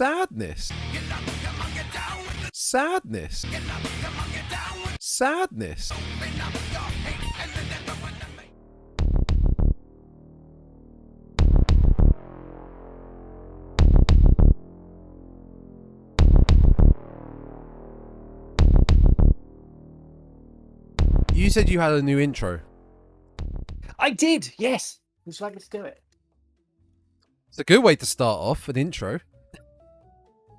Sadness. Sadness. Sadness. You said you had a new intro. I did, yes. Would you like me to do it? It's a good way to start off an intro.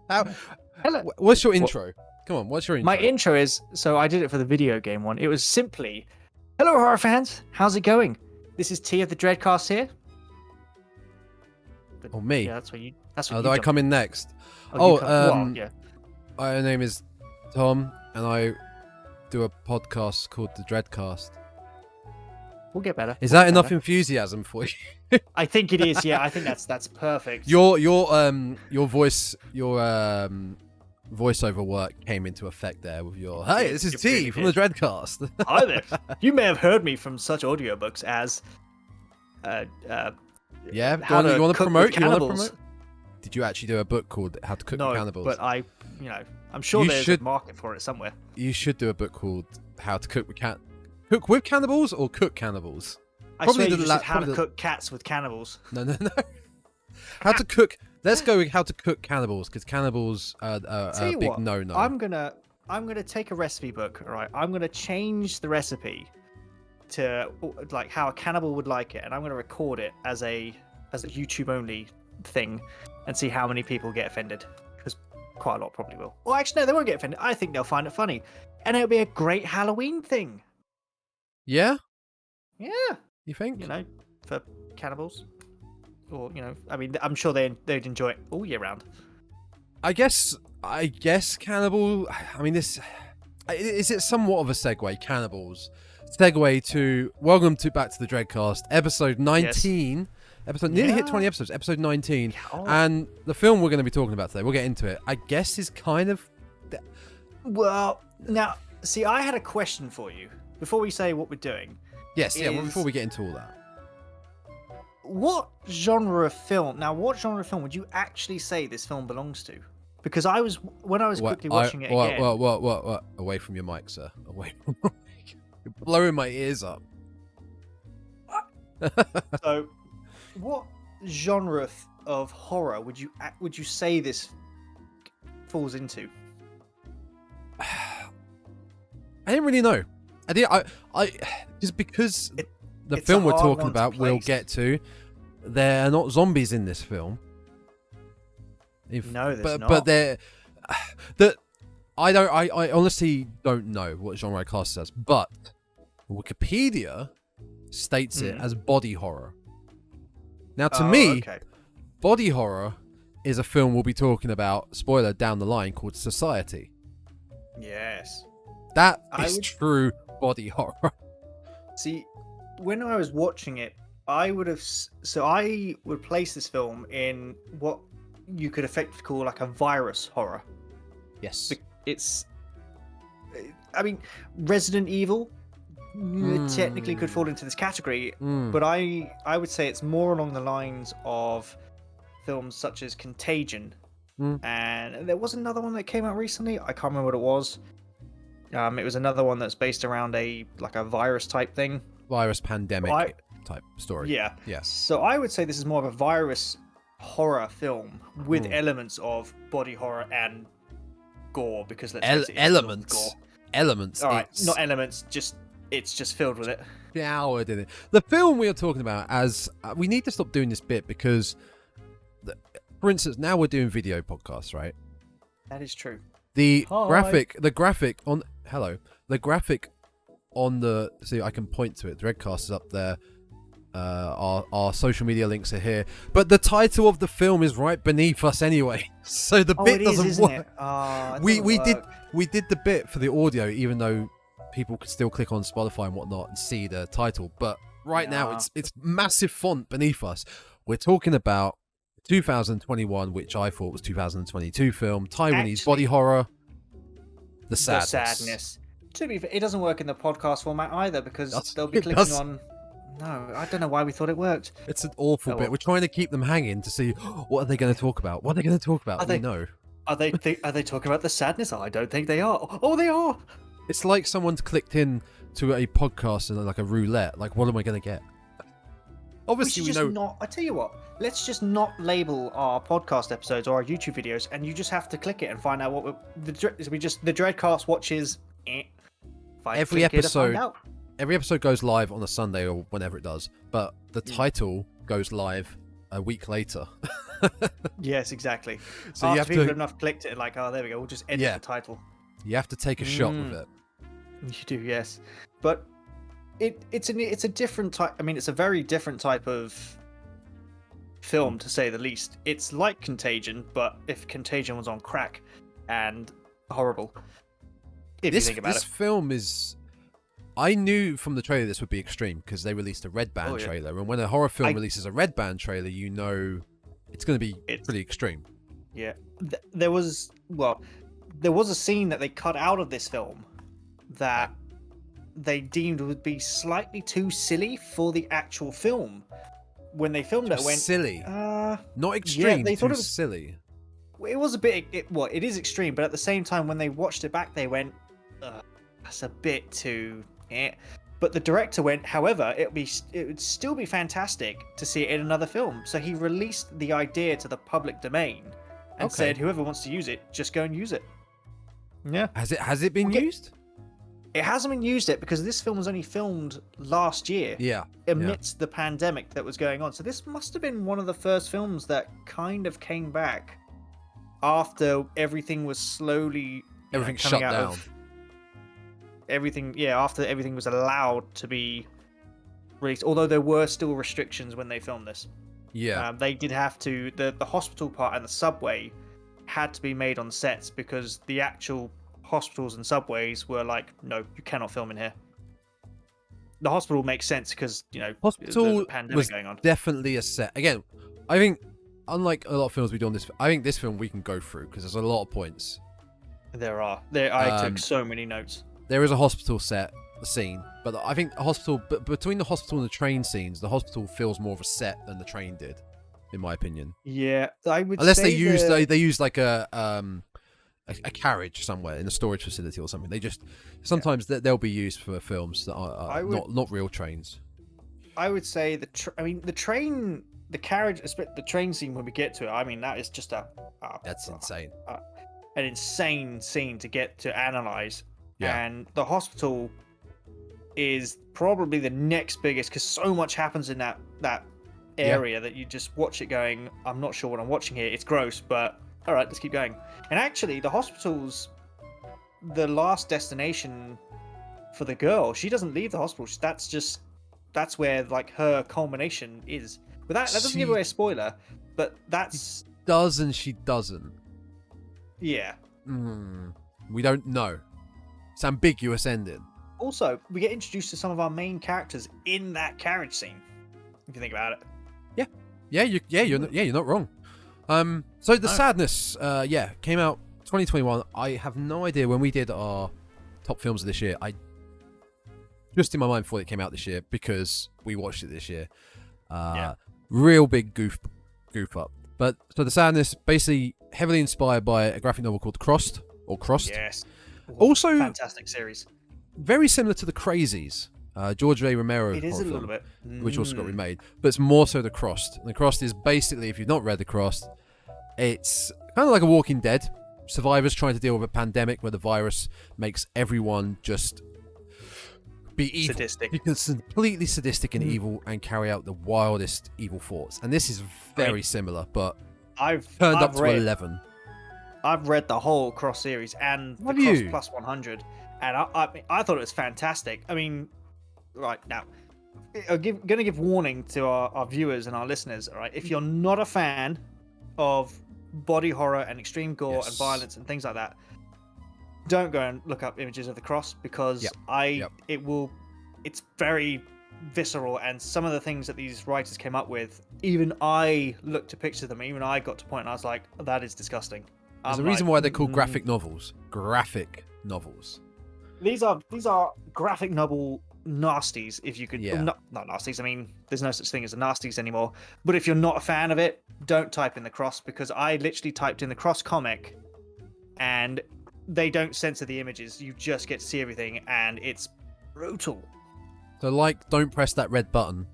Hello. What's your intro? Come on, what's your intro? My intro is, so I did it for the video game one. It was simply, hello horror fans, how's it going? This is T of the Dreadcast here. But, Or me? Yeah, that's what you. That's what. Oh, do I come in next? yeah. My name is Tom, and I do a podcast called The Dreadcast. We'll get better. Is that enough enthusiasm for you? I think it is. Yeah, I think that's perfect. Your voiceover work came into effect there with your. Hey, this is It T really from did. The Dreadcast. Hi there. You may have heard me from such audiobooks as. Yeah, How to you want to Cook promote? with You want to Cannibals. promote? Did you actually do a book called How to Cook No, with Cannibals? but I'm sure You there's should- a market for it somewhere. You should do a book called How to Cook with Cook with Cannibals or Cook Cannibals? I Probably swear you the just la- said how to probably the- cook cats with cannibals. No. How to cook? Let's go with How to Cook Cannibals because cannibals are Tell a you big what, no-no. I'm gonna take a recipe book. All right, I'm gonna change the recipe to like how a cannibal would like it, and I'm gonna record it as a YouTube only thing, and see how many people get offended. Because quite a lot probably will. Well, actually, no, they won't get offended. I think they'll find it funny, and it'll be a great Halloween thing. Yeah, Yeah, you think? for cannibals, or I mean, I'm sure they'd enjoy it all year round. I guess cannibal. I mean, this is it somewhat of a segue. Cannibals segue to welcome to back to the Dreadcast, episode 19. Yes. Episode nearly hit Yeah. 20 episodes. Episode 19, Oh. and the film we're going to be talking about today. We'll get into it. I guess is kind of. Well, now, see, I had a question for you before we say what we're doing. Yes, yeah. Well, is- before we get into all that, What genre of film would you actually say this film belongs to? Because when I was quickly watching it again. What? Away from your mic, sir. Away from your mic. You're blowing my ears up. So, what genre of horror would you say this falls into? I didn't really know. I just because the it's film a we're hard talking one to about, we'll place. get to. There are not zombies in this film. No, there's not. But they're I honestly don't know what genre I class it as, but Wikipedia states it as body horror. Now, to me, okay. body horror is a film we'll be talking about, spoiler, down the line, called Society. Yes. That I is would- true body horror. See, when I was watching it, I would place this film in what you could effectively call like a virus horror. Yes. I mean, Resident Evil technically could fall into this category, but I would say it's more along the lines of films such as Contagion, and there was another one that came out recently. I can't remember what it was. It was another one that's based around a virus type thing. Virus pandemic type story. Yeah. Yeah. So I would say this is more of a virus horror film with elements of body horror and gore, because let's face it, it's filled with gore. Elements. All right, it's not elements, it's just filled with it. showered in it. The film we are talking about, as we need to stop doing this bit because, for instance, now we're doing video podcasts, right? That is true. The Hi. graphic on the see, I can point to it. Dreadcast is up there. Our social media links are here, but the title of the film is right beneath us anyway, so the bit doesn't work. We did the bit for the audio, even though people could still click on Spotify and whatnot and see the title. But right now, it's massive font beneath us. We're talking about 2021, which I thought was 2022 film, Taiwanese body horror, The Sadness. To be fair, it doesn't work in the podcast format either, because they'll be it clicking does. on. No, I don't know why we thought it worked. It's an awful bit. We're trying to keep them hanging to see what are they going to talk about. What are they going to talk about? We know. Are they talking about the sadness? I don't think they are. Oh, they are. It's like someone's clicked in to a podcast and like a roulette. Like, what am I going to get? Obviously, we know. I tell you what. Let's just not label our podcast episodes or our YouTube videos, and you just have to click it and find out what the Dreadcast watches. Every episode goes live on a Sunday or whenever it does, but the title goes live a week later. Yes, exactly. So after people have enough clicked it, like, oh, there we go. We'll just edit the title. You have to take a shot with it. You do, yes, but it's a different type. I mean, it's a very different type of film, to say the least. It's like Contagion, but if Contagion was on crack and horrible. If you think about this film is. I knew from the trailer this would be extreme because they released a Red Band trailer, and when a horror film releases a Red Band trailer, you know it's going to be pretty extreme. Yeah, there was a scene that they cut out of this film that they deemed would be slightly too silly for the actual film. When they filmed it, went silly, not extreme. They thought it was silly. It was a bit. It is extreme, but at the same time, when they watched it back, they went, "That's a bit too." But the director went, however, it would still be fantastic to see it in another film. So he released the idea to the public domain and said, whoever wants to use it, just go and use it. Yeah. Has it been used? It hasn't been used yet because this film was only filmed last year. Yeah. Amidst the pandemic that was going on. So this must have been one of the first films that kind of came back after everything was slowly shut down. After everything was allowed to be released, although there were still restrictions when they filmed this. They did have to, the hospital part and the subway had to be made on sets because the actual hospitals and subways were like, no, you cannot film in here. The hospital makes sense because hospital the pandemic was going on. Definitely a set. Again, I think unlike a lot of films we do on this, I think this film we can go through because there's a lot of points. I took so many notes. There is a hospital scene, but I think between the hospital and the train scenes, the hospital feels more of a set than the train did, in my opinion. Yeah, I would. Unless they use like a carriage somewhere in a storage facility or something. They just sometimes they'll be used for films that are not real trains. I would say the train scene when we get to it. I mean, that is just that's insane. An insane scene to get to analyze. Yeah. And the hospital is probably the next biggest because so much happens in that area that you just watch it going, I'm not sure what I'm watching here. It's gross, but all right, let's keep going. And actually, the hospital's the last destination for the girl. She doesn't leave the hospital. That's where like her culmination is. But that doesn't give away a spoiler, but that's... She does and she doesn't. Yeah. We don't know. It's ambiguous ending. Also, we get introduced to some of our main characters in that carriage scene. If you think about it. You're not wrong. So the sadness, came out 2021. I have no idea when we did our top films of this year. I just in my mind thought it came out this year because we watched it this year. Real big goof up. But so the sadness, basically heavily inspired by a graphic novel called Crossed. Yes. Also, fantastic series. Very similar to The Crazies. George A. Romero. It is a little bit. Which also got remade. But it's more so The Crossed. The Crossed is basically, if you've not read The Crossed, it's kind of like a Walking Dead. Survivors trying to deal with a pandemic where the virus makes everyone just be evil. Sadistic. You can completely sadistic and evil and carry out the wildest evil thoughts. And this is very similar, but I've turned up to 11. I've read the whole Cross series and the Cross Plus 100, and I thought it was fantastic. I mean, right now, I'm going to give warning to our viewers and our listeners. All right, if you're not a fan of body horror and extreme gore and violence and things like that, don't go and look up images of the Cross because it's very visceral, and some of the things that these writers came up with, even I looked to picture them, even I got to a point and I was like, that is disgusting. There's a reason why they're called graphic novels. Graphic novels. These are graphic novel nasties, if you could. Yeah. Not nasties. I mean, there's no such thing as a nasties anymore. But if you're not a fan of it, don't type in the cross, because I literally typed in the cross comic, and they don't censor the images. You just get to see everything, and it's brutal. So, like, don't press that red button.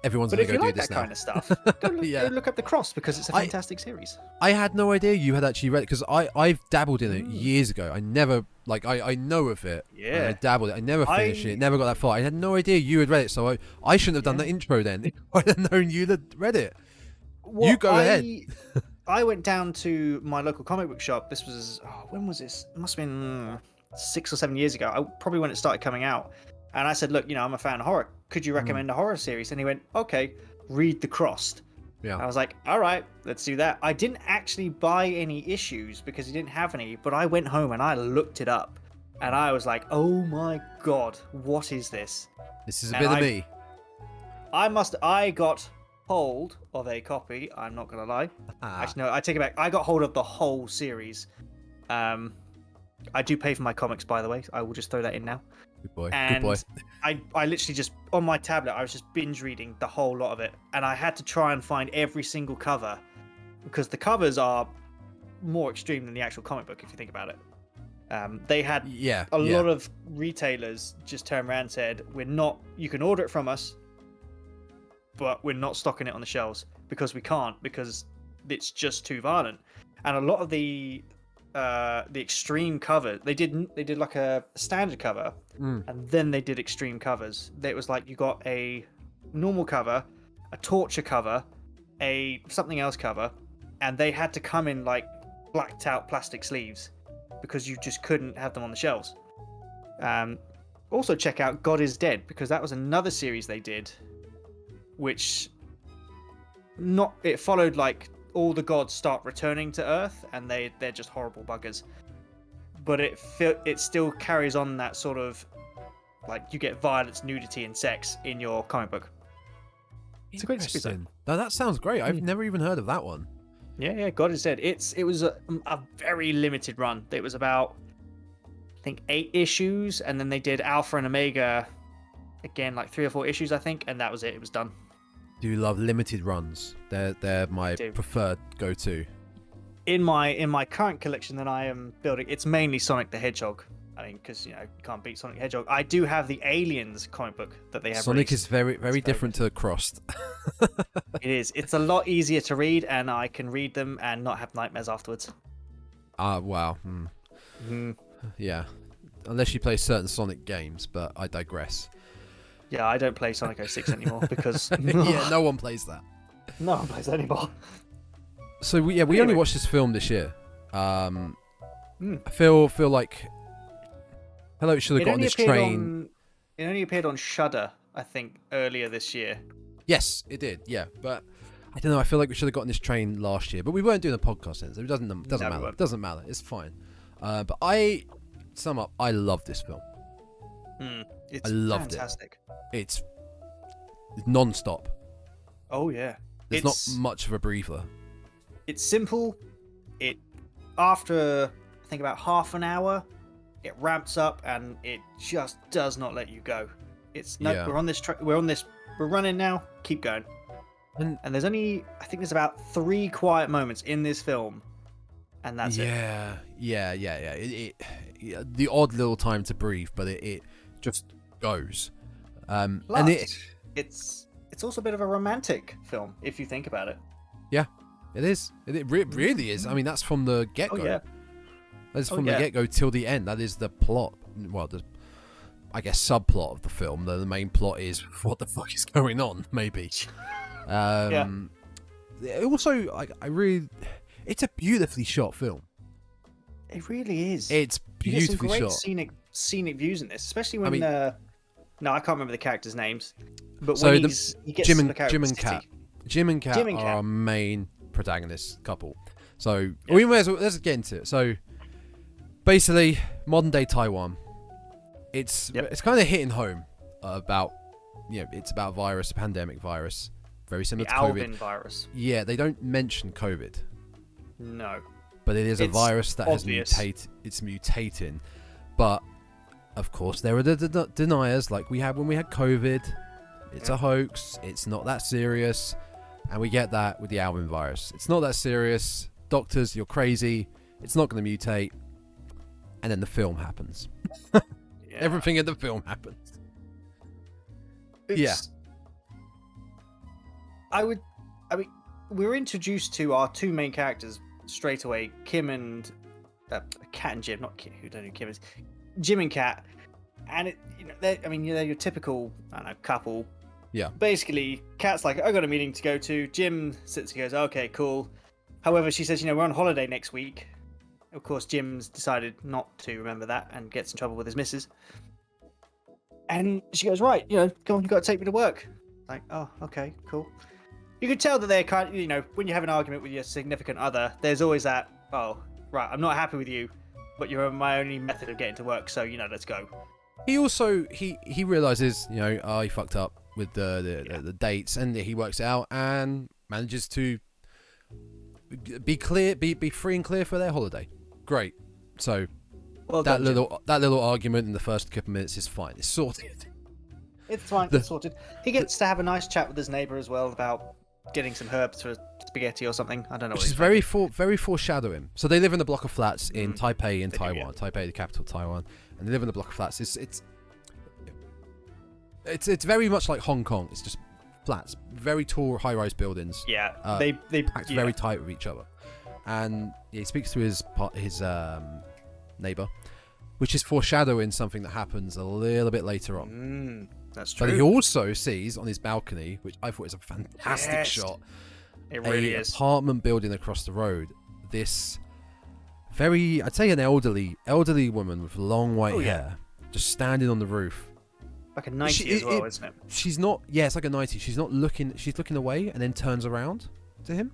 Everyone's But going to if go you do like this that now. kind of stuff, go look up the cross, because it's a fantastic series. I had no idea you had actually read it, because I've dabbled in it years ago. I never, like, I know of it. Yeah. I dabbled it. I never finished it. Never got that far. I had no idea you had read it, so I shouldn't have done the intro then. I'd have known you had read it. You go ahead. I went down to my local comic book shop. This was, when was this? It must have been 6 or 7 years ago. Probably when it started coming out. And I said, look, I'm a fan of horror. Could you recommend a horror series? And he went, okay, read The Crossed. Yeah. I was like, all right, let's do that. I didn't actually buy any issues because he didn't have any, but I went home and I looked it up. And I was like, oh my God, what is this? This is a bit of me. I got hold of a copy. I'm not going to lie. Actually, no, I take it back. I got hold of the whole series. I do pay for my comics, by the way. I will just throw that in now. Good boy. And Good boy. I literally just, on my tablet, I was just binge reading the whole lot of it. And I had to try and find every single cover, because the covers are more extreme than the actual comic book, if you think about it. They had a lot of retailers just turned around and said, you can order it from us, but we're not stocking it on the shelves because we can't, because it's just too violent. And a lot of the extreme cover, they did like a standard cover, and then they did extreme covers. It was like you got a normal cover, a torture cover, a something else cover, and they had to come in like blacked out plastic sleeves because you just couldn't have them on the shelves. Also check out God is Dead, because that was another series they did, which it followed like all the gods start returning to Earth, and they're just horrible buggers. But it still carries on that sort of, like, you get violence, nudity, and sex in your comic book. It's a great series. No, that sounds great. I've never even heard of that one. Yeah, God is Dead. It was a very limited run. It was about, I think, 8 issues, and then they did Alpha and Omega again, like 3 or 4 issues, I think, and that was it. It was done. Do love limited runs. They're my preferred go-to. In my current collection that I am building, it's mainly Sonic the Hedgehog. I mean, because you can't beat Sonic the Hedgehog. I do have the Aliens comic book that they have. Sonic released. is very different to Crossed. It is. It's a lot easier to read, and I can read them and not have nightmares afterwards. Wow. Yeah, unless you play certain Sonic games, but I digress. Yeah, I don't play Sonic 06 anymore because no one plays that. No one plays that anymore. So we only watched this film this year. I feel like Hello should have got on this train. It only appeared on Shudder, I think, earlier this year. Yes, it did. Yeah, but I don't know. I feel like we should have gotten this train last year, but we weren't doing a podcast then, so it doesn't matter. It doesn't matter. It's fine. But I love this film. It's fantastic. It's non-stop. Oh yeah. There's not much of a breather. It's simple. After I think about half an hour, it ramps up and it just does not let you go. We're on this we're running now. Keep going. And there's there's about 3 quiet moments in this film, and that's it. Yeah. The odd little time to breathe, but it just goes. It's also a bit of a romantic film if you think about it. Yeah, it is. It really is. I mean, that's from the get-go. Oh, yeah. That's from the get-go till the end. That is the plot. Well, I guess subplot of the film. The main plot is what the fuck is going on, maybe. Also, it's a beautifully shot film. It really is. It's beautifully shot. Great scenic views in this, especially when I can't remember the characters' names. But so when he gets Jim to look out and Kat. Jim and Kat are our main protagonist couple. So we may as well, let's get into it. So basically, modern day Taiwan. It's kind of hitting home about it's about virus, a pandemic virus, very similar to COVID. Alvin virus. Yeah, they don't mention COVID. No. But it is a virus that has mutated. It's mutating, but of course, there are the deniers like we had when we had COVID. It's a hoax. It's not that serious. And we get that with the Alvin virus. It's not that serious. Doctors, you're crazy. It's not going to mutate. And then the film happens. Everything in the film happens. I mean, we're introduced to our two main characters straight away, Kim and Kat and Jim, not Kim, who don't know who Kim is, Jim and Kat, and they're your typical, I don't know, couple. Yeah. Basically, Kat's like, I got a meeting to go to. Jim sits and goes, okay, cool. However, she says, we're on holiday next week. Of course, Jim's decided not to remember that and gets in trouble with his missus. And she goes, right, come on, you got to take me to work. Like, oh, okay, cool. You could tell that they're kind of, when you have an argument with your significant other, there's always that, oh, right, I'm not happy with you, but you're my only method of getting to work, so, let's go. He also, he realizes, he fucked up with the dates, and he works it out and manages to be free and clear for their holiday. Great. So that little argument in the first couple of minutes is fine. It's sorted. It's fine. It's sorted. He gets to have a nice chat with his neighbor as well about getting some herbs for spaghetti or something. I don't know. Which is very foreshadowing. So they live in a block of flats in Taipei, in Taiwan. Taipei, the capital of Taiwan, and they live in a block of flats. It's very much like Hong Kong. It's just flats, very tall, high-rise buildings. Yeah, they act very tight with each other. And he speaks to his neighbor, which is foreshadowing something that happens a little bit later on. That's true. But he also sees on his balcony, which I thought was a fantastic shot. It really is. Apartment building across the road. This very, I'd say, an elderly woman with long white hair, just standing on the roof. Like a 90 as well, isn't it? She's not. Yeah, it's like a 90. She's not looking. She's looking away and then turns around to him.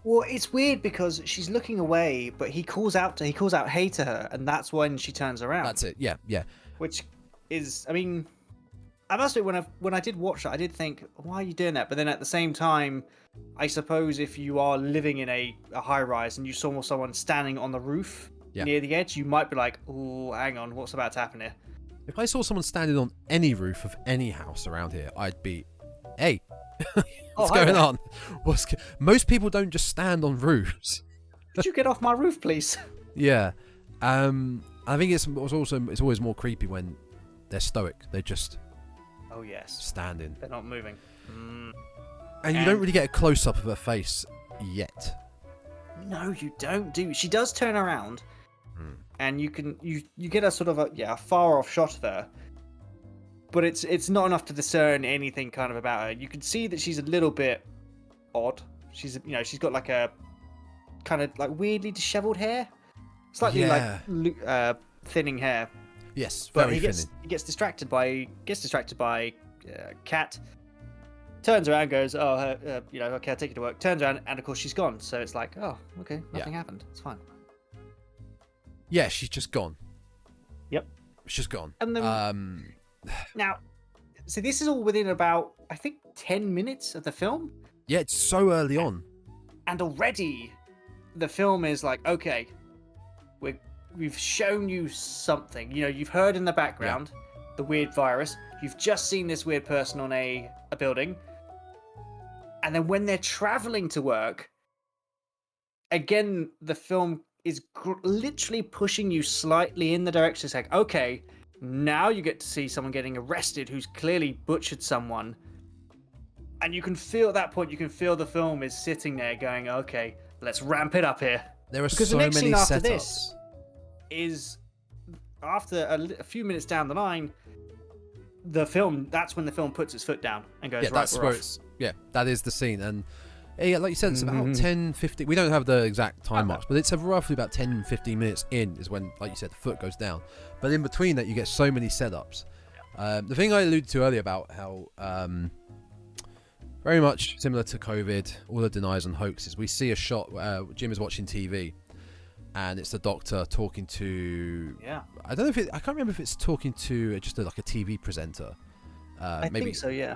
Well, it's weird because she's looking away, but he calls out hey to her, and that's when she turns around. That's it. Yeah. Which is, I must admit, when I did watch it, I did think, why are you doing that? But then at the same time, I suppose if you are living in a high rise and you saw someone standing on the roof near the edge, you might be like, oh, hang on, what's about to happen here? If I saw someone standing on any roof of any house around here, I'd be, hey, what's going on? Most people don't just stand on roofs. Could you get off my roof, please? Yeah. I think it's always more creepy when they're stoic. They're just standing. They're not moving. And you don't really get a close-up of her face yet. No, you don't. She does turn around. And you get a sort of a far off shot of her, but it's not enough to discern anything kind of about her. You can see that she's a little bit odd. She's got like a kind of like weirdly disheveled hair, slightly like thinning hair. Yes, but very thinning. He gets distracted by Kat. Turns around, goes, okay, I'll take you to work. Turns around, and of course she's gone. So it's like, oh, okay, nothing happened. It's fine. Yeah, she's just gone. Yep. She's just gone. And then, now, so this is all within about, I think, 10 minutes of the film. Yeah, it's so early on. And already, the film is like, okay, we've shown you something. You've heard in the background the weird virus. You've just seen this weird person on a building. And then when they're traveling to work, again, the film is literally pushing you slightly in the direction. It's like, okay, now you get to see someone getting arrested who's clearly butchered someone. And you can feel at that point, the film is sitting there going, okay, let's ramp it up here. There are because so the next many scene after setups. This is after a few minutes down the line, that's when the film puts its foot down and goes, that is the scene. And like you said, it's about 10, 15. We don't have the exact time marks, but it's roughly about 10, 15 minutes in is when, like you said, the foot goes down. But in between that, you get so many setups. The thing I alluded to earlier about how very much similar to COVID, all the deniers and hoaxes, we see a shot where Jim is watching TV, and it's the doctor talking to... Yeah. I can't remember if it's talking to just like a TV presenter. I think so, yeah.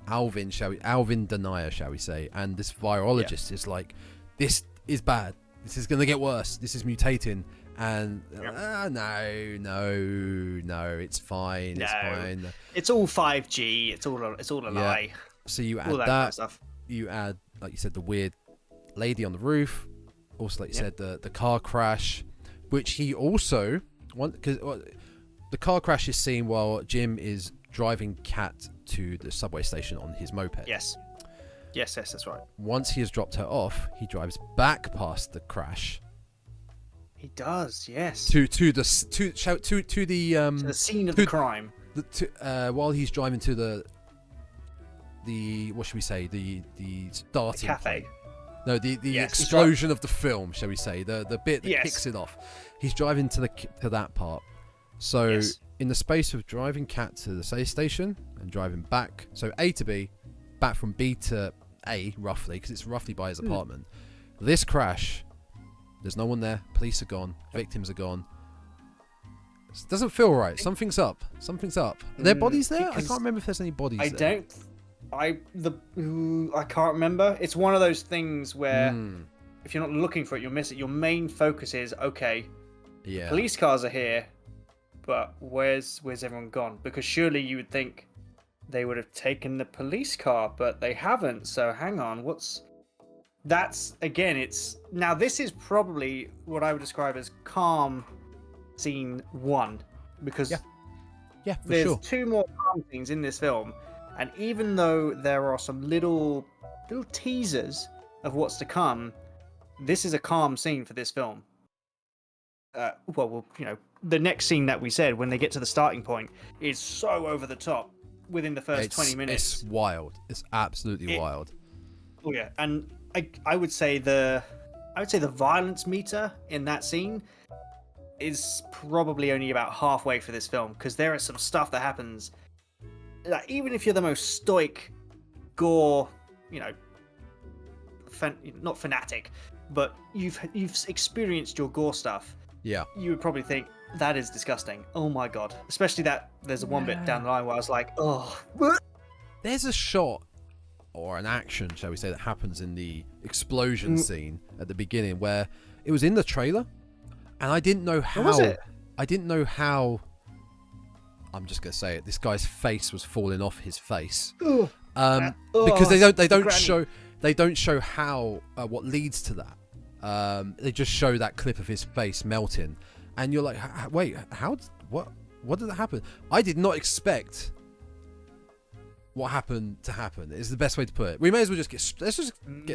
Alvin denier, shall we say, and this virologist is like, this is bad, this is going to get worse, this is mutating, And no, it's fine. It's fine. It's all 5G. It's all a lie. So you add all that kind of stuff. You add, like you said, the weird lady on the roof. Also, like you said, the car crash, which he also because the car crash is seen while Jim is driving Kat to the subway station on his moped. Yes, that's right. Once he has dropped her off, he drives back past the crash. He does, yes. To the scene of the crime. While he's driving to the what should we say, the starting cafe. point. No, the explosion of the film, shall we say, the bit that kicks it off. He's driving to that part. So in the space of driving Kat to the station and driving back, so A to B, back from B to A roughly, because it's roughly by his apartment. This crash, there's no one there. Police are gone. Victims are gone. It doesn't feel right. Something's up. Are there bodies there? I can't remember if there's any bodies there. I can't remember. It's one of those things where if you're not looking for it, you'll miss it. Your main focus is, okay, police cars are here, but where's everyone gone? Because surely you would think they would have taken the police car, but they haven't. So hang on, that's now this is probably what I would describe as calm scene 1, because there's 2 more calm scenes in this film. And even though there are some little teasers of what's to come, this is a calm scene for this film. The next scene that we said, when they get to the starting point, is so over the top within the first 20 minutes. It's wild. It's absolutely wild. Oh yeah, and I would say the violence meter in that scene is probably only about halfway for this film, because there is some stuff that happens. Like, even if you're the most stoic gore, not fanatic, but you've experienced your gore stuff. Yeah. You would probably think that is disgusting. Oh my god! Especially that there's one bit down the line where I was like, oh. There's a shot or an action, shall we say, that happens in the explosion scene at the beginning where it was in the trailer, and I didn't know how. What was it? I didn't know how. I'm just gonna say it. This guy's face was falling off his face, because they don't show how what leads to that. They just show that clip of his face melting, and you're like, wait, what did that happen? I did not expect what happened to happen. Is the best way to put it. We may as well just get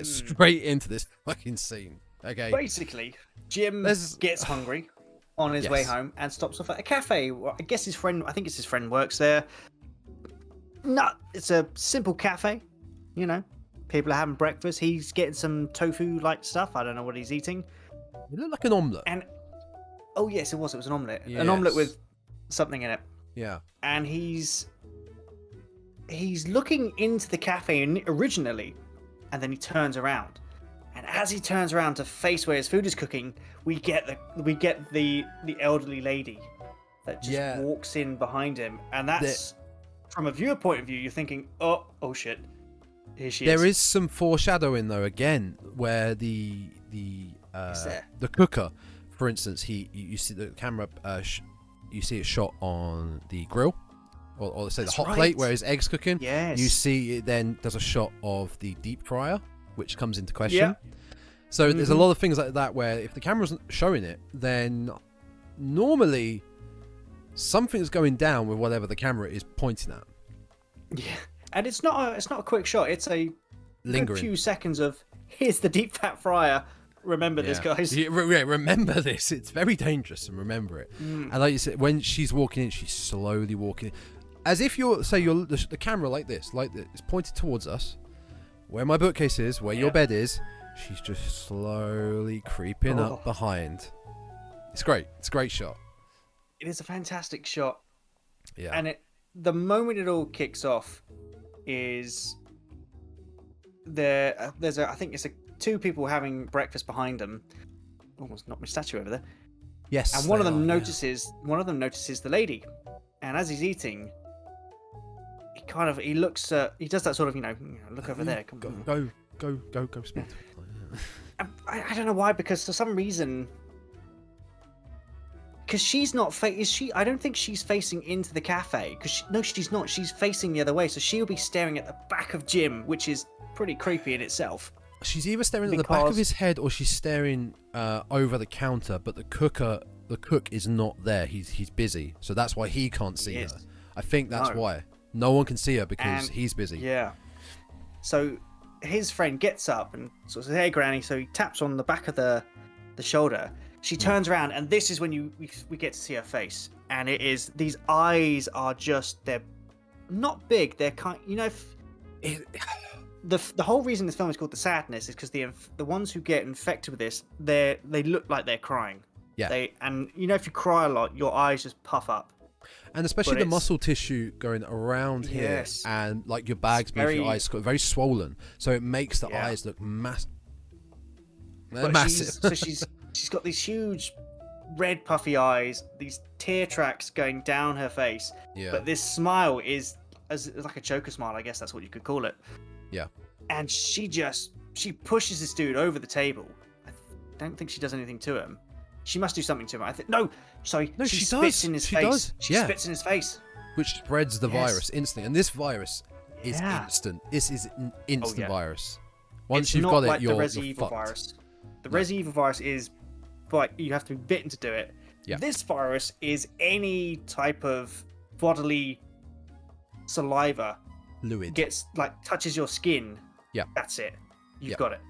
straight into this fucking scene. Okay. Basically, Jim gets hungry on his way home and stops off at a cafe. I guess his friend, I think it's his friend, works there. No, it's a simple cafe. People are having breakfast. He's getting some tofu-like stuff. I don't know what he's eating. It looked like an omelette. And yes, it was an omelette. Yes. An omelette with something in it. Yeah. And he's looking into the cafe originally, and then he turns around. And as he turns around to face where his food is cooking, we get the elderly lady that just walks in behind him, and that's from a viewer point of view. You're thinking, oh shit, here she is. There is some foreshadowing though, again, where the cooker, for instance, you see the camera, you see it shot on the grill, or let's say the hot plate where his egg's cooking. Yes. You see it then does a shot of the deep fryer, which comes into question. So there's a lot of things like that where if the camera's showing it, then normally something's going down with whatever the camera is pointing at. Yeah, and it's not a quick shot. It's a few seconds of here's the deep fat fryer. Remember this, guys. Remember this. It's very dangerous, and remember it. And like you said, when she's walking in, she's slowly walking in, as if the camera like this, it's pointed towards us. Where my bookcase is, where your bed is, she's just slowly creeping up behind. It's great. It's a great shot. It is a fantastic shot. Yeah. And the moment it all kicks off is I think it's 2 people having breakfast behind them. Almost knocked my statue over there. Yes. And one of them notices the lady. And as he's eting, he looks he does that sort of look over there. Go spot. I don't know why, because for some reason because she's not is she? I don't think she's facing into the cafe. No, she's not. She's facing the other way, so she'll be staring at the back of Jim, which is pretty creepy in itself. She's either staring at the back of his head or she's staring over the counter, but the cook is not there. He's busy, so that's why he can't see her. I think that's why no one can see her because he's busy. Yeah. So his friend gets up and sort of says, "Hey, Granny." So he taps on the back of the shoulder. She turns around, and this is when we get to see her face, and it is these eyes are they're not big. They're kind, The whole reason this film is called The Sadness is because the ones who get infected with this, they look like they're crying. Yeah. If you cry a lot, your eyes just puff up. And especially the muscle tissue going around here, and like your bags beneath your eyes got very swollen, so it makes the eyes look massive. She's got these huge red puffy eyes, these tear tracks going down her face. Yeah. But this smile is like a Joker smile, I guess that's what you could call it. Yeah. And she pushes this dude over the table. I don't think she does anything to him. She must do something to him. She spits in his face. She spits in his face. Which spreads the virus instantly. And this virus is instant. This is an instant virus. Once you've got it, you're the Resident Evil virus. The Resident Evil virus is, you have to be bitten to do it. Yeah. This virus is any type of bodily saliva fluid touches your skin. Yeah, that's it. You've got it,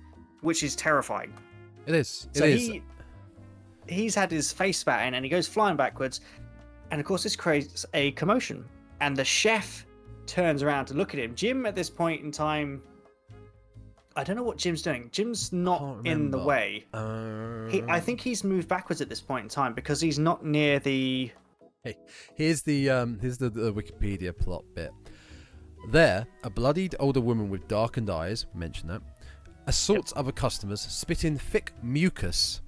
which is terrifying. It is. He's had his face spat in, and he goes flying backwards, and of course this creates a commotion. And the chef turns around to look at him. Jim, at this point in time, I don't know what Jim's doing. Jim's not in the way. I think he's moved backwards at this point in time because he's not near the. Hey, here's the Wikipedia plot bit. There, a bloodied older woman with darkened eyes, mention that, assaults other customers, spitting thick mucus.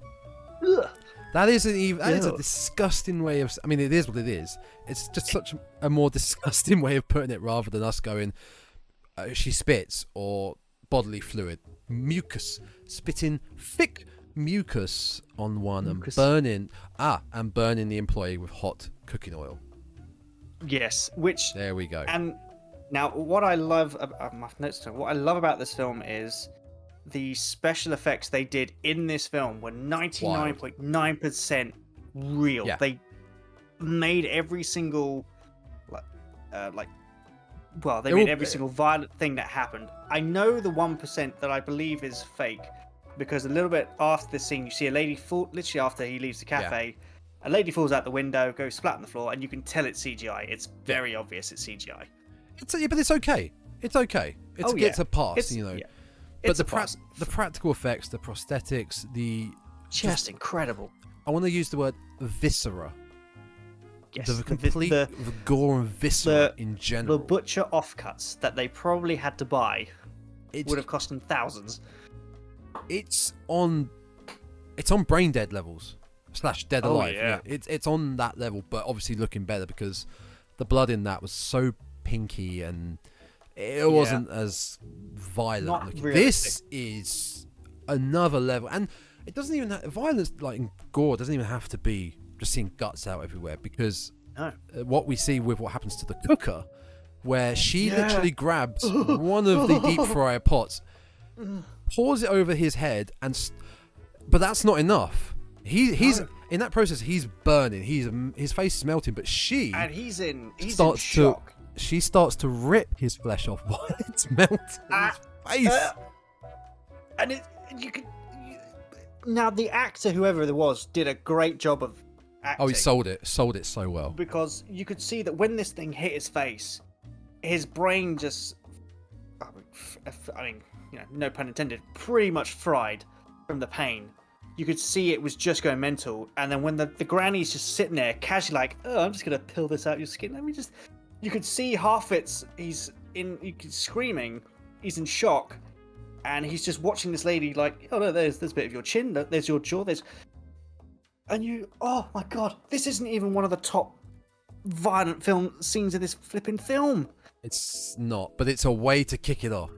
Ugh. That is a disgusting way of. I mean, it is what it is. It's just such a more disgusting way of putting it, rather than us going, she spits or bodily fluid, mucus, spitting thick mucus on one and burning the employee with hot cooking oil. Yes, there we go. And now, what I love about this film is the special effects they did in this film were 99.9% real. Yeah. They made every single every single violent thing that happened. I know the 1% that I believe is fake, because a little bit after this scene, you see a lady fall, literally after he leaves the cafe, a lady falls out the window, goes flat on the floor, and you can tell it's CGI. It's very obvious it's CGI. But it's okay. It's okay. It's a pass, But the practical effects, the prosthetics, just incredible. I want to use the word viscera. Yes, the gore and viscera in general. The butcher offcuts that they probably had to buy would have cost them thousands. It's on brain dead levels / dead alive. Yeah. It's on that level, but obviously looking better because the blood in that was so pinky and it wasn't as violent looking. This is another level, and it doesn't even violence like in gore doesn't even have to be just seeing guts out everywhere, because what we see with what happens to the cooker, where she literally grabs one of the deep fryer pots, pours it over his head, but that's not enough. He's in that process. He's burning. His face is melting, but he's in shock. She starts to rip his flesh off while it's melting his face. Now the actor, whoever it was, did a great job of acting. Oh, he sold it so well. Because you could see that when this thing hit his face, his brain just, no pun intended, pretty much fried from the pain. You could see it was just going mental. And then when the granny's just sitting there casually like, oh, I'm just going to peel this out your skin. You could see half he's screaming, he's in shock, and he's just watching this lady like, oh no, there's a bit of your chin, there's your jaw, oh my god, this isn't even one of the top violent film scenes of this flipping film. It's not, but it's a way to kick it off.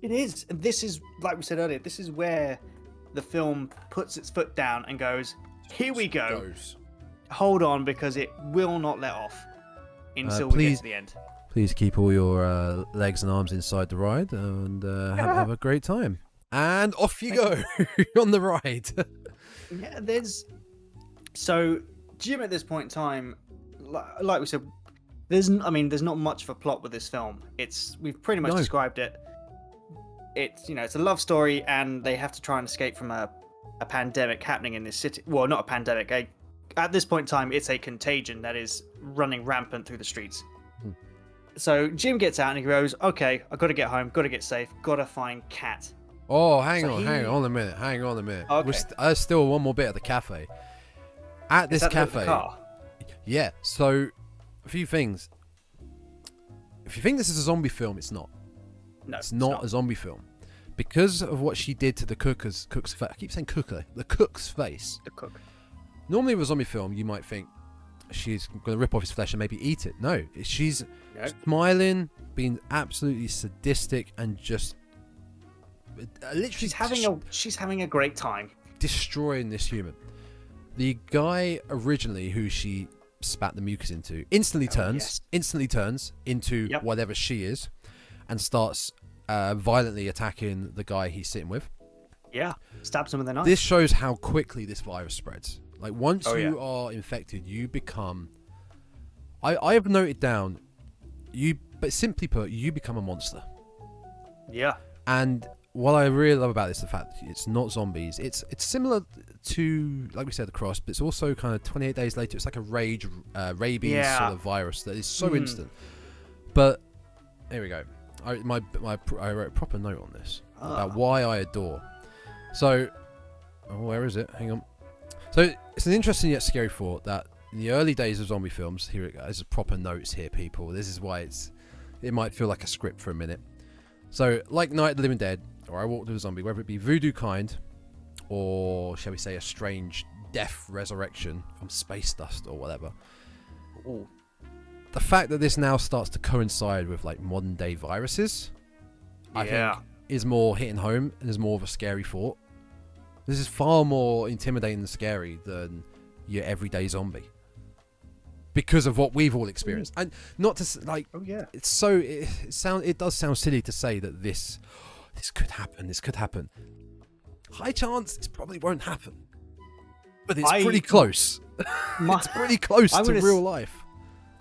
It is, and this is, like we said earlier, this is where the film puts its foot down and goes, here we go. hold on, because it will not let off until we get to the end. Please keep all your legs and arms inside the ride and have a great time. And off you go on the ride. Yeah, so Jim at this point in time, like we said, there's not much of a plot with this film. We've pretty much described it. It's it's a love story, and they have to try and escape from a pandemic happening in this city. Well, not a pandemic. At this point in time, it's a contagion that is running rampant through the streets. So Jim gets out and he goes, "Okay, I got to get home. Got to get safe. Got to find Kat." Oh, hang on a minute. Okay. There's still one more bit at the cafe. At this cafe. The car? Yeah. So, a few things. If you think this is a zombie film, it's not. No, it's not a zombie film, because of what she did to the cook's face. I keep saying cooker. The cook's face. The cook. Normally, with a zombie film, you might think she's going to rip off his flesh and maybe eat it. No, she's smiling, being absolutely sadistic, and just literally she's having a great time destroying this human. The guy originally who she spat the mucus into instantly turns into whatever she is, and starts violently attacking the guy he's sitting with. Yeah, stabs him with a knife. This shows how quickly this virus spreads. Like, once you are infected, you become... I have noted down, but simply put, you become a monster. Yeah. And what I really love about this is the fact that it's not zombies. It's similar to, like we said, the Cross, but it's also kind of 28 days later. It's like a rabies sort of virus that is so instant. But here we go. I wrote a proper note on this about why I adore. So, where is it? Hang on. So it's an interesting yet scary thought that in the early days of zombie films, here it goes, proper notes here, people. This is why it might feel like a script for a minute. So, like Night of the Living Dead, or I Walked with a Zombie, whether it be voodoo kind, or shall we say a strange death resurrection from space dust or whatever. Ooh. The fact that this now starts to coincide with like modern day viruses, I think is more hitting home and is more of a scary thought. This is far more intimidating and scary than your everyday zombie, because of what we've all experienced. And not to like, it's so it does sound silly to say that this could happen. This could happen. High chance this probably won't happen, but it's pretty close. It's pretty close to real life.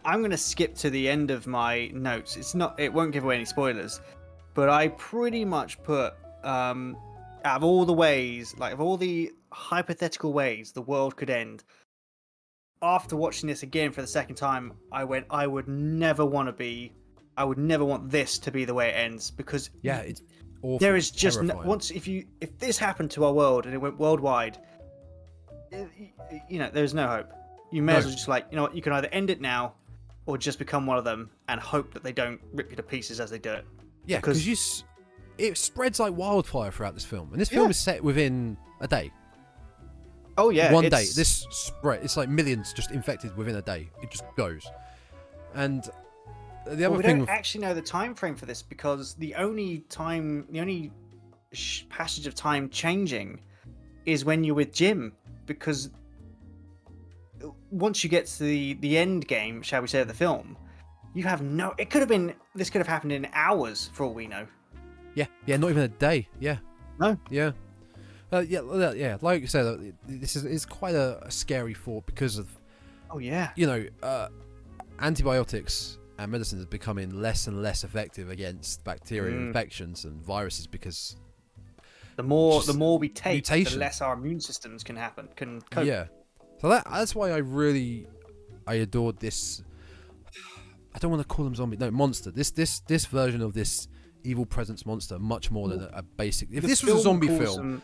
I'm gonna skip to the end of my notes. It won't give away any spoilers, but I pretty much put out of all the ways, like of all the hypothetical ways the world could end, after watching this again for the second time, I went, I would never want this to be the way it ends, because it's awful, there is just if this happened to our world and it went worldwide, there's no hope. You may as well just what, you can either end it now or just become one of them and hope that they don't rip you to pieces as they do it. Yeah, because it spreads like wildfire throughout this film, and this film is set within a day. Oh yeah, one day. This spread, it's like millions just infected within a day. It just goes. And the other thing, we don't actually know the time frame for this, because the only passage of time changing is when you're with Jim, because once you get to the end game, shall we say, of the film, you have this could have happened in hours for all we know. Yeah, not even a day. Yeah. No. Yeah. Yeah. Like you said, this is quite a scary thought because of. Oh yeah. Antibiotics and medicines are becoming less and less effective against bacterial infections and viruses, because the more we take, mutation. The less our immune systems can cope. Yeah. So that's why I adored this. I don't want to call them zombie. No, monster. This version of this evil presence monster much more than a basic. If this was a zombie film,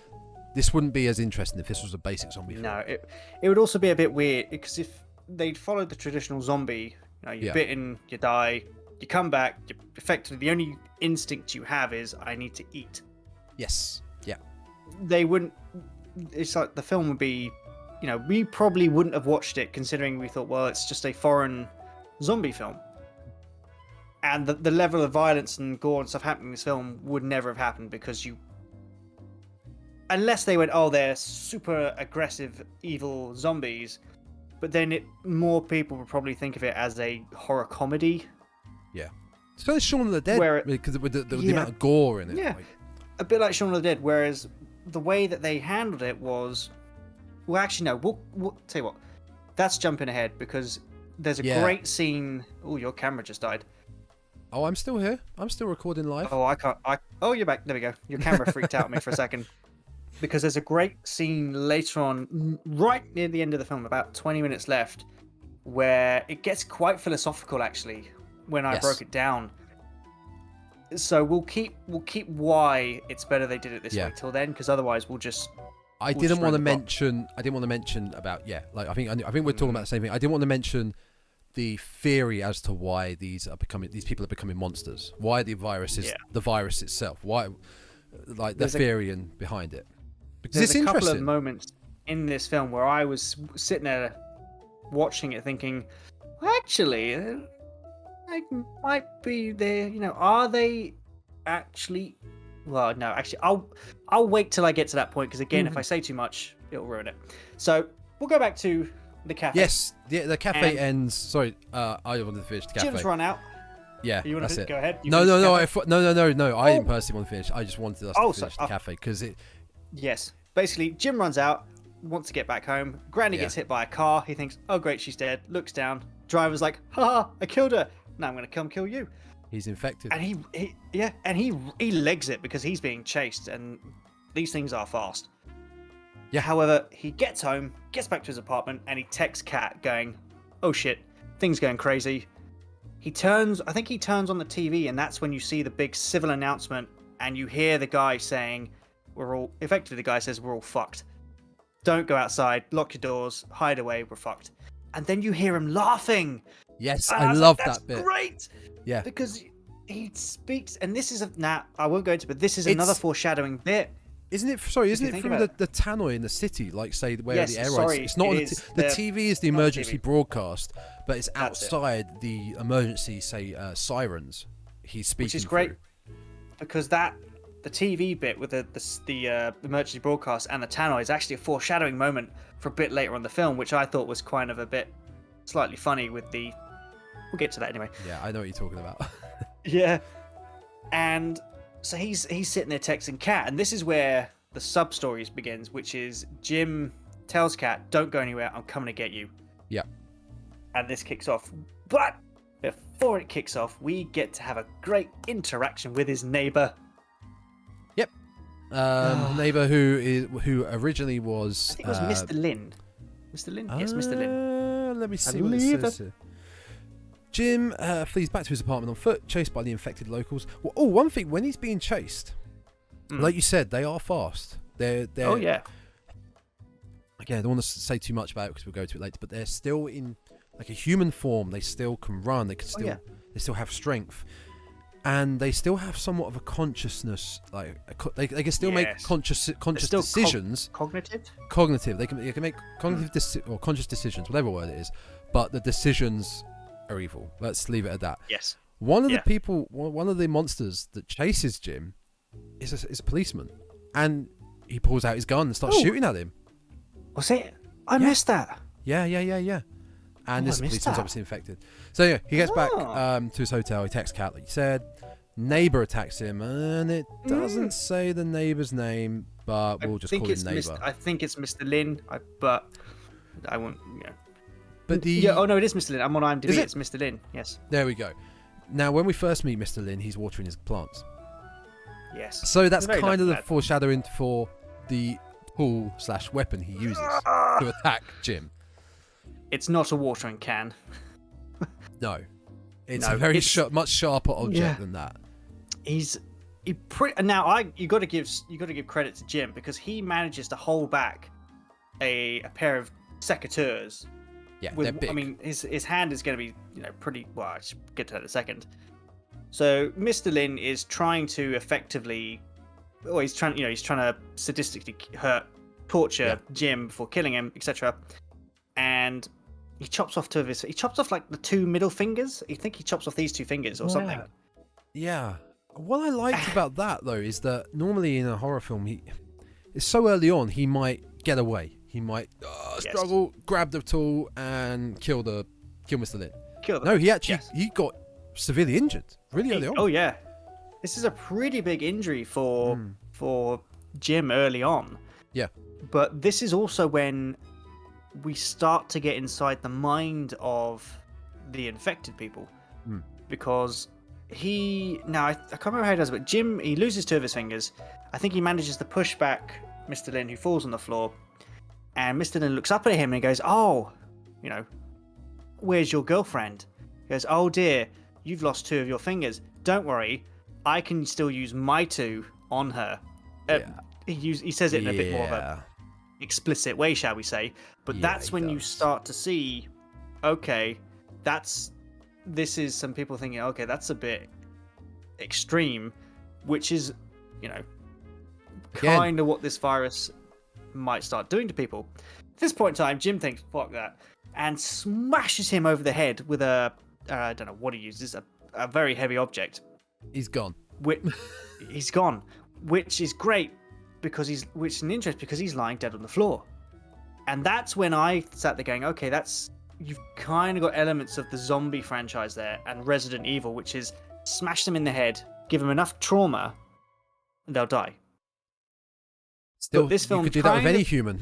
this wouldn't be as interesting. If this was a basic zombie film, no, it would also be a bit weird, because if they'd followed the traditional zombie, you're bitten, you die, you come back, effectively the only instinct you have is I need to eat. Yes. Yeah. They wouldn't. It's like the film would be. We probably wouldn't have watched it, considering we thought, well, it's just a foreign zombie film. And the level of violence and gore and stuff happening in this film would never have happened, because unless they went, oh, they're super aggressive, evil zombies, but then more people would probably think of it as a horror comedy. Yeah. It's kind of Shaun of the Dead, because with the amount of gore in it. Yeah, a bit like Shaun of the Dead, whereas the way that they handled it was... Well, actually, no, we'll tell you what. That's jumping ahead, because there's a great scene... Oh, your camera just died. Oh, I'm still here. I'm still recording live. Oh, I can't... Oh, you're back. There we go. Your camera freaked out at me for a second. Because there's a great scene later on, right near the end of the film, about 20 minutes left, where it gets quite philosophical, actually, when I broke it down. So we'll keep why it's better they did it this way till then, because otherwise we'll just... I didn't want to mention about I think we're talking about the same thing. I didn't want to mention the theory as to why these people are becoming monsters. Why the virus is the virus itself. Why, like, the theory behind it. Because there's a couple of moments in this film where I was sitting there watching it thinking, well, actually, they might be there. You know, are they actually? Well, no, actually, I'll wait till I get to that point, because again, if I say too much, it'll ruin it. So we'll go back to the cafe. Yes, the cafe ends. Sorry, I wanted to finish the cafe. Jim's run out. Yeah, you want to go ahead? No. I didn't personally want to finish. I just wanted us to finish the cafe because it. Yes, basically, Jim runs out, wants to get back home. Granny gets hit by a car. He thinks, "Oh great, she's dead." Looks down. Driver's like, "Ha! I killed her. Now I'm gonna come kill you." He's infected. And he legs it because he's being chased, and these things are fast. Yeah. However, he gets home, gets back to his apartment, and he texts Kat going, "Oh shit, things going crazy." I think he turns on the TV, and that's when you see the big civil announcement, and you hear the guy saying, the guy says, "We're all fucked. Don't go outside, lock your doors, hide away, we're fucked." And then you hear him laughing. Yes, I love that bit. That's great. Yeah. Because he speaks, and this is I won't go into, but this is another foreshadowing bit. Isn't it? Sorry, isn't it through the tannoy in the city, like say where the air rights? It's not the TV is the emergency broadcast, but it's outside the emergency sirens. He's speaking, which is great because the TV bit with the emergency broadcast and the tannoy is actually a foreshadowing moment for a bit later on the film, which I thought was kind of a bit slightly funny with the. We'll get to that anyway. Yeah, I know what you're talking about. Yeah, and so he's sitting there texting Kat, and this is where the sub stories begins, which is Jim tells Kat, "Don't go anywhere. I'm coming to get you." Yeah, and this kicks off. But before it kicks off, we get to have a great interaction with his neighbor. Yep, neighbor who originally was. I think it was Mr. Lin. Mr. Lin? Yes, Mr. Lin. Let me see what it says here. Jim flees back to his apartment on foot, chased by the infected locals. Well, one thing, when he's being chased, like you said, they are fast. They're oh, yeah. Again, I don't want to say too much about it because we'll go to it later, but they're still in like a human form. They still can run. They can still, they still have strength. And they still have somewhat of a consciousness. Like they can still make conscious decisions. Cognitive. They can make cognitive or conscious decisions, whatever word it is. But the decisions are evil. Let's leave it at that. Yes. One of the monsters that chases Jim is a policeman, and he pulls out his gun and starts shooting at him. Was it? I missed that. Yeah. And this policeman's obviously infected. So yeah, he gets back to his hotel. He texts Kat, like you said. Neighbor attacks him, and it doesn't say the neighbor's name, but we'll just call him neighbor. I think it's Mr. Lin, but I won't. Yeah. But oh no, it is Mr. Lin. I'm on IMDb. It's Mr. Lin. Yes. There we go. Now, when we first meet Mr. Lin, he's watering his plants. Yes. So that's kind of the foreshadowing for the tool/weapon he uses to attack Jim. It's not a watering can. No, it's a very much sharper object than that. Now you got to give credit to Jim because he manages to hold back a pair of secateurs. Yeah, they're big. I mean, his hand is going to be, pretty. Well, I should get to that in a second. So Mr. Lin is trying to effectively, he's trying to sadistically torture Jim before killing him, etc. And he chops off like the two middle fingers. I think he chops off these two fingers or something. Yeah. What I liked about that though is that normally in a horror film, it's so early on he might get away. He might a struggle, grab the tool, and kill Mr. Lin. Kill them. No, he actually he got severely injured really early on. Oh yeah, this is a pretty big injury for Jim early on. Yeah. But this is also when we start to get inside the mind of the infected people, because I can't remember how he does it, but Jim, he loses 2 of his fingers. I think he manages to push back Mr. Lin, who falls on the floor, and Mr. Lin looks up at him and he goes, "Oh, where's your girlfriend?" He goes, "Oh dear, you've lost 2 of your fingers. Don't worry, I can still use my 2 on her." He says it in a bit more of a explicit way, shall we say? But that's when you start to see, okay, this is some people thinking, okay, that's a bit extreme, which is, kind of what this virus might start doing to people. At this point in time, Jim thinks, fuck that, and smashes him over the head with I don't know what he uses, a very heavy object. He's gone. He's gone, which is great because which is an interest because he's lying dead on the floor. And that's when I sat there going, okay, you've kind of got elements of the zombie franchise there and Resident Evil, which is smash them in the head, give them enough trauma, and they'll die. Still, but this film you could do that with any human.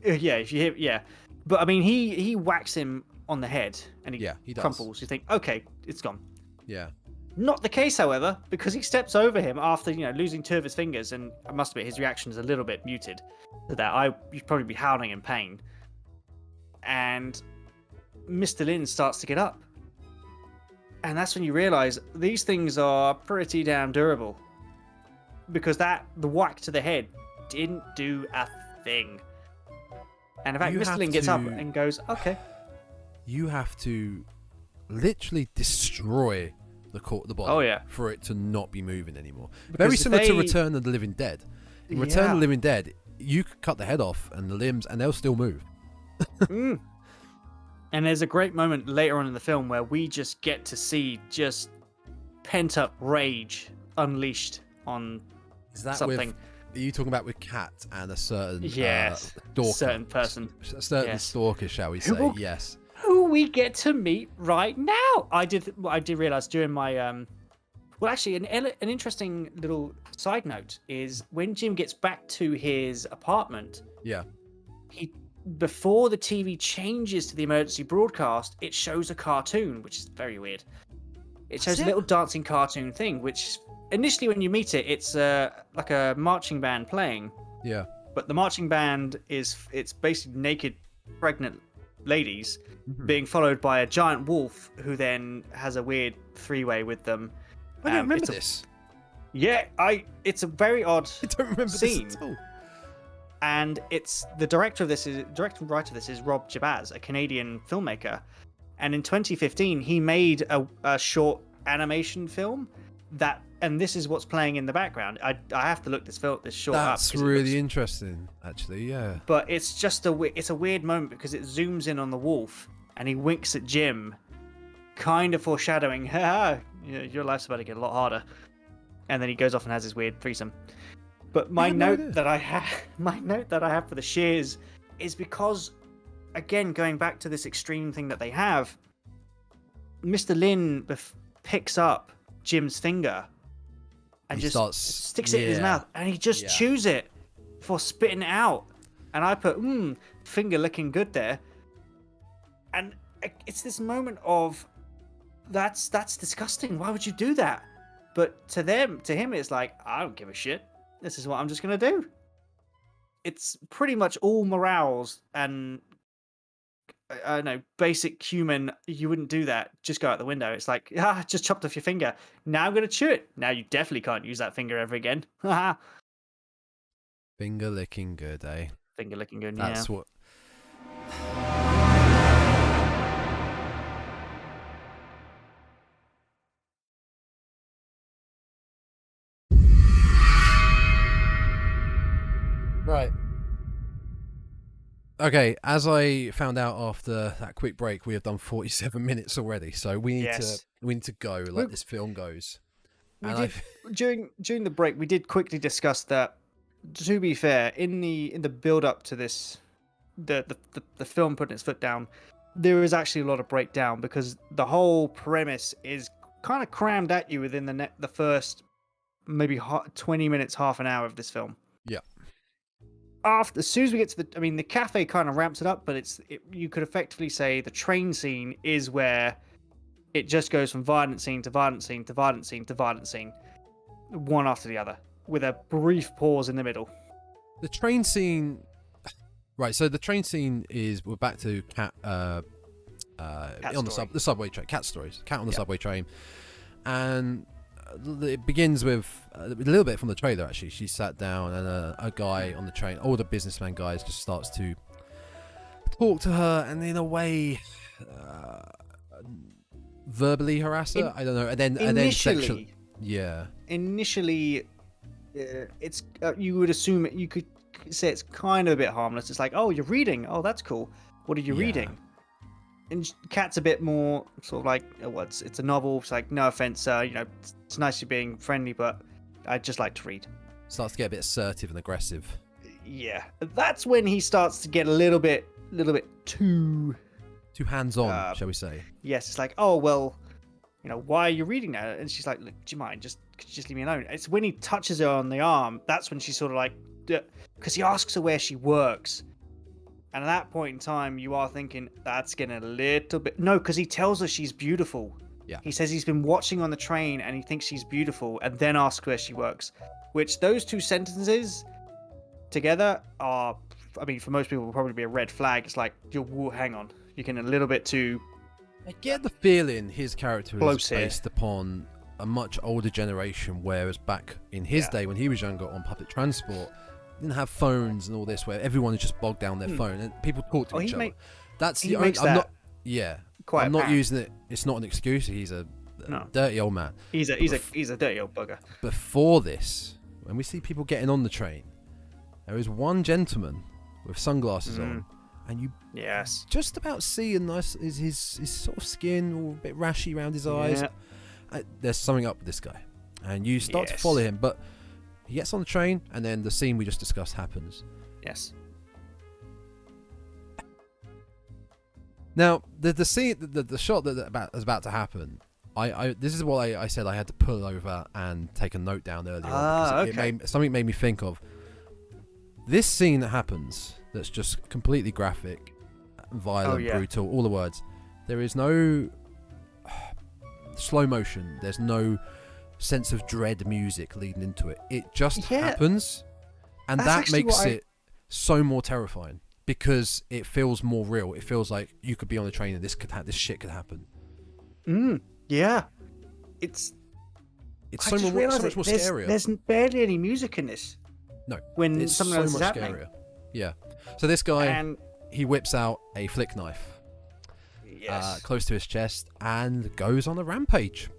Yeah, if you hear, yeah. But I mean, he whacks him on the head and he crumples. You think, okay, it's gone. Yeah. Not the case, however, because he steps over him after losing 2 of his fingers, and I must admit his reaction is a little bit muted to that. You'd probably be howling in pain. And Mr. Lin starts to get up, and that's when you realise these things are pretty damn durable, because the whack to the head didn't do a thing. And in fact, Mr. Lin gets up and goes, "Okay." You have to literally destroy the body for it to not be moving anymore. Because very similar to Return of the Living Dead. In Return of the Living Dead, you could cut the head off and the limbs, and they'll still move. And there's a great moment later on in the film where we just get to see just pent up rage unleashed on something. Are you talking about with Kat and a certain certain person, a certain stalker, shall we say? Yes. Who we get to meet right now. I did realize during my well, actually, an interesting little side note is when Jim gets back to his apartment. Yeah. Before the TV changes to the emergency broadcast, it shows a cartoon, which is very weird. It shows a little dancing cartoon thing, which initially when you meet it, it's like a marching band playing. Yeah. But the marching band it's basically naked, pregnant ladies being followed by a giant wolf who then has a weird 3-way with them. I don't remember this. Yeah, it's a very odd I don't remember scene. this at all. And it's the director and writer of this is Rob Jabaz, a Canadian filmmaker. And in 2015, he made a short animation film and this is what's playing in the background. I have to look this short up. That's really interesting, actually. Yeah. But it's just it's a weird moment because it zooms in on the wolf and he winks at Jim, kind of foreshadowing, your life's about to get a lot harder. And then he goes off and has his weird threesome. But my note that I have for the shears is because, again, going back to this extreme thing that they have, Mr. Lin picks up Jim's finger and sticks it in his mouth, and he just chews it before spitting it out. And I put, finger looking good there. And it's this moment of, that's disgusting. Why would you do that? But to him, it's like, I don't give a shit. This is what I'm just going to do. It's pretty much all morals and, I don't know, basic human, you wouldn't do that. Just go out the window. It's like, just chopped off your finger. Now I'm going to chew it. Now you definitely can't use that finger ever again. Finger licking good, eh? Finger licking good, That's what... Right. Okay, as I found out after that quick break, we have done 47 minutes already, so we need to go like this film goes. During the break, we did quickly discuss that. To be fair, in the build up to this the film putting its foot down, there is actually a lot of breakdown because the whole premise is kind of crammed at you within the first maybe 20 minutes, half an hour of this film. Yeah. As soon as we get to the cafe kind of ramps it up, but you could effectively say the train scene is where it just goes from violent scene to violent scene to violent scene to violent scene, one after the other, with a brief pause in the middle. The train scene, right? So the train scene is we're back to cat on the subway train. Cat stories. Cat on the subway train, and it begins with a little bit from the trailer. Actually, she sat down, and a guy on the train, older businessman guy, just starts to talk to her, and in a way, verbally harass her. I don't know, and then sexually. Yeah. Initially, it's you would assume you could say it's kind of a bit harmless. It's like, oh, you're reading. Oh, that's cool. What are you reading? And Kat's a bit more sort of like, oh, it's a novel. It's like, no offense, it's nice you're being friendly, but I'd just like to read. Starts to get a bit assertive and aggressive. Yeah, that's when he starts to get a little bit too hands-on, shall we say? Yes, it's like, oh well, why are you reading that? And she's like, look, do you mind? Could you just leave me alone? It's when he touches her on the arm. That's when she's sort of like, because he asks her where she works. And at that point in time, you are thinking, that's getting a little bit... No, because he tells her she's beautiful. Yeah. He says he's been watching on the train and he thinks she's beautiful and then asks where she works. Which those two sentences together are... I mean, for most people, will probably be a red flag. It's like, hang on. You're getting a little bit too... I get the feeling his character is based here. upon a much older generation, whereas back in his day, when he was younger on public transport... didn't have phones and all this where everyone is just bogged down their phone and people talk to each other. That's the only. I'm not using it. It's not an excuse. He's a dirty old man. He's a dirty old bugger. Before this, when we see people getting on the train, there is one gentleman with sunglasses on, and you just about see his sort of skin all a bit rashy around his eyes. There's something up with this guy, and you start to follow him, but. He gets on the train, and then the scene we just discussed happens. Yes. Now, the scene, the shot that is about to happen. This is what I said I had to pull over and take a note down earlier on because something made me think of this scene that happens. That's just completely graphic, violent, brutal, all the words. There is no slow motion. There's no sense of dread music leading into it. It just happens, and that makes it so more terrifying because it feels more real. It feels like you could be on a train and this shit could happen. Yeah, it's so much more scarier. There's barely any music in this. No, when it's something else is happening. Scarier. Yeah. So this guy, he whips out a flick knife, close to his chest, and goes on a rampage.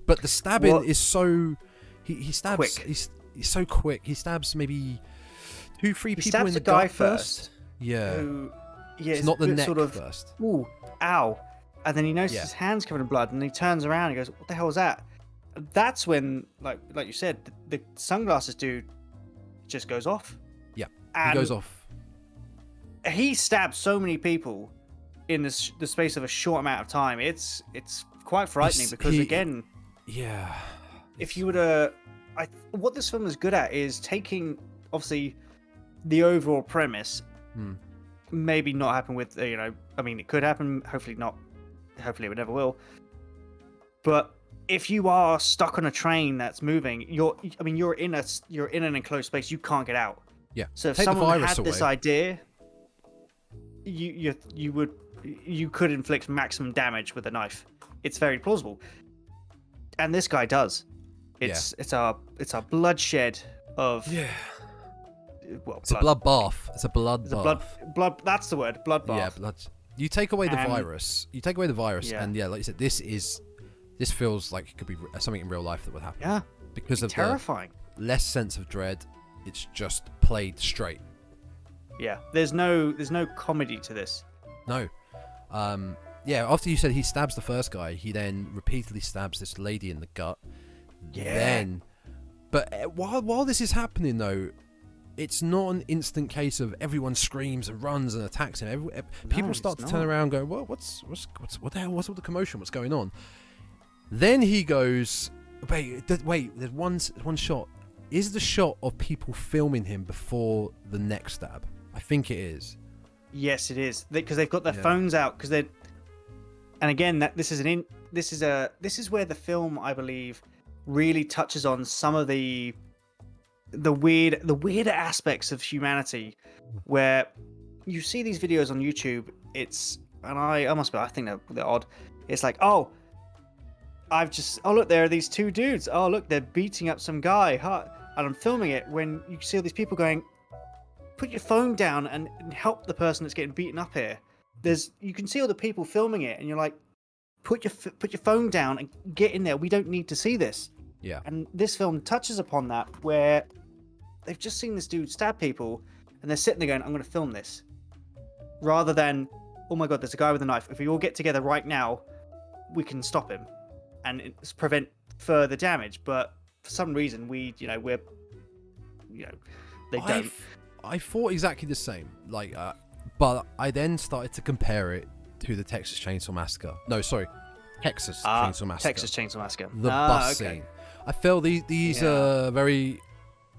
But the stabbing is so... He stabs... Quick. He's so quick. He stabs maybe 2-3 people in the gut first. Yeah. It's not the neck first. Ooh, ow. And then he notices his hand's covered in blood, and he turns around and he goes, what the hell is that? That's when, like you said, the sunglasses dude just goes off. Yeah, he goes off. He stabs so many people in the space of a short amount of time. It's quite frightening because, again... Yeah. If you were to... what this film is good at is taking, obviously, the overall premise. Maybe not happen with, I mean, it could happen. Hopefully not. Hopefully it never will. But if you are stuck on a train that's moving, you're in an enclosed space. You can't get out. Yeah. So if someone had this idea, you could inflict maximum damage with a knife. It's very plausible. And this guy does. It's a bloodshed of it's a bloodbath. It's a bloodbath. Blood. That's the word. Bloodbath. Yeah, blood. You take away the virus. And like you said, this feels like it could be something in real life that would happen. Yeah. Because of terrifying. The less sense of dread, it's just played straight. Yeah. There's no comedy to this. No. After you said he stabs the first guy, he then repeatedly stabs this lady in the gut. Yeah. But while this is happening, though, it's not an instant case of everyone screams and runs and attacks him. People start to turn around and go, what the hell? What's all the commotion? What's going on? Then he goes, wait, there's one shot. Is the shot of people filming him before the neck stab? I think it is. Yes, it is, because they've got their phones out and again, this is where the film, I believe, really touches on some of the weirder aspects of humanity, where you see these videos on YouTube. I think they're odd. It's like, oh, look, there are these two dudes. Oh, look, they're beating up some guy. Huh? And I'm filming it when you see all these people going, put your phone down and help the person that's getting beaten up here. You can see all the people filming it, and you're like, put your phone down and get in there. We don't need to see this. Yeah. And this film touches upon that, where they've just seen this dude stab people, and they're sitting there going, I'm going to film this. Rather than, oh my God, there's a guy with a knife. If we all get together right now, we can stop him and prevent further damage. But for some reason, they don't. I thought exactly the same. But I then started to compare it to the Texas Chainsaw Massacre. No, sorry. Texas Chainsaw Massacre. Texas Chainsaw Massacre. The bus scene. I feel these are very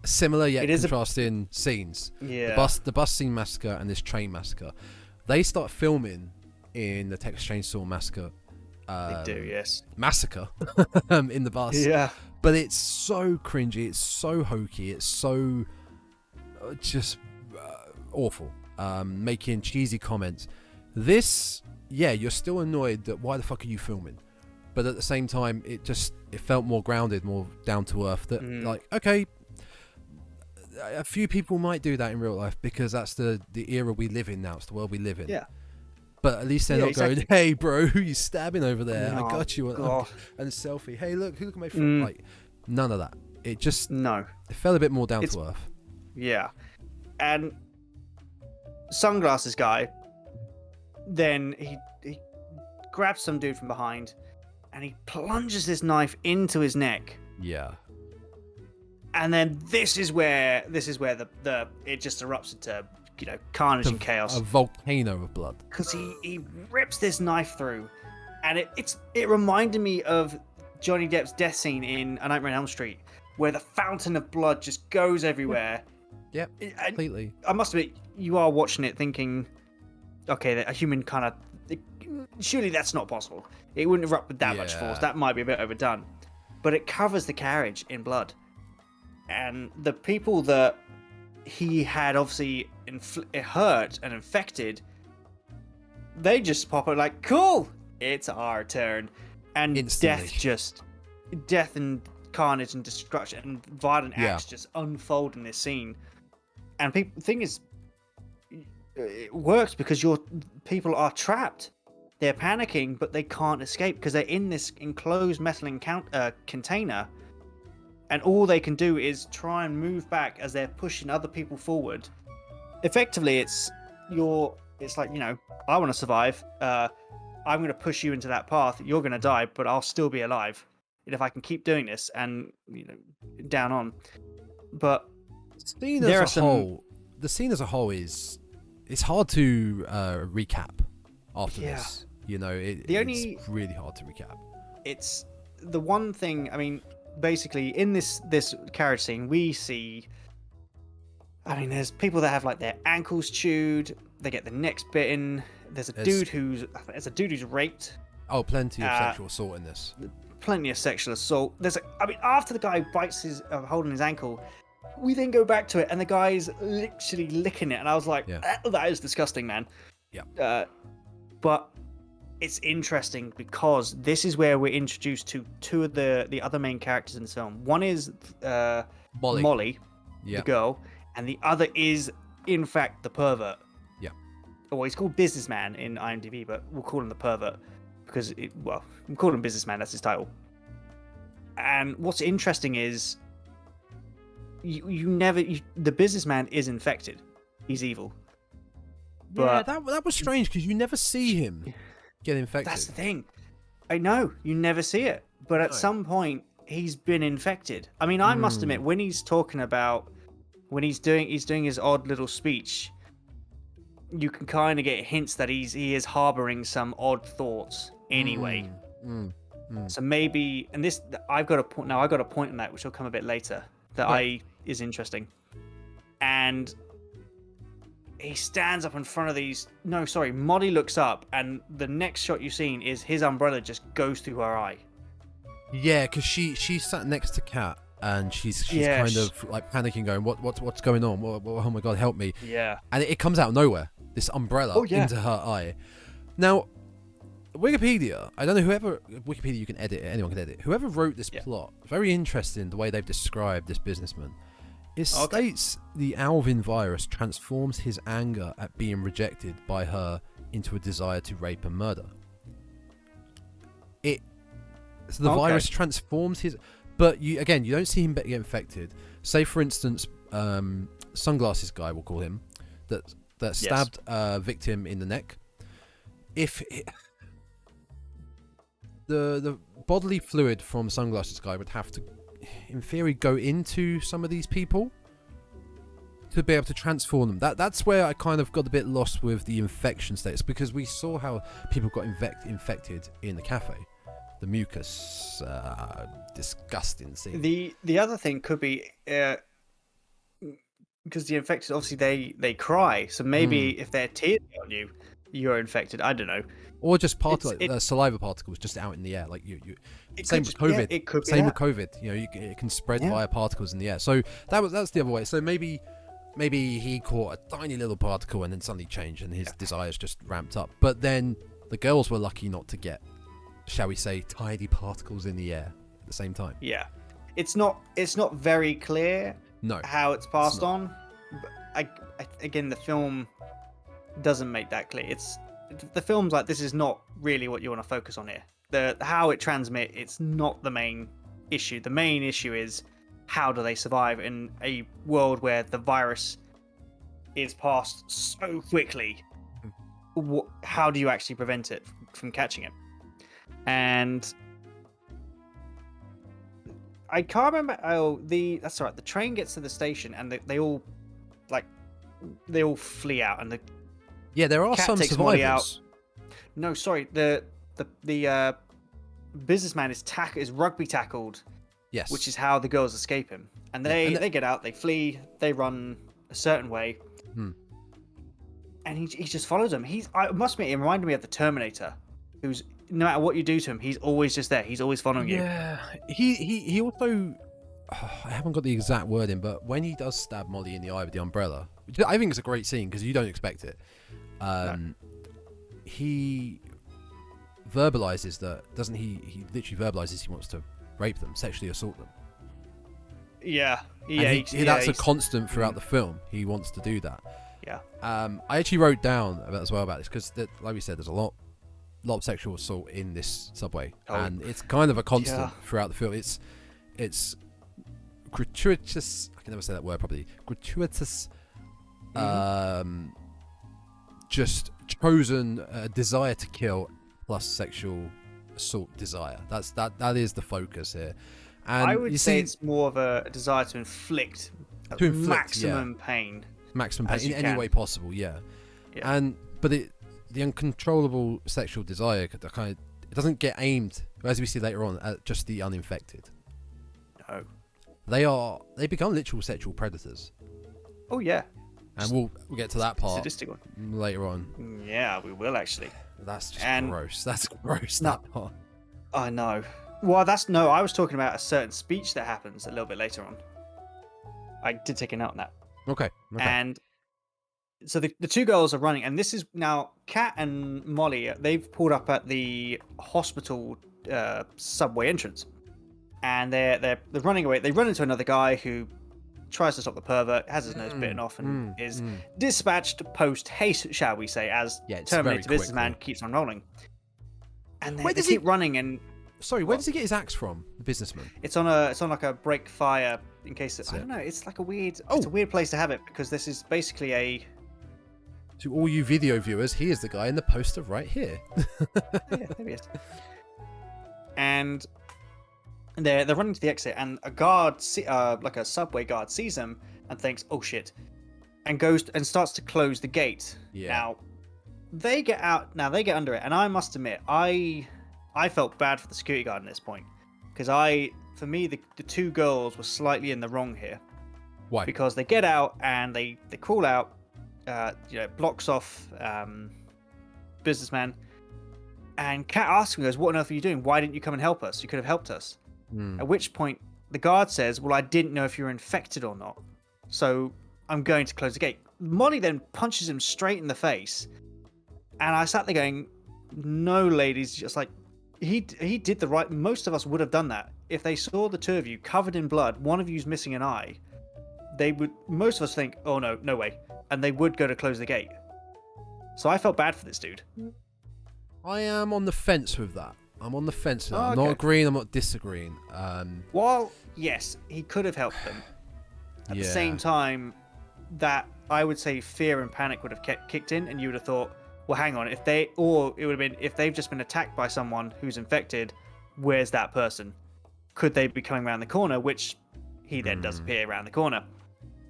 similar yet contrasting scenes. Yeah. The bus scene massacre and this train massacre. They start filming in the Texas Chainsaw Massacre. They do, yes. Massacre in the bus. Yeah. But it's so cringy. It's so hokey. It's so just awful. Making cheesy comments. This, you're still annoyed that why the fuck are you filming? But at the same time, it felt more grounded, more down to earth. That okay, a few people might do that in real life because that's the era we live in now. It's the world we live in. Yeah. But at least they're not going, hey bro, who you stabbing over there? No, I got you. And a selfie. Hey, look at my friend. Like, none of that. It just it felt a bit more down to earth. Yeah. And sunglasses guy, then he grabs some dude from behind and he plunges this knife into his neck. Yeah. And then this is where the it just erupts into carnage and chaos. A volcano of blood. Because he rips this knife through, and it reminded me of Johnny Depp's death scene in A Nightmare on Elm Street, where the fountain of blood just goes everywhere. Yep, completely. I must admit, you are watching it thinking, okay, a human kind of... Surely that's not possible. It wouldn't erupt with that much force. That might be a bit overdone. But it covers the carriage in blood. And the people that he had obviously hurt and infected, they just pop up like, cool, it's our turn. And instantly. death and carnage and destruction and violent acts just unfold in this scene. And the thing is, it works because your people are trapped. They're panicking, but they can't escape because they're in this enclosed metal container. And all they can do is try and move back as they're pushing other people forward. Effectively, it's like, I want to survive. I'm going to push you into that path. You're going to die, but I'll still be alive. And if I can keep doing this and, down on. But the scene as a whole is, it's hard to recap after this. It's really hard to recap. It's the one thing, basically in this carriage scene, we see, there's people that have like their ankles chewed, they get their necks bitten. There's a dude who's raped. Oh, plenty of sexual assault in this. Plenty of sexual assault. After the guy bites holding his ankle, we then go back to it and the guy's literally licking it, and I was like, that is disgusting, man. Yeah. But it's interesting because this is where we're introduced to two of the other main characters in the film. One is Molly, the girl, and the other is, in fact, the pervert. Yeah. Well, he's called Businessman in IMDb, but we'll call him the pervert because, we'll call him Businessman, that's his title. And what's interesting is the businessman is infected. He's evil. But that was strange because you never see him get infected. That's the thing. I know, you never see it. But at some point, he's been infected. I must admit, when he's talking about when he's doing his odd little speech, you can kind of get hints that he is harboring some odd thoughts anyway. So maybe, and this I've got a point now. I've got a point on that which will come a bit later that is interesting. And he stands up in front of these. No, sorry, Molly looks up, and the next shot you've seen is his umbrella just goes through her eye. Yeah, because she sat next to Kat, and she's kind of like panicking, going, "What's going on? Oh my god, help me!" Yeah, and it comes out of nowhere. This umbrella into her eye. Now, Wikipedia, I don't know Wikipedia you can edit it, anyone can edit it. Whoever wrote this plot, very interesting the way they've described this businessman. It states the Alvin virus transforms his anger at being rejected by her into a desire to rape and murder. So the virus transforms his, but you don't see him get infected. Say for instance, sunglasses guy, we'll call him, that stabbed a victim in the neck. If the bodily fluid from sunglasses guy would have to, in theory, go into some of these people to be able to transform them. That's where I kind of got a bit lost with the infection status, because we saw how people got infected in the cafe. The mucus, disgusting scene. The other thing could be because the infected, obviously they cry, so maybe if they're tearing on you, you're infected. I don't know. Or just saliva particles just out in the air, like you. Same with COVID. Yeah, it could same with COVID. It can spread via particles in the air. So that's the other way. So maybe he caught a tiny little particle and then suddenly changed, and his desires just ramped up. But then the girls were lucky not to get, shall we say, tiny particles in the air at the same time. Yeah, it's not very clear. No, how it's passed on. But again, the film doesn't make that clear. The film's like, this is not really what you want to focus on here. The how it transmits, it's not the main issue. The main issue is how do they survive in a world where the virus is passed so quickly. How do you actually prevent it from catching it? And I can't remember. That's all right. The train gets to the station, and they all flee out, and there are some survivors. No, sorry. The businessman is rugby tackled. Yes. Which is how the girls escape him, and they get out, they flee, they run a certain way, and he just follows them. I must admit, it reminded me of the Terminator, who's, no matter what you do to him, he's always just there. He's always following you. Yeah. He also, I haven't got the exact wording, but when he does stab Molly in the eye with the umbrella, which I think it's a great scene because you don't expect it. He verbalizes that, doesn't he? He literally verbalizes he wants to rape them, sexually assault them. Yeah. That's a constant throughout the film. He wants to do that. Yeah. I actually wrote down about this because, like we said, there's a lot of sexual assault in this subway, and it's kind of a constant throughout the film. It's gratuitous. I can never say that word properly. Gratuitous. Just chosen desire to kill plus sexual assault desire. That is the focus here. And I would say it's more of a desire to inflict maximum pain. Maximum pain in any way possible, but the uncontrollable sexual desire it doesn't get aimed, as we see later on, at just the uninfected. No. They become literal sexual predators. Oh yeah. And we'll get to that part sadistic one later on. Yeah, we will actually. That's just gross. That's gross. No, that part. I know. Well, I was talking about a certain speech that happens a little bit later on. I did take a note on that. Okay. And so the two girls are running, and this is now Kat and Molly. They've pulled up at the hospital subway entrance, and they're running away. They run into another guy who tries to stop the pervert, has his nose bitten off, and is dispatched post haste, shall we say, as Terminator businessman keeps on rolling. And they keep running. And where does he get his axe from? The businessman. It's on like a break fire in case. I don't know. It's like a weird. It's a weird place to have it because this is basically a. To all you video viewers, he is the guy in the poster right here. Yeah, there he is. And they're running to the exit, and a guard, like a subway guard, sees them and thinks, "Oh shit," and goes and starts to close the gate. Yeah. Now they get out. Now they get under it, and I must admit, I felt bad for the security guard at this point because for me, the two girls were slightly in the wrong here. Why? Because they get out and they crawl out, blocks off businessman, and Kat asks him, goes, "What on earth are you doing? Why didn't you come and help us? You could have helped us." At which point the guard says, "Well, I didn't know if you were infected or not, so I'm going to close the gate." Molly then punches him straight in the face, and I sat there going, "No, ladies, just like he did the right. Most of us would have done that if they saw the two of you covered in blood. One of you's missing an eye. They would. Most of us think, oh no way," and they would go to close the gate. So I felt bad for this dude. I am on the fence with that. I'm on the fence with that. I'm okay. not agreeing. I'm not disagreeing. While yes, he could have helped them. At the same time, that I would say fear and panic would have kicked in, and you would have thought, well, hang on, it would have been if they've just been attacked by someone who's infected, where's that person? Could they be coming around the corner? Which he then does appear around the corner.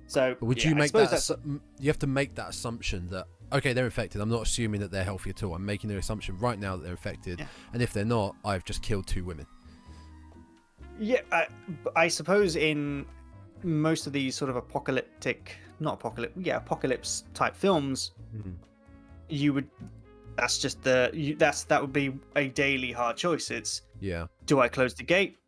So would you make that? You have to make that assumption that okay, they're infected. I'm not assuming that they're healthy at all. I'm making the assumption right now that they're infected, and if they're not, I've just killed 2 women. Yeah, I suppose in most of these sort of apocalypse type films, you would. That's just that would be a daily hard choice. It's do I close the gate?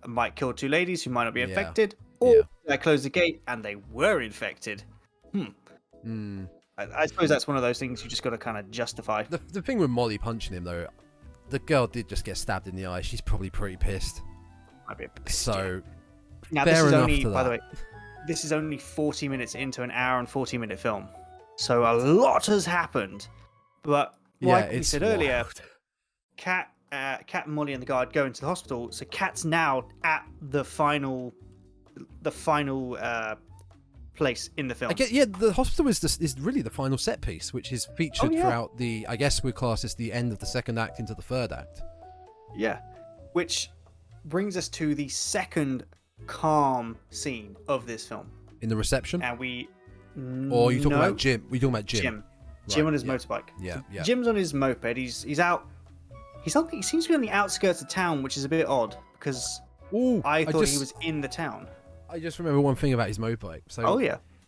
I might kill 2 ladies who might not be infected, or do I close the gate and they were infected? I suppose that's one of those things you just got to kind of justify. The thing with Molly punching him though, the girl did just get stabbed in the eye. She's probably pretty pissed. Might be a bit pissed, so now fair this is enough only, to by that. the way, this is only 40 minutes into an hour and 40-minute film, so a lot has happened. But like we said earlier, Kat and Molly and the guard go into the hospital. So Kat's now at the final place in the film. The hospital is really the final set piece, which is featured throughout the. I guess we class as the end of the second act into the third act. Yeah, which brings us to the second calm scene of this film. In the reception, and we. Or are you talking about Jim? We're talking about Jim. Jim on his motorbike. Yeah. Jim's on his moped. He's out. He seems to be on the outskirts of town, which is a bit odd because I thought he was in the town. I just remember one thing about his motorbike. So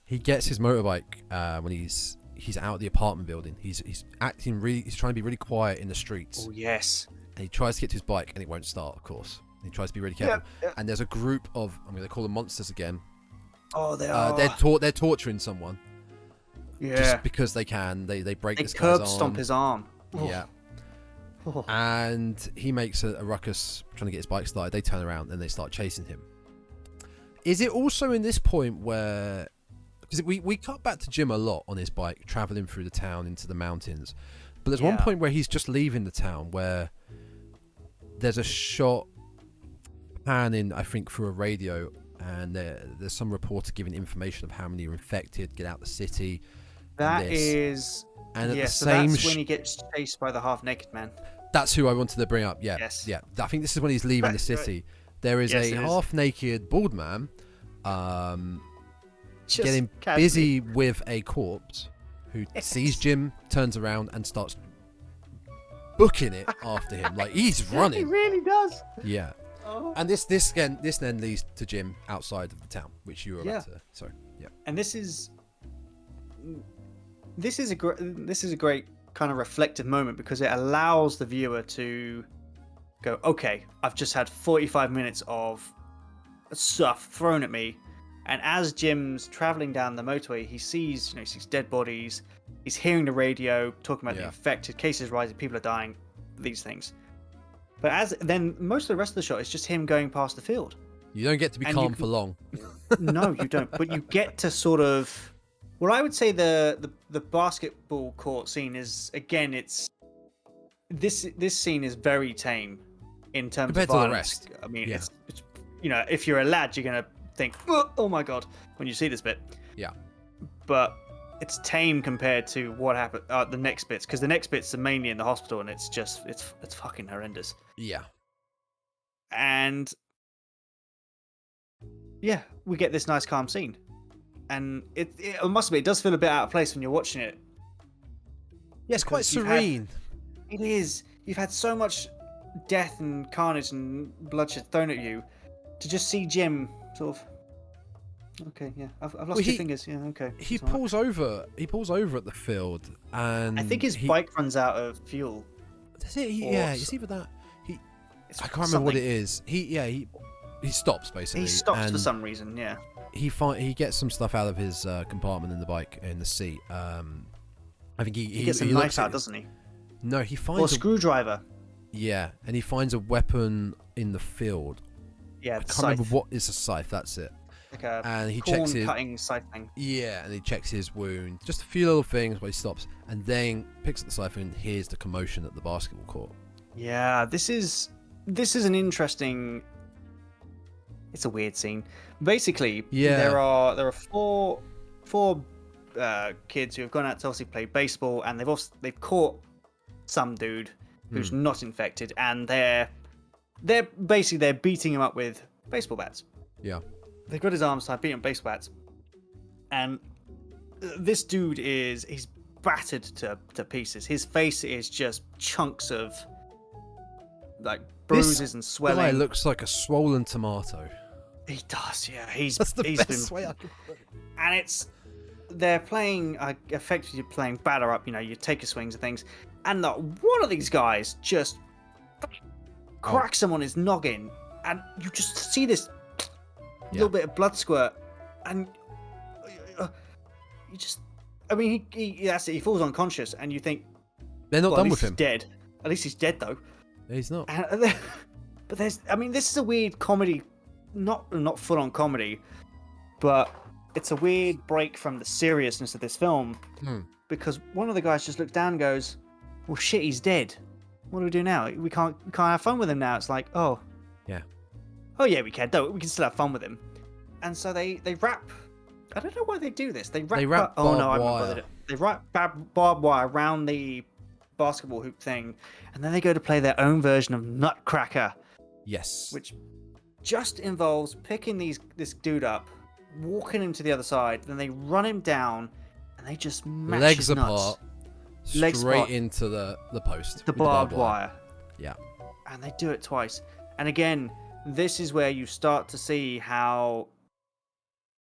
he gets his motorbike when he's out of the apartment building. He's acting really. He's trying to be really quiet in the streets. Oh yes. And he tries to get to his bike and it won't start. Of course, he tries to be really careful. Yeah. And there's a group of I'm going to call them monsters again. Oh, they are. They're torturing someone. Yeah. Just because they can. They break this guy's arm. They curb stomp his arm. Yeah. And he makes a ruckus trying to get his bike started. They turn around and they start chasing him. Is it also in this point where... Because we cut back to Jim a lot on his bike, travelling through the town into the mountains. But there's one point where he's just leaving the town where there's a shot panning, I think, through a radio, and there's some reporter giving information of how many are infected, get out the city. That is... And at the so same that's when he gets chased by the half-naked man. That's who I wanted to bring up, yeah. Yes. Yeah. I think this is when he's leaving the city. There is a half-naked bald man getting busy with a corpse who sees Jim, turns around and starts booking it after him. Like, he's running. He really does. Yeah. Oh. And this then leads to Jim outside of the town, which you were about to... Sorry. Yeah. And this is a great kind of reflective moment because it allows the viewer to go, okay, I've just had 45 minutes of stuff thrown at me, and as Jim's traveling down the motorway, he sees dead bodies, he's hearing the radio talking about the infected, cases rising, people are dying, these things. But then most of the rest of the shot is just him going past the field. You don't get to be calm for long. No, you don't. But you get to sort of... Well, I would say the basketball court scene is, again, it's... This scene is very tame in terms compared of to violence. the rest. I mean, it's if you're a lad, you're going to think, oh my God, when you see this bit. Yeah. But it's tame compared to what happened, the next bits, because the next bits are mainly in the hospital, and it's just, it's fucking horrendous. Yeah. And... yeah, we get this nice calm scene. and it must be. It does feel a bit out of place when you're watching it. Yeah, it's quite serene. It is. You've had so much death and carnage and bloodshed thrown at you, to just see Jim sort of. Okay, yeah, I've lost 2 fingers. Yeah, okay. He pulls over. He pulls over at the field, and I think his bike runs out of fuel. Is it? Yeah, it's either that. I can't remember what it is. He stops basically. He stops for some reason. Yeah. He gets some stuff out of his compartment in the bike in the seat. I think he gets a knife out, doesn't he? No, he finds a screwdriver. Yeah, and he finds a weapon in the field. Yeah, I can't remember what is a scythe. That's it. Like a and he corn checks his cutting scythe thing. Yeah, and he checks his wound. Just a few little things, but he stops and then picks up the scythe and hears the commotion at the basketball court. Yeah, this is an interesting. It's a weird scene. Basically, there are four kids who have gone out to obviously play baseball, and they've caught some dude who's not infected, and they're beating him up with baseball bats. Yeah, they've got his arms tied, beating him with baseball bats, and this dude he's battered to pieces. His face is just chunks of like bruises and swelling. This guy looks like a swollen tomato. He does, yeah. That's the best way I could put it. And they're playing, effectively playing batter up, you take your swings and things, and one of these guys just cracks him on his noggin, and you just see this little bit of blood squirt, and you just, I mean, he falls unconscious, and you think, they're not done with him. He's dead. At least he's dead, though. He's not. But this is a weird comedy, not full-on comedy, but it's a weird break from the seriousness of this film, because one of the guys just looks down and goes, well, shit, he's dead. What do we do now? We can't have fun with him now. It's like, oh yeah, we can. No, we can still have fun with him. And so they wrap. I don't know why they do this. They wrap barbed wire. They wrap barbed wire around the basketball hoop thing, and then they go to play their own version of Nutcracker. Yes. Which just involves picking this dude up, walking him to the other side, then they run him down, and they just mash legs his nuts. apart, straight into the post. The barbed wire. Yeah. And they do it twice. And again, this is where you start to see how.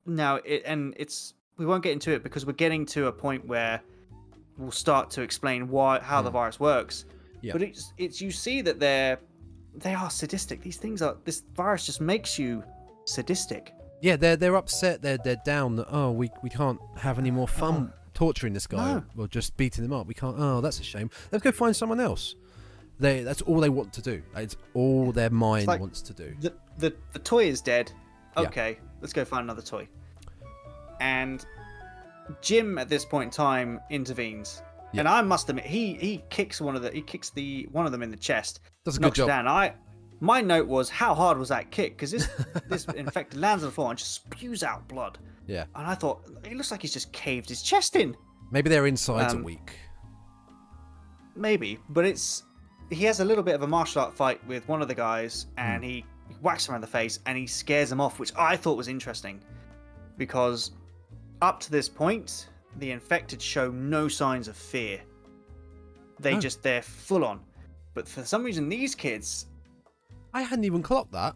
Now we won't get into it because we're getting to a point where we'll start to explain how the virus works. Yeah. But it's you see that they are sadistic. This virus just makes you sadistic. Yeah, they're upset. They're down. That we can't have any more fun torturing this guy or just beating him up. We can't. Oh, that's a shame. Let's go find someone else. That's all they want to do. It's all their mind wants to do. The toy is dead. Okay, let's go find another toy. And Jim at this point in time intervenes. Yeah. And I must admit, he kicks one of them in the chest. Does a good job. Down. My note was, how hard was that kick? Because this infected lands on the floor and just spews out blood. Yeah. And I thought, it looks like he's just caved his chest in. Maybe their insides are weak. Maybe, but he has a little bit of a martial art fight with one of the guys, and he whacks him around the face, and he scares him off, which I thought was interesting, because up to this point, the infected show no signs of fear. They're full on. But for some reason, these kids... I hadn't even clocked that.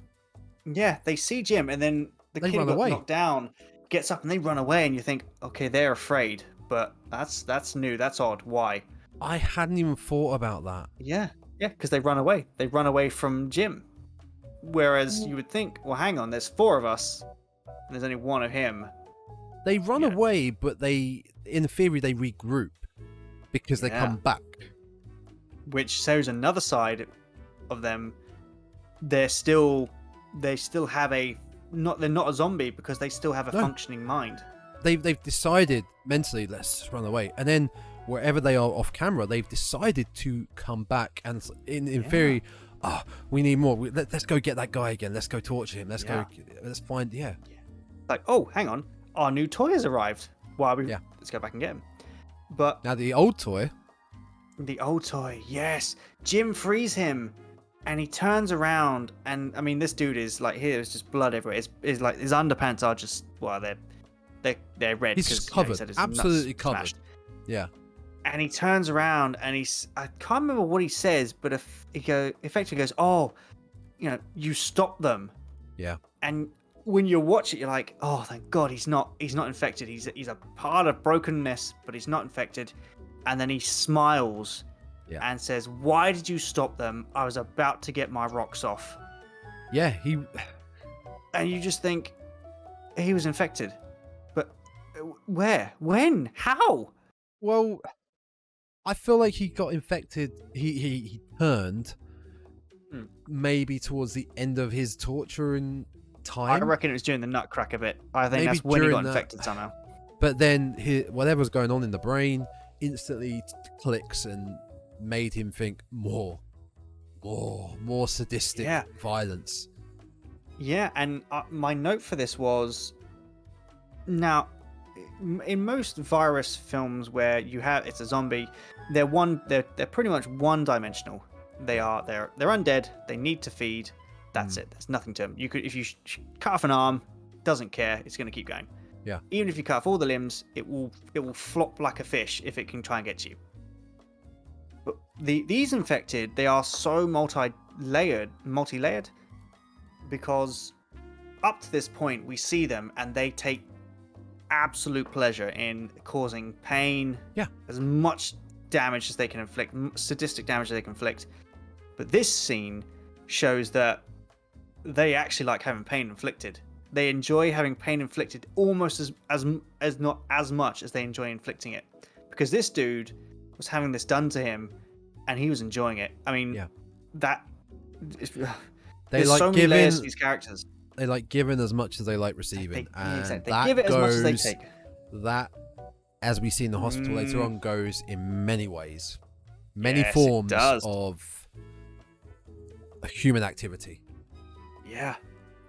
Yeah, they see Jim, and then the kid who got knocked down gets up, and they run away, and you think, okay, they're afraid. But that's new, that's odd. Why? I hadn't even thought about that. Yeah, because they run away. They run away from Jim. Whereas you would think, well, hang on, there's 4 of us, and there's only 1 of him. They run away, but in theory, they regroup because they come back. Which shows another side of them. They still have they're not a zombie because they still have a functioning mind. They've decided mentally, let's run away, and then wherever they are off camera, they've decided to come back. And in theory, we need more. Let's go get that guy again. Let's go torture him. Let's find. Like, oh, hang on, our new toy has arrived. Let's go back and get him. But now the old toy, yes, Jim frees him, and he turns around, and I mean, this dude is like, here's just blood everywhere. It's like his underpants are just, they're they're red. He's covered, absolutely covered. Smashed. Yeah. And he turns around and I can't remember what he says, but if he effectively goes, "Oh, you stop them." Yeah. And when you watch it, you're like, "Oh, thank God, he's not infected. He's a part of brokenness, but he's not infected." And then he smiles and says, "Why did you stop them? I was about to get my rocks off." Yeah, And you just think he was infected, but where, when, how? Well, I feel like he got infected. He turned maybe towards the end of his torturing time. I reckon it was during the nutcracker bit. I think Maybe that's when he got during infected somehow. But then whatever's going on in the brain instantly clicks and made him think more sadistic violence. Yeah, and my note for this was, now, in most virus films where it's a zombie, they're pretty much one-dimensional. They're undead. They need to feed. That's it. There's nothing to them. If you cut off an arm, doesn't care. It's going to keep going. Yeah. Even if you cut off all the limbs, it will flop like a fish if it can try and get to you. But these infected, they are so multi-layered, because up to this point we see them and they take absolute pleasure in causing pain. Yeah. As much damage as they can inflict, sadistic damage as they can inflict. But this scene shows that they actually like having pain inflicted. They enjoy having pain inflicted almost as not as much as they enjoy inflicting it. Because this dude was having this done to him and he was enjoying it. I mean, there's so many layers to these characters. They like giving as much as they like receiving. They give it as much as they take. That, as we see in the hospital later on, goes in many ways. Many Yes, forms it does. of human activity. Yeah.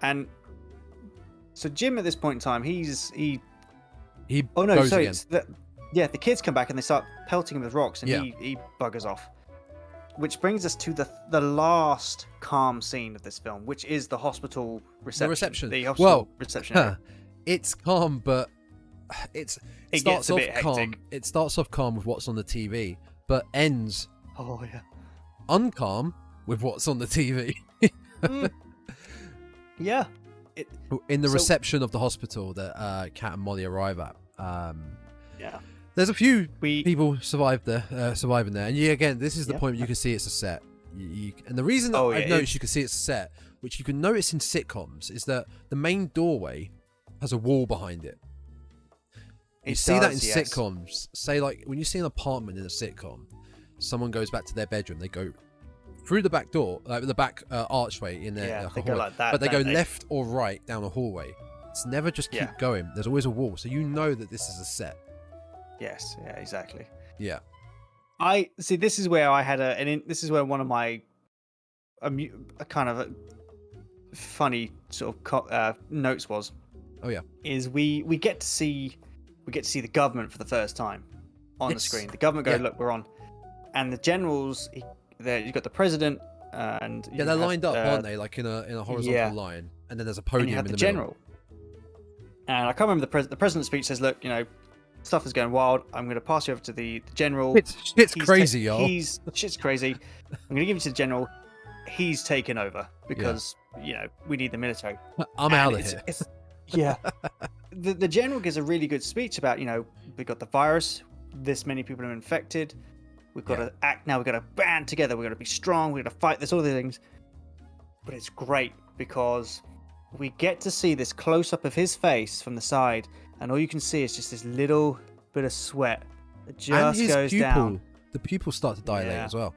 And so Jim at this point in time, he goes sorry, again. The kids come back and they start pelting him with rocks and he buggers off. Which brings us to the last calm scene of this film, which is the hospital reception. The reception. The hospital reception area. It's calm, but it gets a bit calm. hectic. It starts off calm with what's on the TV, but ends uncalm with what's on the TV. Yeah. In the reception of the hospital that Kat and Molly arrive at. There's a few people surviving there, and again, this is the point where you can see it's a set. And the reason that I've noticed you can see it's a set, which you can notice in sitcoms, is that the main doorway has a wall behind it. You see that in sitcoms. Say, like, when you see an apartment in a sitcom, someone goes back to their bedroom, they go through the back door, like the back archway in there, they go like that, but they go left or right down a hallway. It's never just keep going. There's always a wall, so you know that this is a set. Yes, yeah, exactly. Yeah. I see. This is where I had this is where one of my a kind of a funny sort of notes was. Oh yeah. Is we get to see the government for the first time on the screen. The government go, look, we're on, and the generals. You've got the president and they're lined up, aren't they? Like in a horizontal line, and then there's a podium in the general. middle. And I can't remember the president's speech says, look, stuff is going wild. I'm going to pass you over to the general. Shit's crazy, y'all. Shit's crazy. I'm going to give you to the general. He's taken over because we need the military. I'm out of here. The general gives a really good speech about we've got the virus. This many people are infected. We've got to act now. We've got to band together. We've got to be strong. We've got to fight. There's all these things. But it's great because we get to see this close up of his face from the side. And all you can see is just this little bit of sweat that just goes down. The pupils start to dilate as well.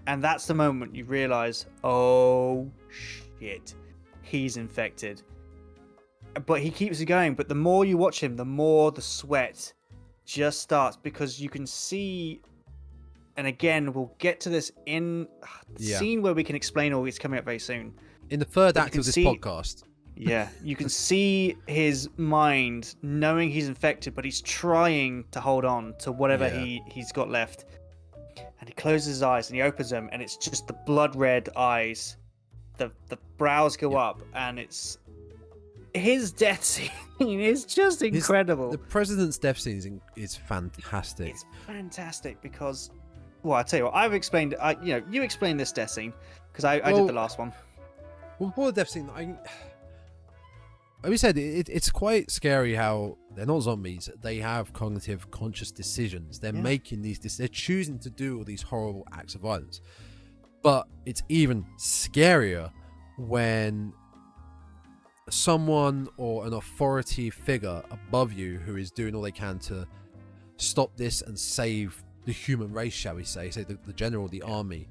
And that's the moment you realise, oh shit, he's infected. But he keeps it going. But the more you watch him, the more the sweat just starts, because you can see. And again, we'll get to this in the scene where we can explain all this coming up very soon. In the third act of this podcast. Yeah, you can see his mind knowing he's infected, but he's trying to hold on to whatever he's got left. And he closes his eyes and he opens them, and it's just the blood red eyes. The brows go up, and it's his death scene is just incredible. The president's death scene is fantastic. It's fantastic because, well, I tell you what, I've explained. You explained this death scene because I did the last one. Well, before the death scene, like we said, it's quite scary how they're not zombies. They have cognitive, conscious decisions. They're making these. They're choosing to do all these horrible acts of violence. But it's even scarier when someone or an authority figure above you who is doing all they can to stop this and save the human race, shall we say the general, the army,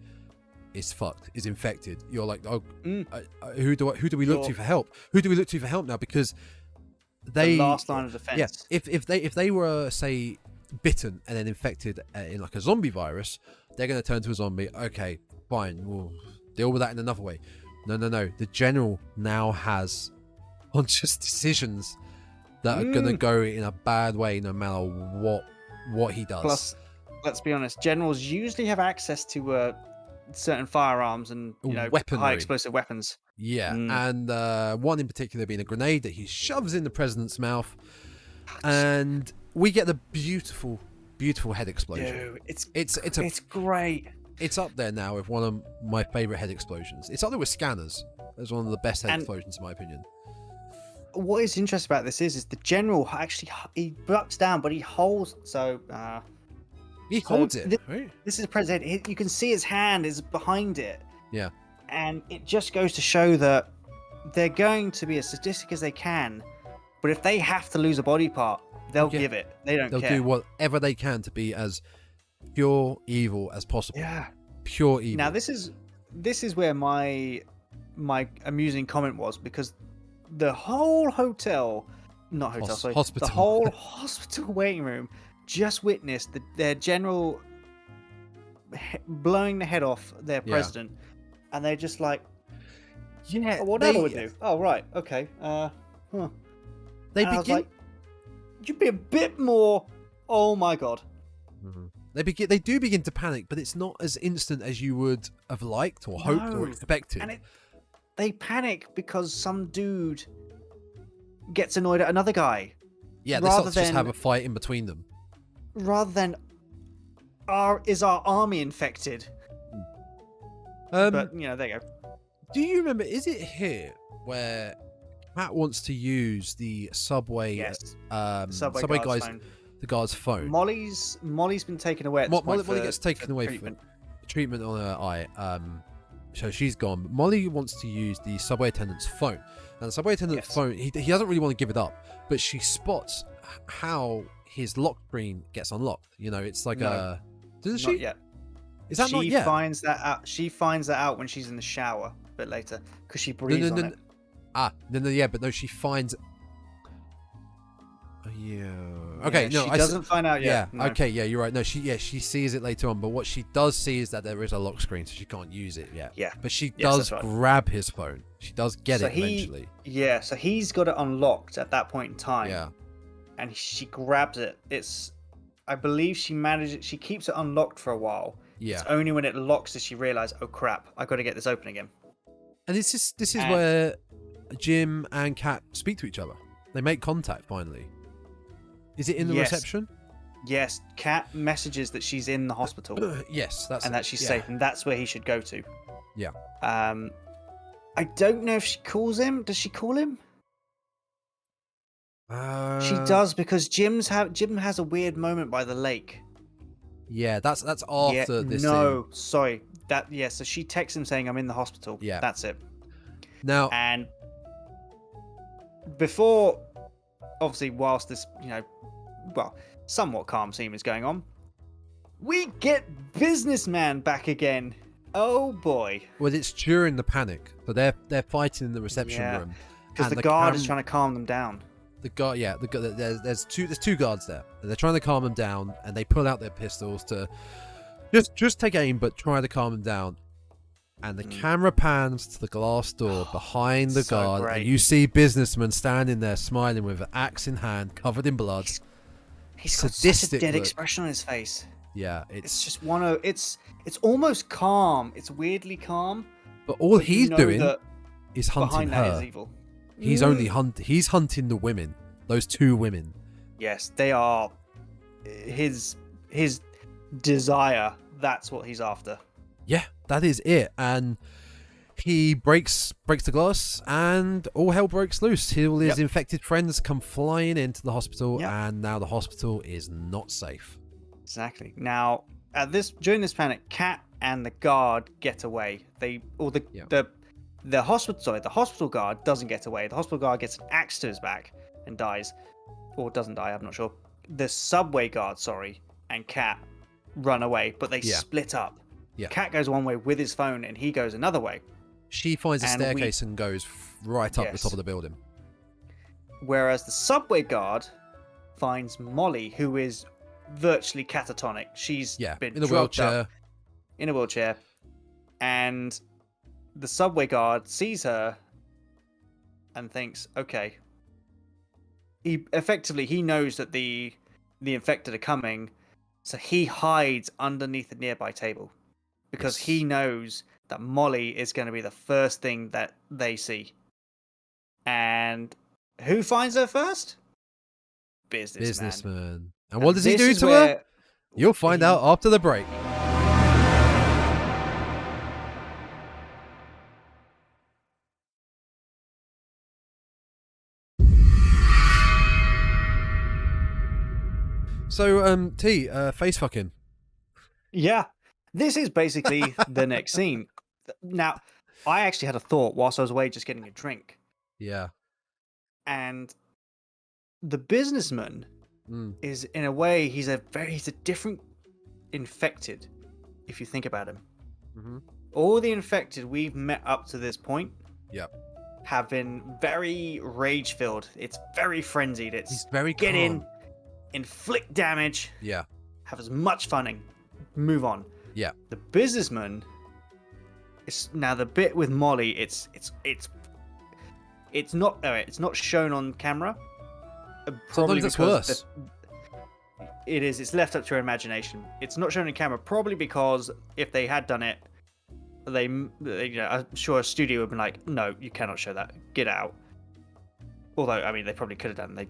is fucked, is infected. You're like, who do we look to for help? Who do we look to for help now? Because the last line of defense. Yeah, if they were, say, bitten and then infected in like a zombie virus, they're going to turn to a zombie. Okay, fine, we'll deal with that in another way. No. The general now has conscious decisions that are going to go in a bad way no matter what he does. Plus, let's be honest, generals usually have access to certain firearms and weaponry, high explosive weapons. Yeah, and one in particular being a grenade that he shoves in the president's mouth, and we get the beautiful head explosion. Dude, it's great. It's up there now with one of my favorite head explosions. It's up there with Scanners as one of the best head explosions in my opinion. What is interesting about this is the general actually, he bucks down, but he holds. He holds it. Right? This is the president. You can see his hand is behind it. Yeah. And it just goes to show that they're going to be as sadistic as they can, but if they have to lose a body part, they'll give it. They'll care. Do whatever they can to be as pure evil as possible. Yeah. Pure evil. Now this is where my amusing comment was, because the whole hospital, the whole hospital waiting room just witnessed their general blowing the head off their president, and they're just like, whatever we do. Oh right, okay. They begin. I was like, you'd be a bit more. Oh my god. Mm-hmm. They do begin to panic, but it's not as instant as you would have liked or hoped or expected. And they panic because some dude gets annoyed at another guy. Yeah, they start to just have a fight in between them. Rather than, is our army infected? But there you go. Do you remember? Is it here where Matt wants to use the subway? Subway guy's phone. The guard's phone. Molly's been taken away. Molly gets taken away for treatment on her eye. So she's gone. But Molly wants to use the subway attendant's phone. And the subway attendant's phone, he doesn't really want to give it up, but she spots how his lock screen gets unlocked. It's like doesn't she? Not yet. Is that not yet? She finds that out when she's in the shower a bit later because she breathes on it. But no, she finds. Yeah. Okay. She doesn't find out yet. Yeah. No. Okay. Yeah, you're right. No, she sees it later on, but what she does see is that there is a lock screen, so she can't use it yet. Yeah. But she does grab his phone. She does get it eventually. Yeah. So he's got it unlocked at that point in time. Yeah. And she grabs it. I believe she manages. She keeps it unlocked for a while. Yeah. It's only when it locks does she realize, oh crap, I got to get this open again. And this is where Jim and Kat speak to each other. They make contact finally. Is it in the reception? Yes, Kat messages that she's in the hospital. Yes, that she's safe, and that's where he should go to. Yeah. I don't know if she calls him. Does she call him? She does, because Jim has a weird moment by the lake. Yeah, that's after this. No, sorry. So she texts him saying, "I'm in the hospital." Yeah, that's it. Now, and before, obviously, whilst this, somewhat calm scene is going on, we get Businessman back again. Oh boy! Well, it's during the panic, but they're fighting in the reception room because the guard is trying to calm them down. The guard, there's two guards there. They're trying to calm them down, and they pull out their pistols to just take aim, but try to calm them down. And the camera pans to the glass door behind the guard, and you see Businessman standing there smiling with an axe in hand, covered in blood. He's got such a dead expression on his face. Yeah, it's just it's almost calm. It's weirdly calm. But all he's doing is hunting behind her. that is evil. He's he's hunting the women. Those 2 women. Yes, they are his desire. That's what he's after. Yeah, that is it. And he breaks the glass, and all hell breaks loose. All his infected friends come flying into the hospital, and now the hospital is not safe. Exactly. Now, during this panic, Kat and the guard get away. The hospital guard doesn't get away. The hospital guard gets an axe to his back and dies, or doesn't die. I'm not sure. The subway guard, and Kat run away, but they split up. Yeah. Kat goes one way with his phone, and he goes another way. She finds a staircase and goes right up the top of the building. Whereas the subway guard finds Molly, who is virtually catatonic. She's been in a wheelchair. In a wheelchair. And the subway guard sees her and thinks, okay. He knows that the infected are coming, so he hides underneath a nearby table. Because he knows that Molly is going to be the first thing that they see. And who finds her first? Businessman. And what does he do to her? You'll find out after the break. So, T, face fucking. Yeah. This is basically the next scene. Now, I actually had a thought whilst I was away just getting a drink. Yeah. And the businessman is, in a way, he's a different infected, if you think about him. Mm-hmm. All the infected we've met up to this point have been very rage-filled. It's very frenzied. He's very get calm. In, inflict damage, have as much fun and move on. Yeah. The businessman is now the bit with Molly. It's not shown on camera. Sometimes it's worse. It is. It's left up to your imagination. It's not shown on camera, probably because if they had done it, I'm sure a studio would have been like, no, you cannot show that. Get out. Although, I mean, they probably could have done.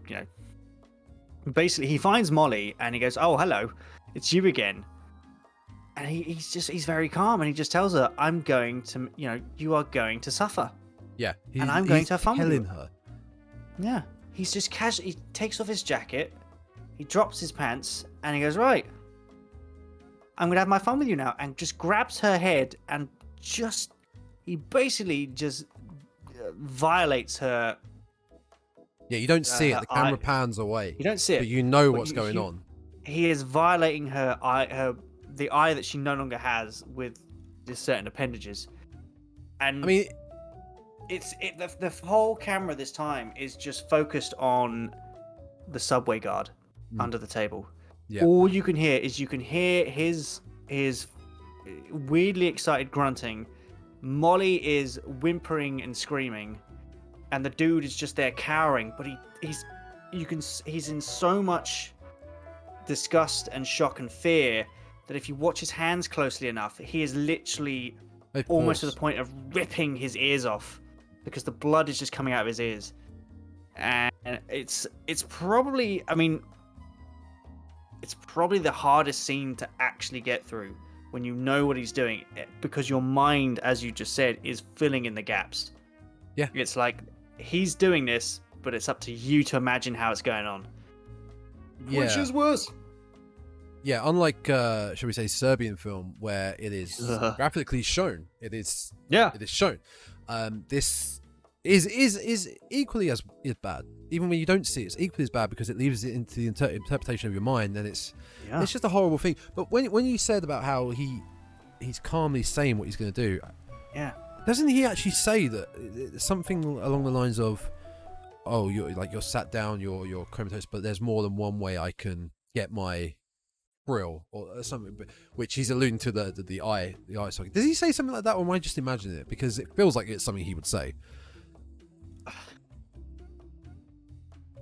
Basically, he finds Molly and he goes, "Oh, hello, it's you again." And he's very calm, and he just tells her, "I'm going to, you are going to suffer." Yeah, and I'm going to have fun with you. Her. Yeah, he's just casual. He takes off his jacket, he drops his pants, and he goes, "Right, I'm gonna have my fun with you now," and just grabs her head and he basically just violates her. Yeah, you don't see it. The camera pans away. You don't see it, but you know what's going on. He is violating her eye, the eye that she no longer has with certain appendages. And I mean, the whole camera this time is just focused on the subway guard under the table. Yeah. All you can hear is his weirdly excited grunting. Molly is whimpering and screaming, and the dude is just there cowering. But he's in so much disgust and shock and fear that if you watch his hands closely enough, he is literally almost to the point of ripping his ears off because the blood is just coming out of his ears. And it's probably, it's probably the hardest scene to actually get through when you know what he's doing, because your mind, as you just said, is filling in the gaps. Yeah. It's like he's doing this, but it's up to you to imagine how it's going on. Yeah. Which is worse. Yeah, unlike, shall we say, Serbian film, where it is graphically shown. It is shown. This is equally as bad. Even when you don't see it, it's equally as bad because it leaves it into the interpretation of your mind, and it's just a horrible thing. But when you said about how he's calmly saying what he's going to do, doesn't he actually say that something along the lines of, "Oh, you're sat down, you're comatose, but there's more than one way I can get my thrill," or something, which he's alluding to the eye socket. Does he say something like that, or am I just imagining it? Because it feels like it's something he would say.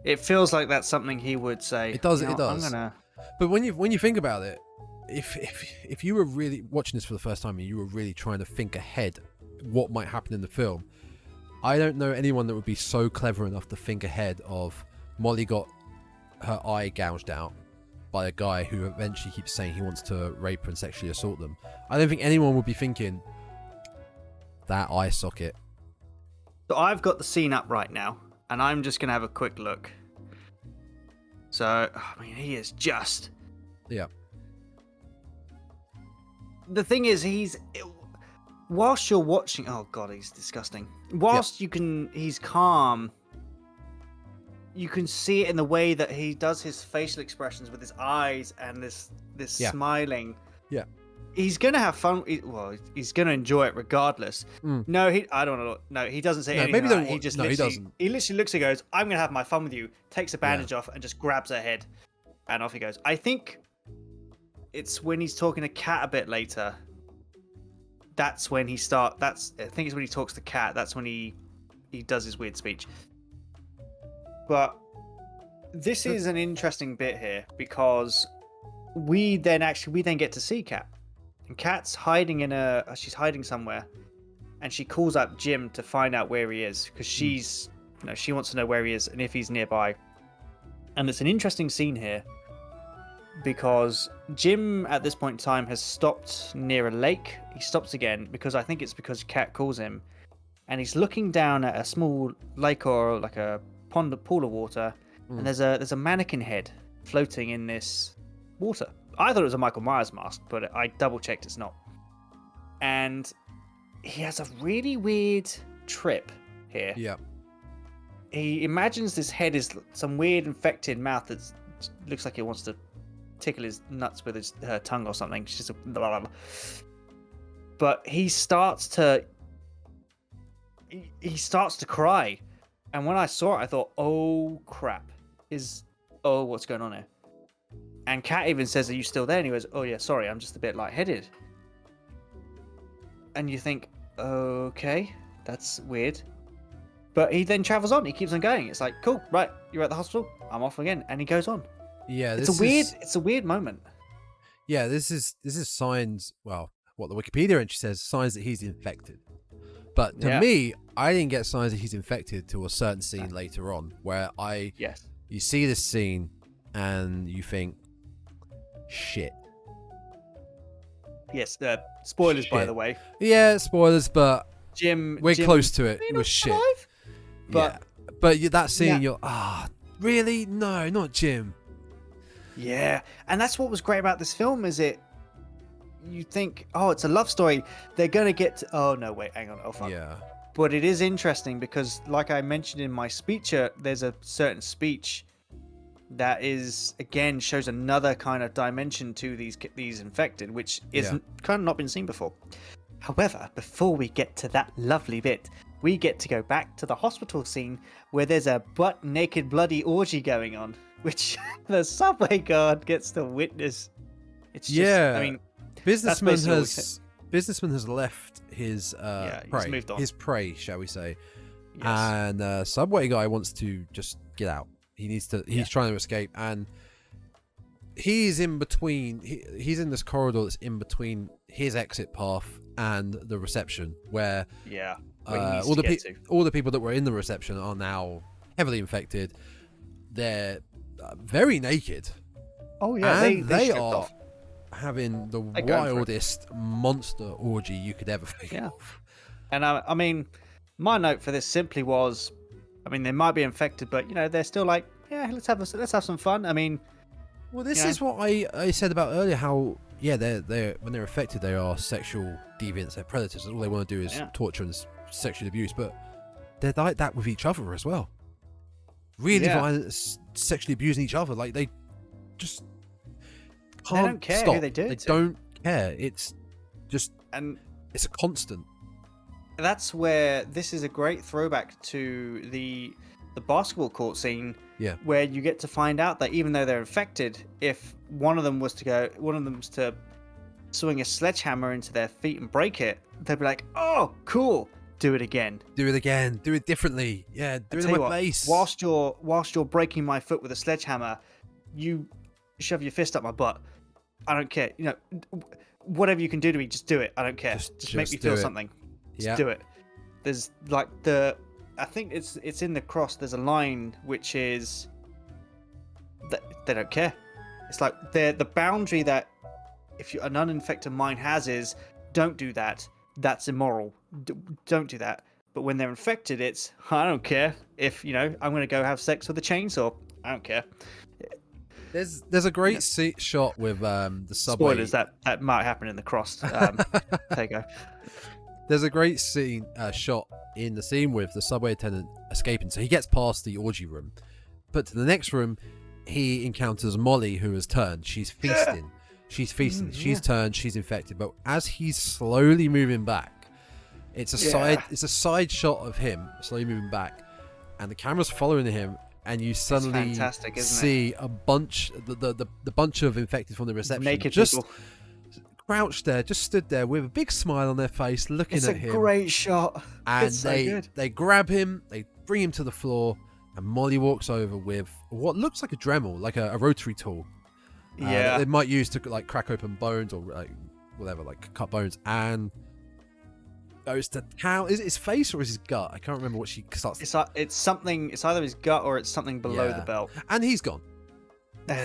It feels like that's something he would say. It does. It does. But when you think about it, if you were really watching this for the first time and you were really trying to think ahead what might happen in the film, I don't know anyone that would be so clever enough to think ahead of Molly got her eye gouged out by a guy who eventually keeps saying he wants to rape her and sexually assault them. I don't think anyone would be thinking that eye socket. So I've got the scene up right now, and I'm just going to have a quick look. So, I mean, he is just... Yeah. The thing is, whilst you're watching... Oh, God, he's disgusting. Whilst he's calm, you can see it in the way that he does his facial expressions with his eyes and this smiling. Yeah. He's gonna have fun. He's gonna enjoy it regardless. No, I don't know. No, he doesn't say anything. Maybe like he just he doesn't. He literally looks and goes, "I'm gonna have my fun with you." Takes a bandage off and just grabs her head, and off he goes. I think it's when he's talking to Kat a bit later. That's when he start. I think it's when he talks to Kat. That's when he does his weird speech. But this is an interesting bit here because we then get to see Kat. And Kat's hiding she's hiding somewhere, and she calls up Jim to find out where he is because she wants to know where he is and if he's nearby. And it's an interesting scene here because Jim at this point in time has stopped near a lake. He stops again because I think it's because Kat calls him, and he's looking down at a small lake or like a pool of water, and there's a mannequin head floating in this water. I thought it was a Michael Myers mask, but I double checked it's not. And he has a really weird trip here. Yeah. He imagines this head is some weird infected mouth that looks like it wants to tickle his nuts with her tongue or something. She's just blah, blah, blah. But he starts to cry. And when I saw it, I thought, oh crap. What's going on here? And Kat even says, "Are you still there?" And he goes, "Oh yeah, sorry, I'm just a bit lightheaded." And you think, okay, that's weird. But he then travels on. He keeps on going. It's like, cool, right? You're at the hospital. I'm off again, and he goes on. Yeah, it's a weird moment. Yeah, this is signs. Well, what the Wikipedia entry says, signs that he's infected. But to me, I didn't get signs that he's infected till a certain scene later on, where you see this scene and you think, shit. Yes, spoilers by the way. Yeah, spoilers, but Jim, close to it. It was shit. Alive? But that scene, you're really? No, not Jim. Yeah, and that's what was great about this film. Is you think, oh, it's a love story. They're gonna get to, oh no, wait, hang on, oh fuck. Yeah. But it is interesting because, like I mentioned in my speech, there's a certain speech that again shows another kind of dimension to these infected, which is kind of not been seen before. However, before we get to that lovely bit, we get to go back to the hospital scene where there's a butt-naked bloody orgy going on, which the subway guard gets to witness. It's just, I mean, businessman has left his prey. He's moved on. His prey, shall we say? Yes. And subway guy wants to just get out. He's trying to escape, and he's in between. He's in this corridor that's in between his exit path and the reception, where all the people that were in the reception are now heavily infected. They're very naked. Oh yeah, and they are off. Having the wildest monster orgy you could ever think of. And I mean, my note for this simply was, I mean, they might be infected, but they're still like, yeah, let's have some fun. I mean, well, this is what I said about earlier. How they're when they're affected, they are sexual deviants, they're predators. All they want to do is torture and sexual abuse, but they're like that with each other as well. Really violent, sexually abusing each other. Like they just can't they don't care stop. Who they do it They to. don't care. It's just it's a constant. That's where this is a great throwback to the basketball court scene, where you get to find out that even though they're infected, if one of them was to swing a sledgehammer into their feet and break it, they'd be like, "Oh, cool, do it again, do it again, do it differently, do it in my face." Whilst you're breaking my foot with a sledgehammer, you shove your fist up my butt. I don't care. Whatever you can do to me, just do it. I don't care. Just make me feel something. Just do it. There's like I think it's in the cross. There's a line which is that they don't care. It's like the boundary that if an uninfected mind has is don't do that. That's immoral. Don't do that. But when they're infected, it's I don't care if I'm going to go have sex with a chainsaw. I don't care. There's a great shot with the subway. Spoilers that might happen in the cross. There you go. There's a great shot in the scene with the subway attendant escaping. So he gets past the orgy room, but to the next room, he encounters Molly, who has turned. She's feasting. She's feasting. She's turned. She's infected. But as he's slowly moving back, it's a side shot of him slowly moving back, and the camera's following him. And you suddenly see a bunch, the bunch of infected from the reception, naked just people. crouched there, just stood there with a big smile on their face, looking at him. It's a great shot. And it's so good. They grab him, they bring him to the floor, and Molly walks over with what looks like a Dremel, like a rotary tool. That they might use to like crack open bones or like whatever, like cut bones, and goes to town. Is it his face or is his gut? I can't remember what she starts. It's something. It's either his gut or it's something below the belt. And he's gone.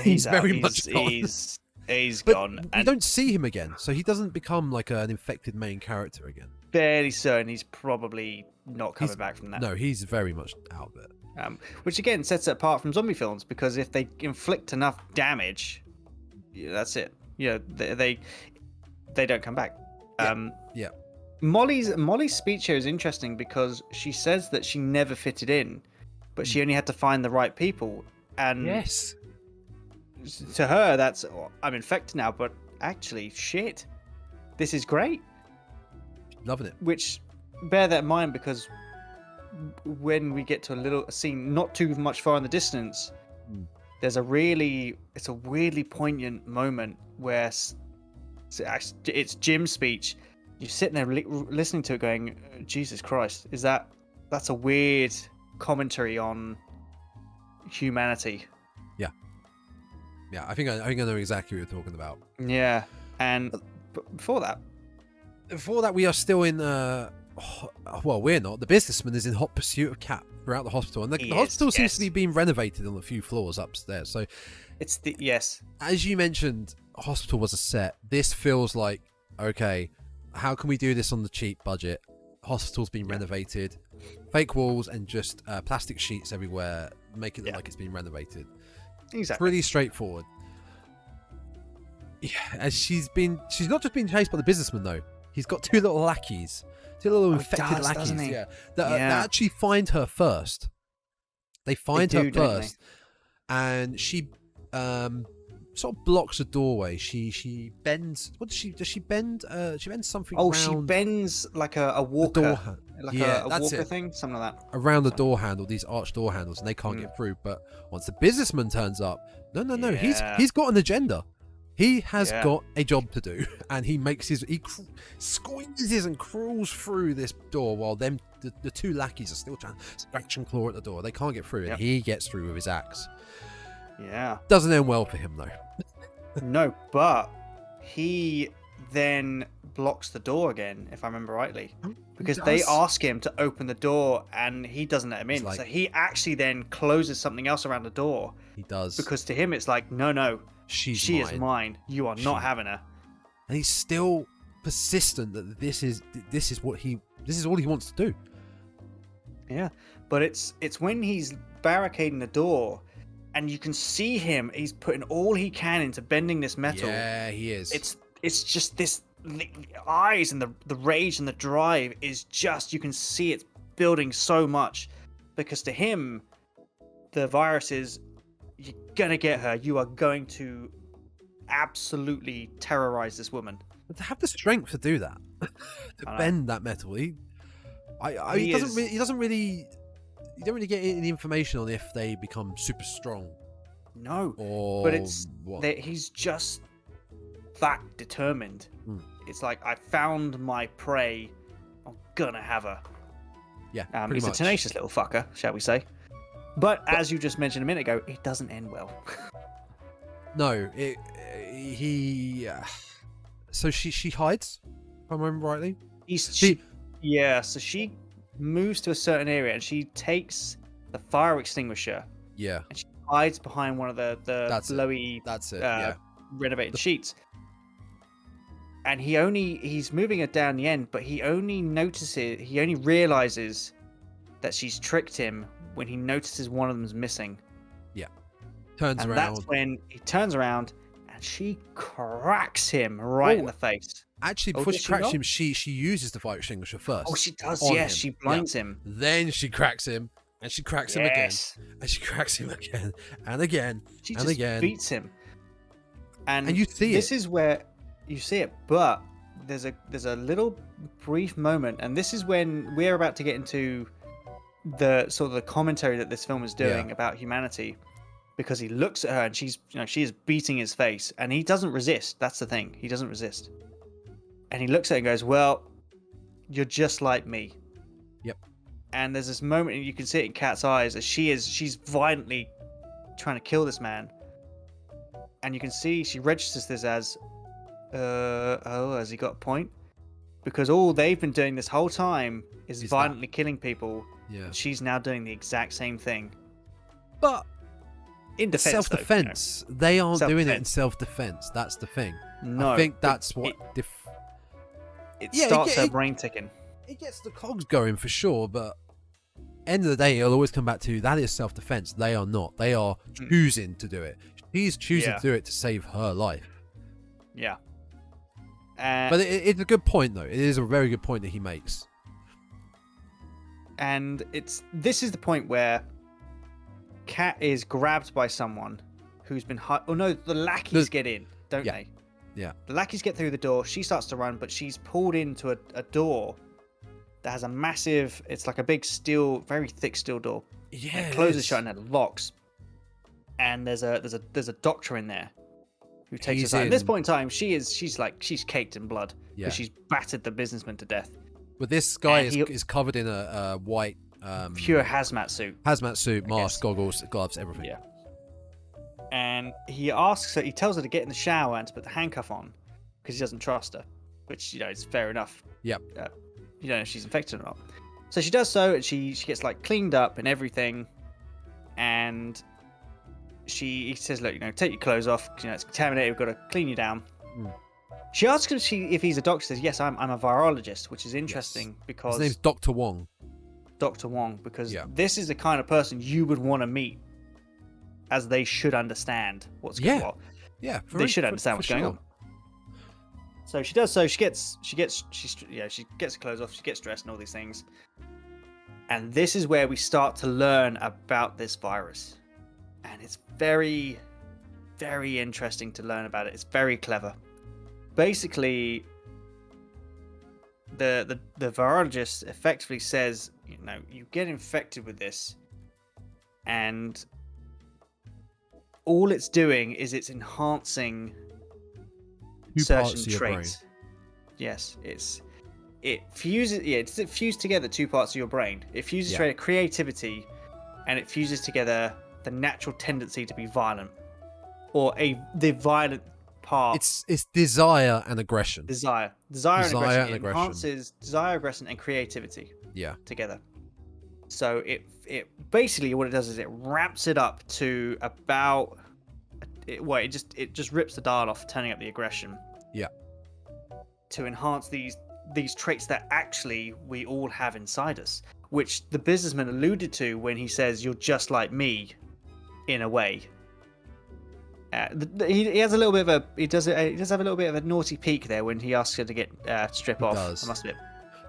He's very much gone. He's but gone. We don't see him again, so he doesn't become like an infected main character again. Fairly certain he's probably not coming back from that. No, he's very much out of it. Which again sets it apart from zombie films, because if they inflict enough damage, that's it. They don't come back. Yeah. Molly's speech here is interesting because she says that she never fitted in, but she only had to find the right people. And yes, to her, that's I'm infected now, but actually, shit, this is great. Loving it. Which bear that in mind, because when we get to a scene not too much far in the distance, there's a weirdly poignant moment where it's Jim's speech. You're sitting there listening to it going, Jesus Christ, that's a weird commentary on humanity. Yeah, I think I know exactly what you're talking about. Yeah, and before that we are still in well, we're not. The businessman is in hot pursuit of Cat throughout the hospital, and the hospital seems to be being renovated on a few floors upstairs. So it's as you mentioned, hospital was a set. This feels like, okay, how can we do this on the cheap budget? Hospital's been renovated, fake walls and just plastic sheets everywhere, make it look like it's been renovated. Exactly. Pretty straightforward. Yeah, as she's not just been chased by the businessman though. He's got two little lackeys, two little infected lackeys. That actually find her first. They find her first, and she sort of blocks a doorway. She bends. What does she bend? She bends something. Oh, around she bends like a walker, a walker thing, something like that. Around the door handle, these arched door handles, and they can't get through. But once the businessman turns up, no, he's got an agenda. He has got a job to do, and he squeezes and crawls through this door while the two lackeys are still trying to scratch and claw at the door. They can't get through, and he gets through with his axe. Yeah. Doesn't end well for him though. No, but he then blocks the door again, if I remember rightly, because they ask him to open the door and he doesn't let him in. So he actually then closes something else around the door. He does, because to him it's like, no, she is mine. You are not having her. And he's still persistent that this is all he wants to do. Yeah, but it's when he's barricading the door. And you can see him. He's putting all he can into bending this metal. Yeah, he is. It's just this. The eyes and the rage and the drive is just. You can see it's building so much, because to him, the virus is. You're gonna get her. You are going to absolutely terrorize this woman. But to have the strength to do that, to bend that metal, he doesn't really. You don't really get any information on if they become super strong. No, but he's just that determined. It's like, I found my prey. I'm gonna have her. Yeah, he's a tenacious little fucker, shall we say? But as you just mentioned a minute ago, it doesn't end well. No, So she hides, if I remember rightly. So she moves to a certain area and she takes the fire extinguisher Yeah. and she hides behind one of the flowy Yeah. renovated sheets. And he's moving her down the end, but he only realizes that she's tricked him when he notices one of them's missing. Yeah. Turns and around. That's when he turns around and she cracks him right in the face. Actually, before she cracks him, she uses the fire extinguisher first. Oh, she does, yes. She blinds him. Then she cracks him, and she cracks him again. And she cracks him again, and again, she and just again. beats him. And you see this is where you see it, but there's a little brief moment, and this is when we're about to get into the sort of the commentary that this film is doing about humanity, because he looks at her and she is beating his face, and he doesn't resist. That's the thing, he doesn't resist, and he looks at her and goes, "Well, you're just like me." Yep. And there's this moment, and you can see it in Kat's eyes as she's violently trying to kill this man, and you can see she registers this as has he got a point? Because all they've been doing this whole time is violently killing people. Yeah. She's now doing the exact same thing. But in defense, self-defense. They aren't doing it in self-defense. That's the thing. No. I think that's what it starts her brain ticking. It gets the cogs going for sure, but end of the day, it'll always come back to that is self-defense. They are not. They are choosing to do it. She's choosing to do it to save her life. Yeah. But it's a good point, though. It is a very good point that he makes. And this is the point where Kat is grabbed by someone who's been... Oh, no, the lackeys get in, don't they? Yeah. The lackeys get through the door. She starts to run, but she's pulled into a door that has a massive... It's like a big steel, very thick steel door. Yeah, it closes shut and it locks. And there's a doctor in there who takes us out. At this point in time, she's caked in blood because she's battered the businessman to death. But this guy is covered in a white pure hazmat suit, mask, goggles, gloves, everything. Yeah. And he asks her, he tells her to get in the shower and to put the handcuff on because he doesn't trust her, which is fair enough. Yep. You don't know if she's infected or not. So she does so, and she gets cleaned up and everything, and he says, "Look, take your clothes off. It's contaminated. We've got to clean you down." She asks him if he's a doctor. Says, "Yes, I'm a virologist," which is interesting because his name's Dr. Wong. Dr. Wong, because this is the kind of person you would want to meet, as they should understand what's going on. Yeah, they should understand what's going on. So she does so. She gets her clothes off. She gets dressed and all these things. And this is where we start to learn about this virus. And it's very, very interesting to learn about it. It's very clever. Basically, the virologist effectively says, you get infected with this, and all it's doing is it's enhancing certain traits. Yes, it fuses together two parts of your brain. It fuses together creativity, and it fuses together the natural tendency to be violent, or the violent part. It's desire and aggression. Desire and aggression. It enhances desire, aggression, and creativity. Yeah. Together. So it basically what it does is it ramps it up to about. It just rips the dial off, turning up the aggression. Yeah. To enhance these traits that actually we all have inside us, which the businessman alluded to when he says, "You're just like me," in a way. He has a little bit of he does have a little bit of a naughty peek there when he asks her to get strip off. I must admit.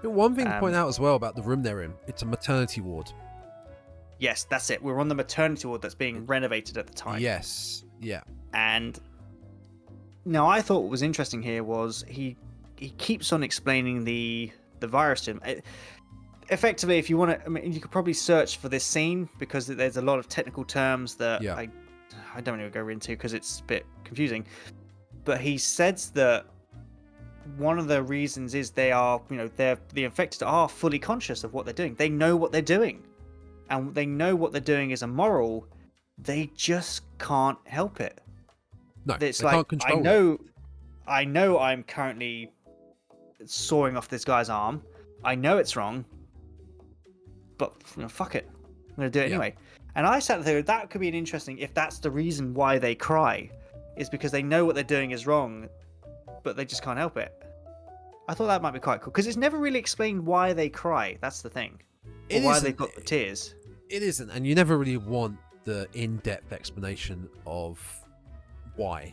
One thing to point out as well about the room they're in, it's a maternity ward. Yes, that's it. We're on the maternity ward that's being renovated at the time. Yes. Yeah. And now I thought what was interesting here was he keeps on explaining the virus to him. Effectively, if you want to, you could probably search for this scene because there's a lot of technical terms that I don't want to go into because it's a bit confusing. But he says that one of the reasons is the infected are fully conscious of what they're doing. They know what they're doing, and they know what they're doing is immoral. They just can't help it. No, it's they can't control it. I know I'm currently sawing off this guy's arm. I know it's wrong, but fuck it, I'm gonna do it anyway. And I sat there, that could be an interesting, if that's the reason why they cry, is because they know what they're doing is wrong, but they just can't help it. I thought that might be quite cool, because it's never really explained why they cry. That's the thing. Or why they've got the tears. It isn't, and you never really want the in-depth explanation of why.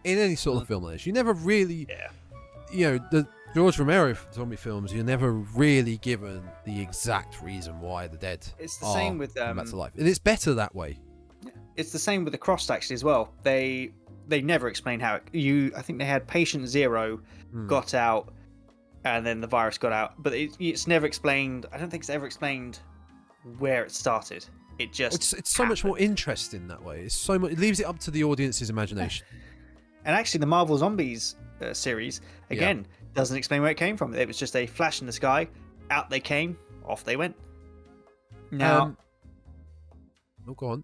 In any sort of film like this, you never really... the George Romero zombie films, you're never really given the exact reason why the dead it's the same with come back to life. And it's better that way. It's the same with the Crossed, actually, as well. They never explain how I think they had patient 0 got out, and then the virus got out, but it's never explained. I don't think it's ever explained where it started. It just it's so much more interesting that way. It's so much, it leaves it up to the audience's imagination. And actually, the Marvel Zombies series again doesn't explain where it came from. It was just a flash in the sky, out they came, off they went. Now, go on.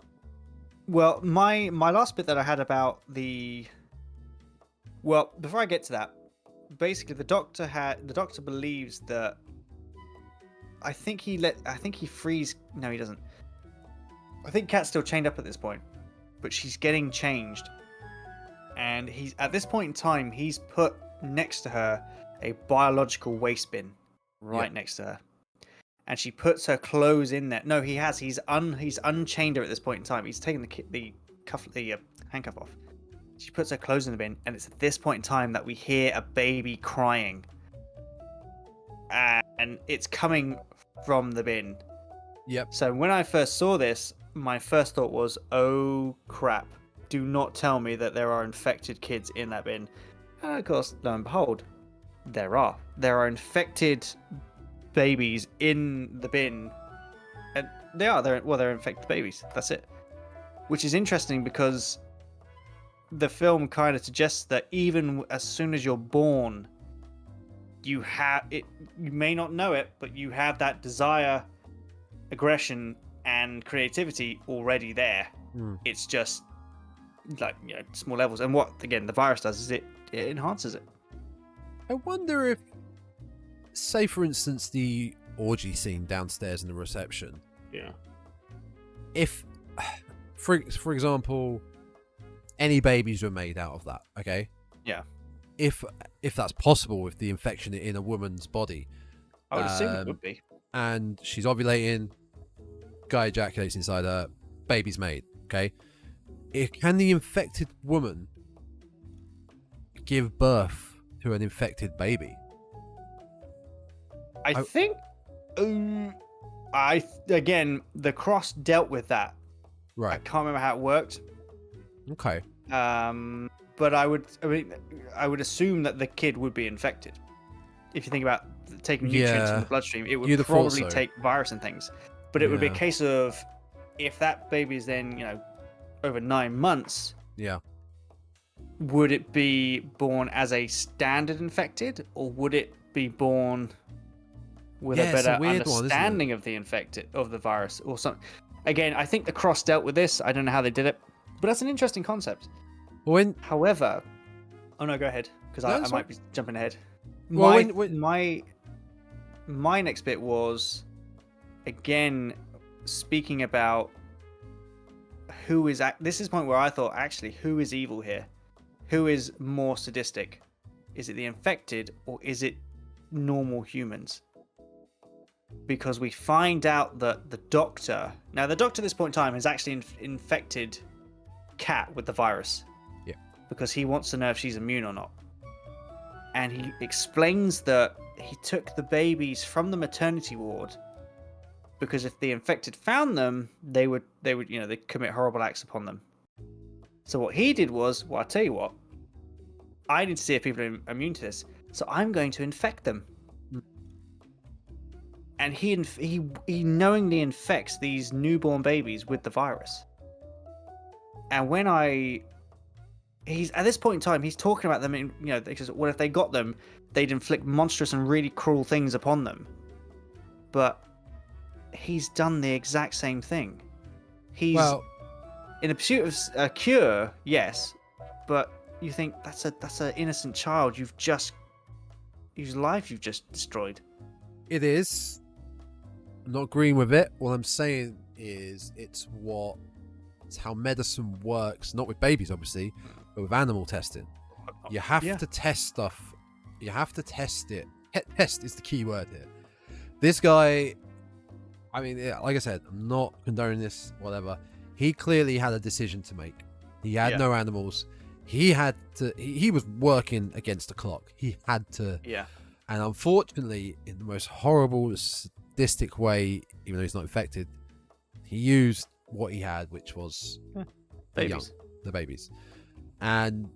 Well, my last bit that I had about before I get to that, basically the doctor believes that I think he frees. No, he doesn't. I think Kat's still chained up at this point, but she's getting changed, and he's at this point in time he's put next to her a biological waste bin next to her, and she puts her clothes in there. No, he's unchained her at this point in time. He's taken the handcuff off. She puts her clothes in the bin, and it's at this point in time that we hear a baby crying, and it's coming from the bin. Yep. So when I first saw this, my first thought was, oh crap, do not tell me that there are infected kids in that bin. And of course, lo and behold, there are infected babies in the bin, and they're infected babies. That's it. Which is interesting because the film kind of suggests that even as soon as you're born, you have it. You may not know it, but you have that desire, aggression, and creativity already there. It's just like small levels. And what again the virus does is it enhances it. I wonder if, say for instance, the orgy scene downstairs in the reception. Yeah. If, for example, any babies were made out of that, okay? Yeah. If that's possible with the infection in a woman's body, I would assume it would be. And she's ovulating, guy ejaculates inside her, baby's made, okay? Can the infected woman give birth to an infected baby? I think again the Cross dealt with that. Right. I can't remember how it worked. Okay. But I would assume that the kid would be infected. If you think about taking nutrients from the bloodstream, it would probably take virus and things. But it would be a case of if that baby is then, over 9 months. Yeah. Would it be born as a standard infected, or would it be born with a better understanding of the virus or something? Again, I think the Cross dealt with this. I don't know how they did it, but that's an interesting concept. However, oh no, go ahead, because I might be jumping ahead. My next bit was again speaking about who is this is the point where I thought actually who is evil here. Who is more sadistic? Is it the infected or is it normal humans? Because we find out that the doctor at this point in time has actually infected Kat with the virus. Yeah. Because he wants to know if she's immune or not. And he explains that he took the babies from the maternity ward because if the infected found them, they would they'd commit horrible acts upon them. So what he did was, well, I'll tell you what, I need to see if people are immune to this, so I'm going to infect them. And he knowingly infects these newborn babies with the virus. And when he's at this point in time, he's talking about them because what if they got them, they'd inflict monstrous and really cruel things upon them. But he's done the exact same thing. He's in a pursuit of a cure, yes, but you think that's an innocent child whose life you've just destroyed. It is, not agreeing with it. What I'm saying is it's how medicine works, not with babies, obviously, but with animal testing. You have to test stuff. You have to test it. Test is the key word here. This guy, I mean, like I said, I'm not condoning this, whatever. He clearly had a decision to make. He had no animals. He had to. He was working against the clock. He had to. Yeah. And unfortunately, in the most horrible, sadistic way, even though he's not infected, he used what he had, which was the babies. And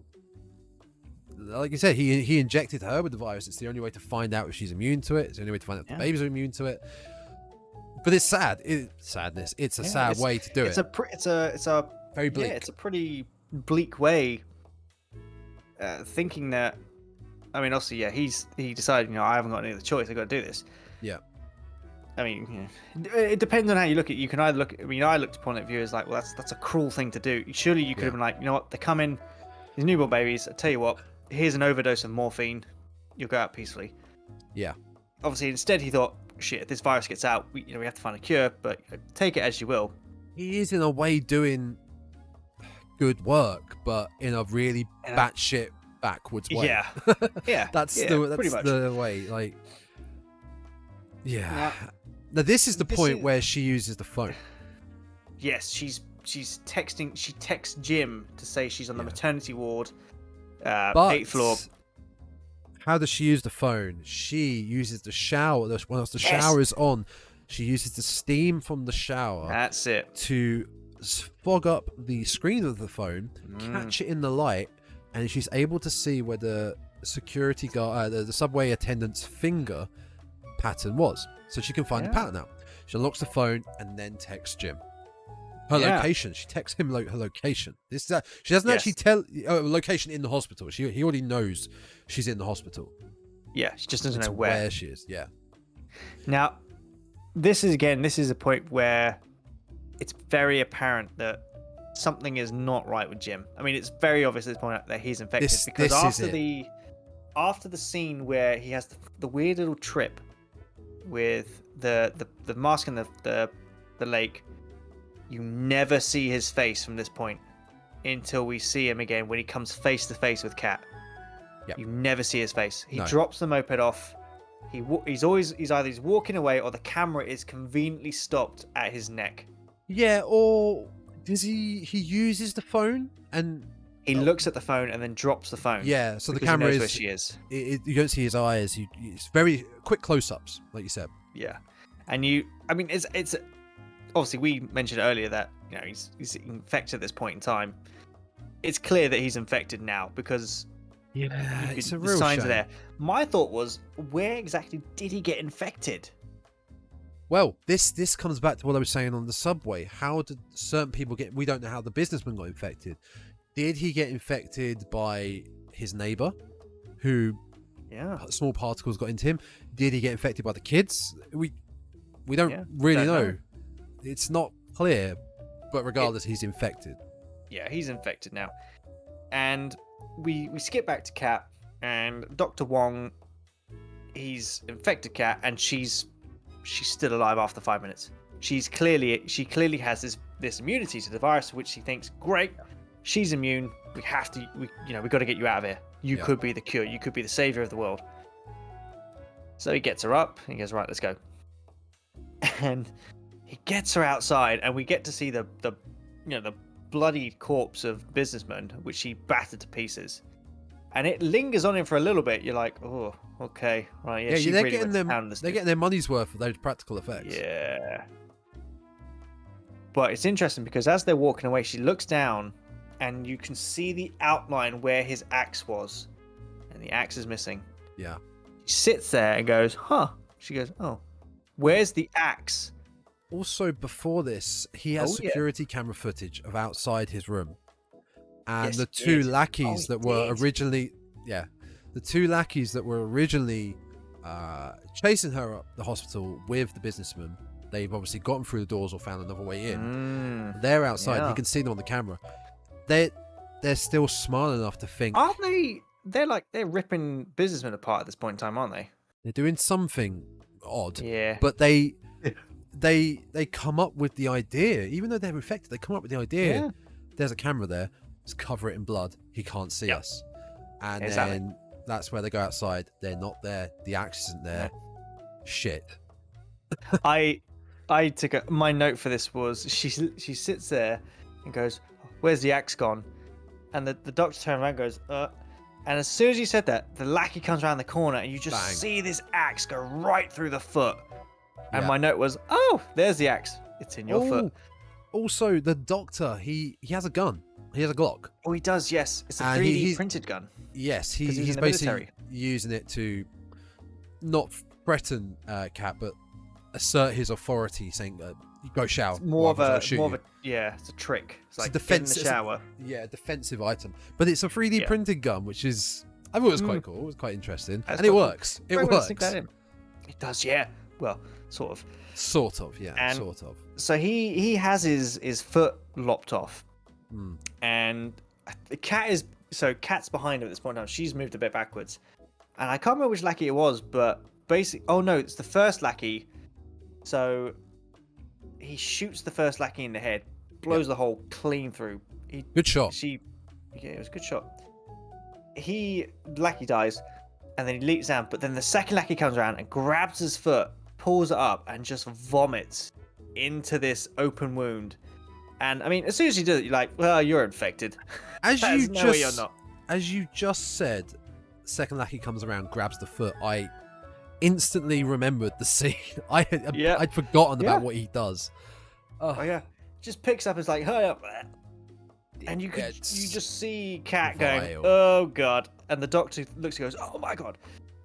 like you said, he injected her with the virus. It's the only way to find out if she's immune to it. It's the only way to find out if the babies are immune to it. But it's sad. Sadness. It's a sad way to do it. It's a very bleak. Yeah, it's a pretty bleak way. Thinking that, I mean, obviously, he decided, I haven't got any other choice. I got to do this. Yeah. I mean, it depends on how you look at it. You can either look at, I looked upon it view as like, well, that's a cruel thing to do. Surely you could have been like, you know what, they come in, these newborn babies, I tell you what, here's an overdose of morphine, you'll go out peacefully. Yeah. Obviously, instead he thought, shit, if this virus gets out, we have to find a cure, but take it as you will. He is in a way doing good work, but in a really batshit backwards way. Yeah. Yeah. That's the way. Like, yeah. Now this is the point where she uses the phone. Yes, she's texting. She texts Jim to say she's on the maternity ward, 8th floor. How does she use the phone? She uses the shower. Once the shower is on, she uses the steam from the shower. That's it. To fog up the screen of the phone, catch it in the light, and she's able to see where the security guard, the subway attendant's finger pattern was. So she can find the pattern out. She unlocks the phone and then texts Jim her location. She texts him her location. She doesn't actually tell location in the hospital. He already knows she's in the hospital. Yeah, she just doesn't know where she is. Yeah. Now, this is a point where it's very apparent that something is not right with Jim. I mean, it's very obvious at this point that he's infected because after the scene where he has the weird little trip with the mask in the lake, you never see his face from this point until we see him again when he comes face to face with Kat. Yep. You never see his face. He drops the moped off. He's either walking away or the camera is conveniently stopped at his neck. Yeah, or does he uses the phone and he looks at the phone and then drops the phone. Yeah, so the camera is where she is. You don't see his eyes. It's very quick close-ups, like you said. Yeah, and it's obviously we mentioned earlier that he's infected at this point in time. It's clear that he's infected now because it's a the real signs shame. are there. My thought was, where exactly did he get infected? Well, this comes back to what I was saying on the subway. How did certain people get? We don't know how the businessman got infected. Did he get infected by his neighbor, who small particles got into him? Did he get infected by the kids? We don't really know. It's not clear, but regardless, he's infected. Yeah, he's infected now. And we skip back to Kat and Dr. Wong. He's infected Kat, and she's still alive after 5 minutes. She clearly has this immunity to the virus, which she thinks, great, she's immune. We got to get you out of here. You could be the cure. You could be the savior of the world. So he gets her up. And he goes, right, let's go. And he gets her outside, and we get to see the bloody corpse of businessman, which she battered to pieces. And it lingers on him for a little bit. You're like, oh, okay, right, yeah. They're getting their money's worth of those practical effects. Yeah. But it's interesting because as they're walking away, she looks down, and you can see the outline where his axe was, and the axe is missing. Yeah. She sits there and goes, huh. She goes, oh, where's the axe? Also, before this, he has security camera footage of outside his room. And the two lackeys that were originally chasing her up the hospital with the businessman, they've obviously gotten through the doors or found another way in. They're outside. You can see them on the camera. They're still smart enough to think. Aren't they? They're ripping businessmen apart at this point in time, aren't they? They're doing something odd. Yeah. But they come up with the idea, even though they're infected, they come up with the idea. Yeah. There's a camera there. Let's cover it in blood. He can't see us. And Exactly. then that's where they go outside. They're not there. The axe isn't there. Shit. I took my note for this was she sits there and goes, "Where's the axe gone?" And the doctor turns around and goes, And as soon as you said that, the lackey comes around the corner and you just Bang. see this axe go right through the foot. And Yeah. my note was, "Oh, there's the axe. It's in your foot." Also, the doctor, he has a gun. He has a Glock. Oh, he does, yes. It's a And 3D he's- printed gun. Yes, 'Cause he's he's in the basically military. using it to not threaten Cat, but assert his authority, saying, "Go shower." It's more of otherwise I'll a, shoot more of you." a, yeah, it's a trick. It's like a defense. get in the shower. Defensive item. But it's a 3D Yeah. printed gun, which is I thought it was quite cool. It was quite interesting, That's and it quite cool. works. It Very well to stick works. that in. It does, yeah. Well, sort of. Sort of, yeah, And- sort of. So he has his foot lopped off, Mm. and the cat is Cat's behind him at this point in time. She's moved a bit backwards, and I can't remember which lackey it was, but basically, oh no, it's the first lackey. So he shoots the first lackey in the head, blows the hole clean through. Good shot. Yeah, it was a good shot. Lackey dies, and then he leaps down. But then the second lackey comes around and grabs his foot, pulls it up, and just vomits into this open wound. And I mean, as soon as you do it, you're like, "Well, you're infected." As There's you no way you're not. As you just said, second lackey comes around, grabs the foot. I instantly remembered the scene. Yeah. I'd forgotten Yeah. about what he does. Oh yeah, just picks up. It's like, "Hurry up!" And you It's just see Cat going, vile. "Oh god!" And the doctor looks and goes, "Oh my god!"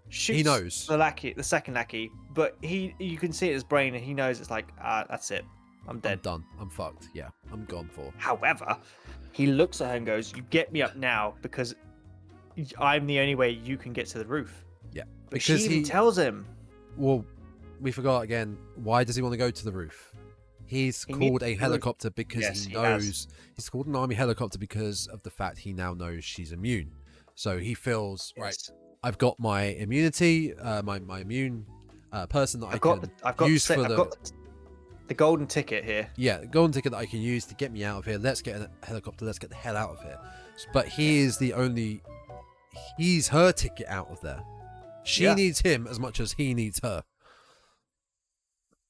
Shoots knows. the second lackey, but you can see it in his brain, and he knows it's like, that's it, I'm I'm dead. done. I'm fucked. Yeah, I'm gone for. However, he looks at her and goes, "You get me up now because I'm the only way you can get to the roof." Yeah, But she because even tells him, Well, we forgot again. Why does he want to go to the roof? He's He called needs a the roof. helicopter because Yes, he he has. knows he's called an army helicopter because of the fact he now knows she's immune. So he feels right. Yes. I've got my immunity, my immune person that I've got use for I've got the golden ticket here. the golden ticket that I can use to get me out of here. Let's get a helicopter. Let's get the hell out of here. But he is the only. He's her ticket out of there. She Yeah. needs him as much as he needs her.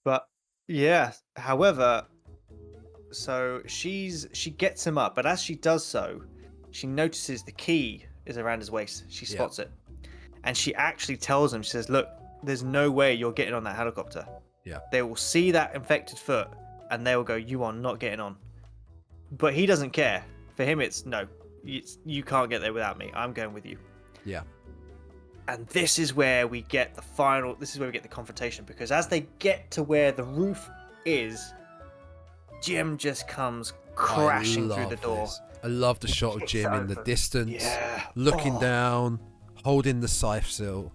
But yeah, however, so she gets him up, but as she does so, she notices the key is around his waist. She Yeah. spots it, and she actually tells him, she says, "Look, there's no way you're getting on that helicopter. Yeah. They will see that infected foot, and they will go, you are not getting on." But he doesn't care. For him, it's no, you can't get there without me. I'm going with you. Yeah. And this is where we get the confrontation, because as they get to where the roof is, Jim just comes crashing through the door. I love the shot of Kicks Jim in the over. distance, Yeah. looking Oh. down, holding the scythe sill.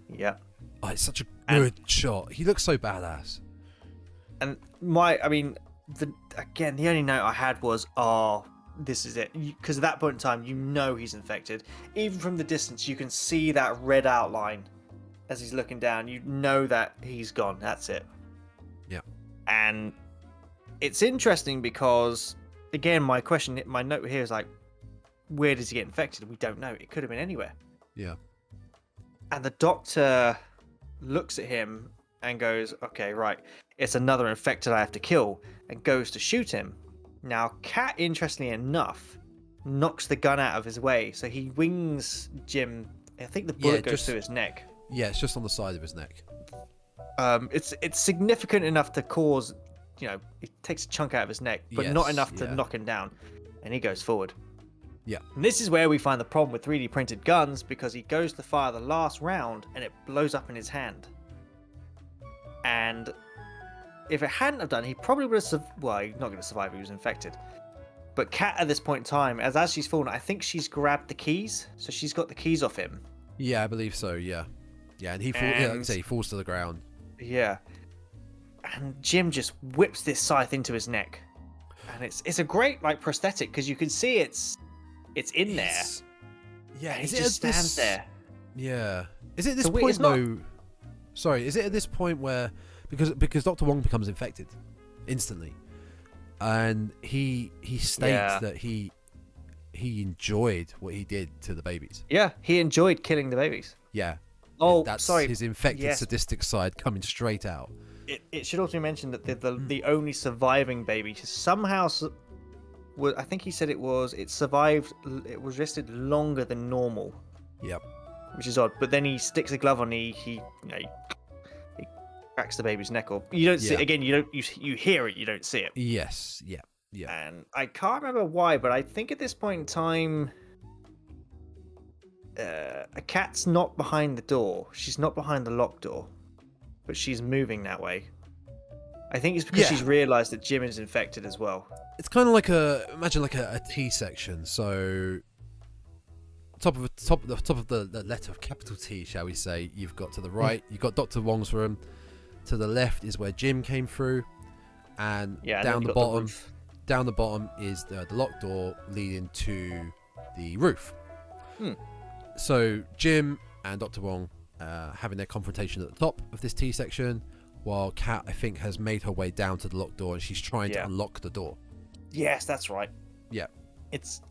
Yeah. Oh, it's such a And- good shot. He looks so badass. And the only note I had was, "Oh, this is it," because at that point in time, you know he's infected. Even from the distance, you can see that red outline as he's looking down. You know that he's gone. That's it. Yeah. And it's interesting because, again, my note here is like, where does he get infected? We don't know. It could have been anywhere. Yeah. And the doctor looks at him and goes, "Okay, right, it's another infected I have to kill," and goes to shoot him. Now, Cat, interestingly enough, knocks the gun out of his way, so he wings Jim. I think the bullet goes through his neck. Yeah, it's just on the side of his neck. It's significant enough to cause, it takes a chunk out of his neck, but not Yes, enough to yeah. knock him down, and he goes forward. Yeah. And this is where we find the problem with 3D printed guns, because he goes to fire the last round and it blows up in his hand. And if it hadn't have done, he probably would have well, he's not going to survive, he was infected. But Kat, at this point in time, as she's fallen, I think she's grabbed the keys, so she's got the keys off him. Yeah, I believe so. Yeah. Yeah, and he falls. Yeah, like I say, he falls to the ground. Yeah. And Jim just whips this scythe into his neck. And it's a great prosthetic, because you can see it's in there. Yeah, And is he it just at stands this? there. Yeah. Is it at this So point it's not- though? Sorry, is it at this point where because Dr. Wong becomes infected instantly, and he states that he enjoyed what he did to the babies. Yeah, he enjoyed killing the babies. Yeah. Oh, that's sorry. his infected, sadistic side coming straight out. It should also be mentioned that the only surviving baby somehow, I think he said it survived. It was rested longer than normal. Yep. Which is odd. But then he sticks a glove on. He cracks the baby's neck off. You don't see it again. You hear it. You don't see it. Yes. Yeah. Yeah. And I can't remember why, but I think at this point in time, a cat's not behind the door. She's not behind the locked door, but she's moving that way. I think it's because she's realised that Jim is infected as well. It's kind of like imagine like a T section. So top of the letter of capital T, shall we say? You've got to the right. You've got Dr. Wong's room. To the left is where Jim came through, and down the bottom. Down the bottom is the locked door leading to the roof. So Jim and Dr. Wong having their confrontation at the top of this T section, while Kat, I think, has made her way down to the locked door and she's trying to unlock the door. Yes, that's right. Yeah.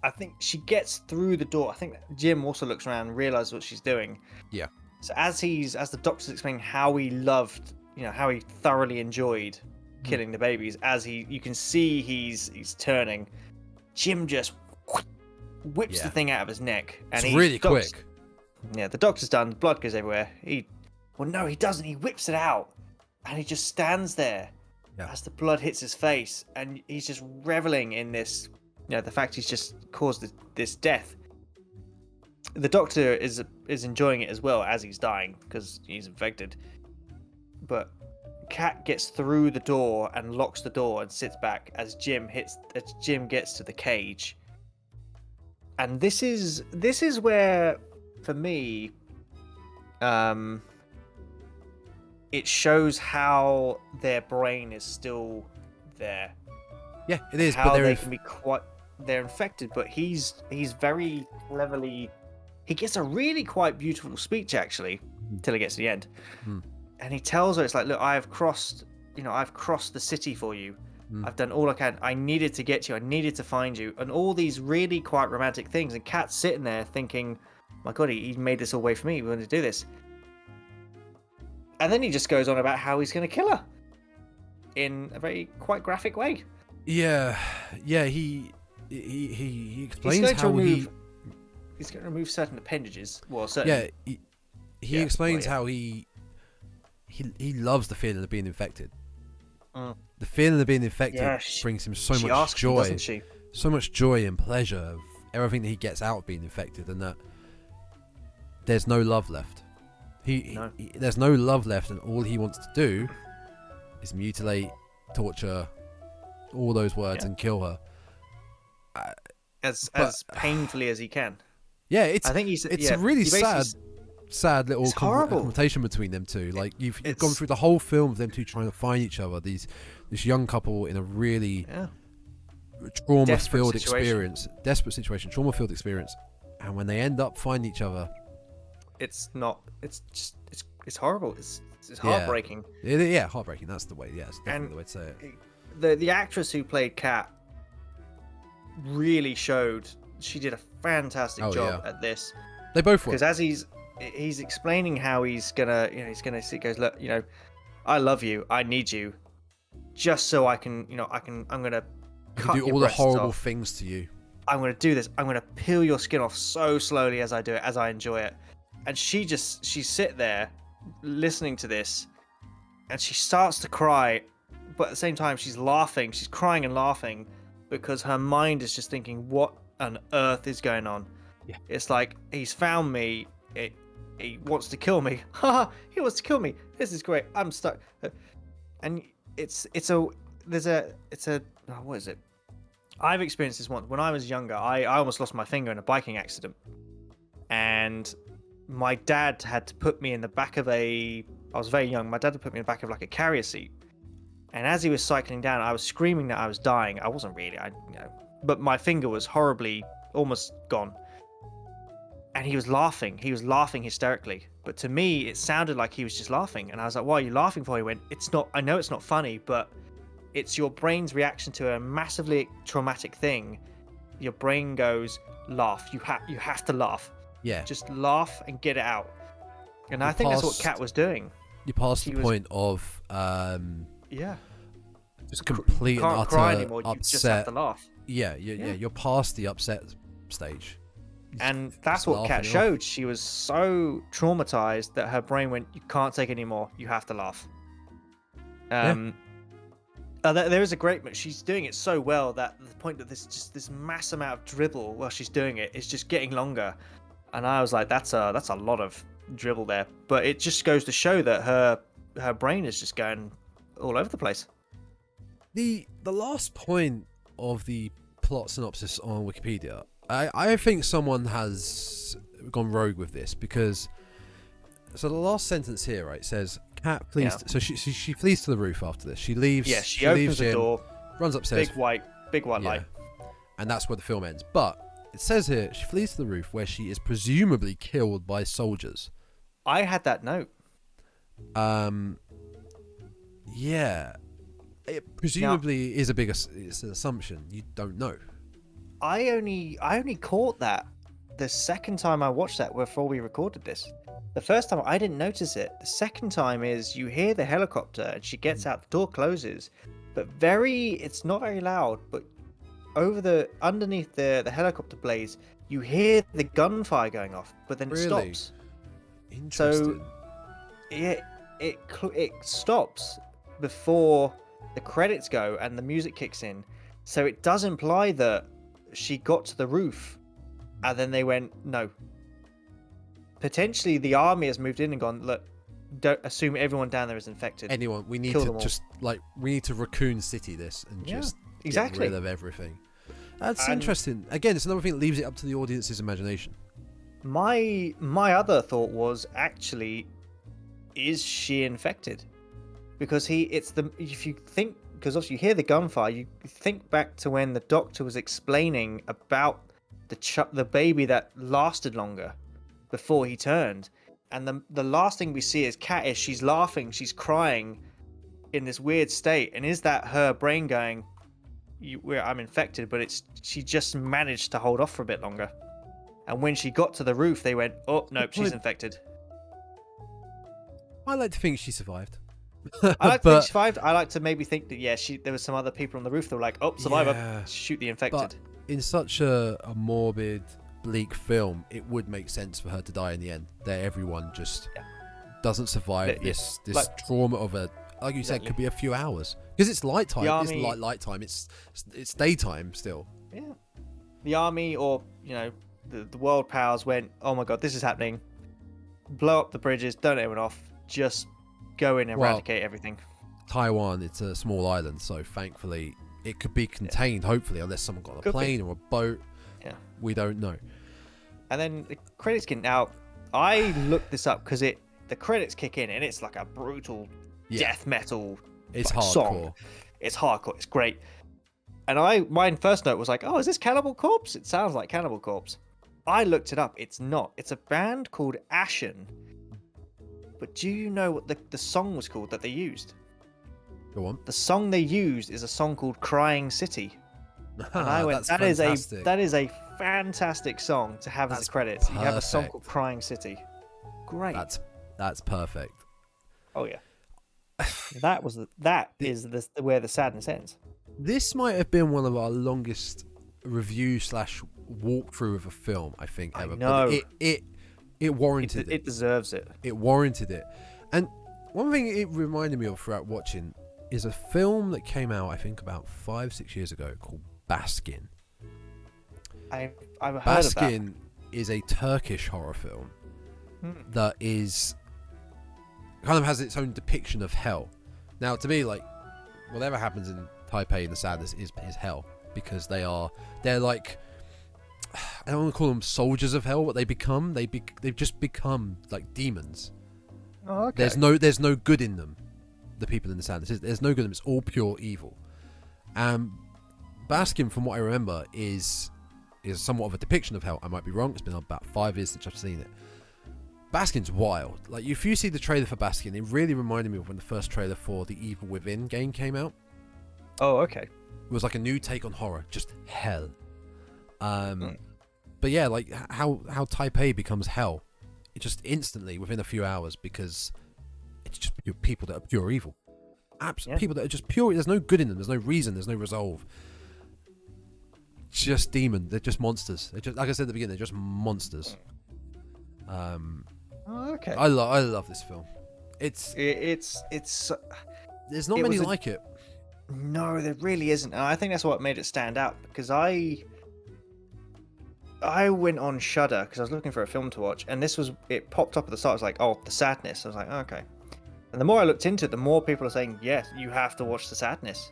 I think she gets through the door. I think Jim also looks around and realizes what she's doing. Yeah. So as the doctor's explaining how he loved, how he thoroughly enjoyed killing the babies, you can see he's turning. Jim just whips the thing out of his neck, and it's really quick. Yeah, the doctor's done. Blood goes everywhere. No, he doesn't. He whips it out, and he just stands there as the blood hits his face, and he's just reveling in this. The fact he's just caused this death. The doctor is enjoying it as well as he's dying because he's infected, but Kat gets through the door and locks the door and sits back as Jim gets to the cage. And this is where, for me, it shows how their brain is still there. Yeah, it is. How they can be they're infected, but he's very cleverly. He gets a really quite beautiful speech actually, till he gets to the end. And he tells her, it's like, look, I've crossed the city for you. I've done all I can. I needed to get you. I needed to find you. And all these really quite romantic things. And Kat's sitting there thinking, my God, he made this all way for me. We wanted to do this. And then he just goes on about how he's going to kill her in a very quite graphic way. Yeah. Yeah, he explains how he's going to remove certain appendages. Well, certain... Yeah, he explains how he loves the feeling of being infected. The feeling of being infected brings him so much joy, doesn't she? So much joy and pleasure of everything that he gets out of being infected, and that there's no love left. There's no love left, and all he wants to do is mutilate, torture, all those words, and kill her as painfully as he can. Yeah, it's a really sad little confrontation between them two. Like you've gone through the whole film of them two trying to find each other. This young couple in a really trauma-filled experience, desperate situation, trauma-filled experience, and when they end up finding each other, it's horrible. It's heartbreaking. Yeah, heartbreaking. That's the way. Yeah, that's definitely the way to say it. The actress who played Kat really showed she did a fantastic job at this. They both were. Because as he's explaining how he's gonna look, I love you, I need you, just so I can, I'm gonna cut do all the horrible things to you. I'm gonna do this. I'm gonna peel your skin off so slowly as I do it, as I enjoy it. And she sit there listening to this, and she starts to cry, but at the same time she's laughing. She's crying and laughing because her mind is just thinking, what on earth is going on? Yeah. It's like, he's found me. He wants to kill me. Haha, he wants to kill me. This is great. I'm stuck. And what is it? I've experienced this once. When I was younger, I almost lost my finger in a biking accident. And my dad had to put me in the back of I was very young. My dad had put me in the back of like a carrier seat. And as he was cycling down, I was screaming that I was dying. I wasn't really, but my finger was horribly almost gone. and he was laughing. He was laughing hysterically. But to me, it sounded like he was just laughing. And I was like, "What are you laughing for?" He went, "It's not. I know it's not funny, but it's your brain's reaction to a massively traumatic thing. Your brain goes, laugh. You have to laugh. Yeah. Just laugh and get it out." And I think that's what Kat was doing. You passed the point of yeah, just complete and utter cry anymore. upset. You just have to laugh. Yeah. You're past the upset stage. And that's what Kat showed. She was so traumatized that her brain went, "You can't take anymore. You have to laugh." There is a great. She's doing it so well that the point that this mass amount of dribble while she's doing it is just getting longer, and I was like, "That's a lot of dribble there." But it just goes to show that her brain is just going all over the place. The last point of the plot synopsis on Wikipedia, I think someone has gone rogue with this, because so the last sentence here, right, says Kat flees. So she flees to the roof after this. She leaves. Yeah, she opens the door, runs upstairs. Big white light. And that's where the film ends. But it says here she flees to the roof, where she is presumably killed by soldiers. I had that note. Yeah. It presumably is it's an assumption. You don't know. I only caught that the second time I watched that before we recorded this. The first time I didn't notice it. The second time is you hear the helicopter and she gets out, the door closes, but it's not very loud, but underneath the helicopter blades, you hear the gunfire going off, but then it stops. Interesting. So it stops before the credits go and the music kicks in. So it does imply that she got to the roof and then they went, no. Potentially the army has moved in and gone, look, don't assume everyone down there is infected. We need to Raccoon City this and just get rid of everything. That's interesting. Again, it's another thing that leaves it up to the audience's imagination. My other thought was, actually, is she infected? Because if you think, because obviously you hear the gunfire, you think back to when the doctor was explaining about the baby that lasted longer before he turned, and the last thing we see is Kat. She's laughing, she's crying in this weird state, and is that her brain going, I'm infected? But she just managed to hold off for a bit longer, and when she got to the roof, they went, oh nope, she's infected. I like to think she survived. I like to think she survived. I like to maybe think that there was some other people on the roof that were like, oh, survivor, shoot the infected. But in such a morbid, bleak film, it would make sense for her to die in the end. That everyone just doesn't survive this trauma of like you said, could be a few hours, because it's light time. It's light time. It's daytime still. Yeah. The army, or the world powers went, oh my god, this is happening. Blow up the bridges, don't let anyone off. Just go in and eradicate everything. Taiwan, it's a small island, so thankfully it could be contained, hopefully, unless someone got on a plane or a boat. Yeah. We don't know. And then the credits get out. I looked this up because the credits kick in and it's like a brutal death metal song. It's hardcore. It's great. And my first note was like, oh, is this Cannibal Corpse? It sounds like Cannibal Corpse. I looked it up. It's not. It's a band called Ashen. But do you know what the song was called that they used? Go on. The song they used is a song called Crying City. And I went, that is a fantastic song to have as the credits. Perfect. You have a song called Crying City. Great. That's perfect. Oh yeah. That is where the sadness ends. This might have been one of our longest review / walkthrough of a film, I think, ever. I know. But it warranted it. It deserves it. It warranted it. And one thing it reminded me of throughout watching is a film that came out, I think, about 5-6 years ago called Baskin. I've heard of that. Baskin is a Turkish horror film that is kind of has its own depiction of hell. Now, to me, like, whatever happens in Taipei in the sadness is hell, because they're like, I don't want to call them soldiers of hell, but they've just become like demons. Oh, okay. There's no good in them. The people in the sadness, there's no good in them. It's all pure evil. Baskin, from what I remember, is is somewhat of a depiction of hell. I might be wrong. It's been about 5 years since I've seen it. Baskin's wild. Like, if you see the trailer for Baskin, it really reminded me of when the first trailer for the Evil Within game came out. Oh, okay. It was like a new take on horror, just hell. But yeah, like how Taipei becomes hell, it just instantly within a few hours, because it's just people that are pure evil. People that are just pure. There's no good in them. There's no reason. There's no resolve. Just demon. They're just monsters. They're just, like I said at the beginning, they're just monsters. Okay. I love this film. It's there's not many like it. No, there really isn't, and I think that's what made it stand out, because I went on Shudder because I was looking for a film to watch, and it popped up at the start. I was like, oh, The Sadness. I was like, oh, okay. And the more I looked into it, the more people are saying, yes, you have to watch The Sadness.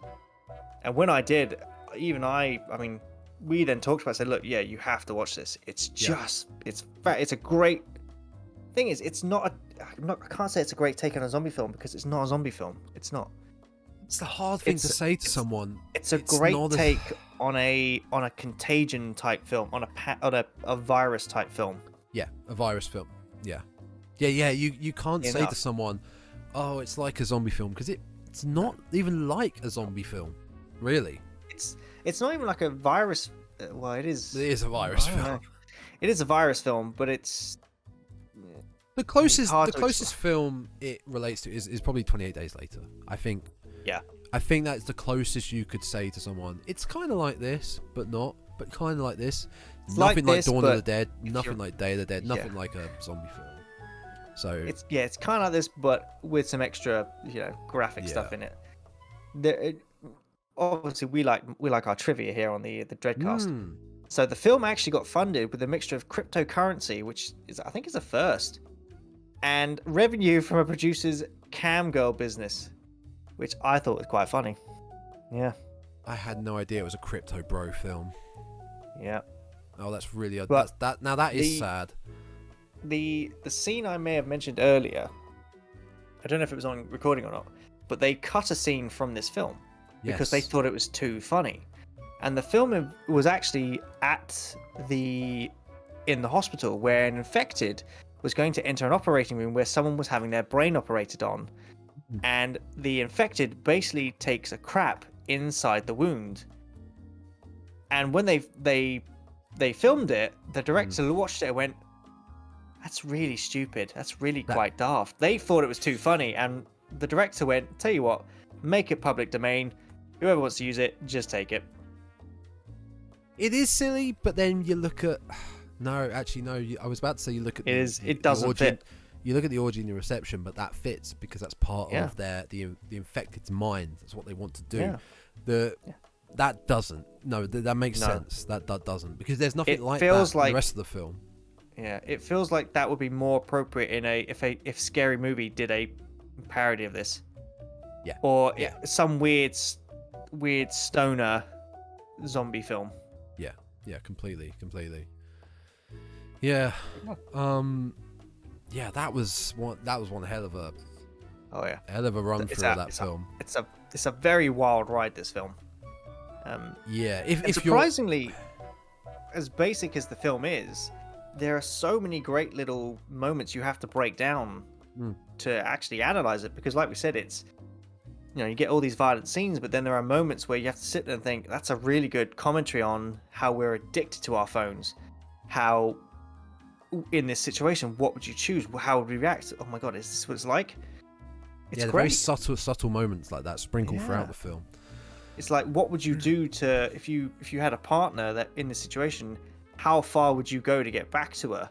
And when I did, even I mean, we then talked about it, said, look, yeah, you have to watch this. It's just, it's a great thing. Is it's not I can't say it's a great take on a zombie film, because it's not a zombie film. It's not. It's the hard thing to say to someone. It's a great take on a contagion type film, on a virus type film. Yeah, a virus film. Yeah. You can't say to someone, oh, it's like a zombie film, because it's not even like a zombie film, really. It's not even like a virus. Well, it is. It is a virus film. It is a virus film, but it's the closest film it relates to is probably 28 Days Later. I think. Yeah. I think that's the closest you could say to someone. It's kind of like this, but not. But kind of like this. Nothing like Dawn of the Dead. Nothing like Day of the Dead. Nothing like a zombie film. So it's kind of like this, but with some extra, graphic stuff in it. Obviously, we like our trivia here on the Dreadcast. So the film actually got funded with a mixture of cryptocurrency, which I think is a first, and revenue from a producer's cam girl business, which I thought was quite funny. Yeah. I had no idea it was a crypto bro film. Yeah. Oh, that's really that is sad. The scene I may have mentioned earlier, I don't know if it was on recording or not, but they cut a scene from this film because they thought it was too funny. And the film was actually in the hospital, where an infected was going to enter an operating room where someone was having their brain operated on. And the infected basically takes a crap inside the wound. And when they filmed it, the director watched it and went, that's really stupid. That's really quite daft. They thought it was too funny, and the director went, tell you what, make it public domain. Whoever wants to use it, just take it. It is silly, but then you look at... No, actually, no. I was about to say you look at... It doesn't fit. You look at the orgy and the reception, but that fits because that's part of the infected's mind. That's what they want to do. Yeah. That doesn't. No, that makes sense. That doesn't, because there's nothing like that in the rest of the film. Yeah, it feels like that would be more appropriate in if Scary Movie did a parody of this. Yeah. Or some weird stoner zombie film. Yeah. Yeah. Completely. Yeah. Yeah, that was one hell of a. Oh yeah. Hell of a run through that film. It's a very wild ride, this film. Yeah. If surprisingly, as basic as the film is, there are so many great little moments you have to break down to actually analyze it, because like we said, it's, you get all these violent scenes, but then there are moments where you have to sit there and think, that's a really good commentary on how we're addicted to our phones. How, in this situation, what would you choose? How would we react? Oh my god, is this what it's like? It's great. Very subtle moments like that sprinkled throughout the film. It's like, what would you do to if you had a partner that in this situation? How far would you go to get back to her?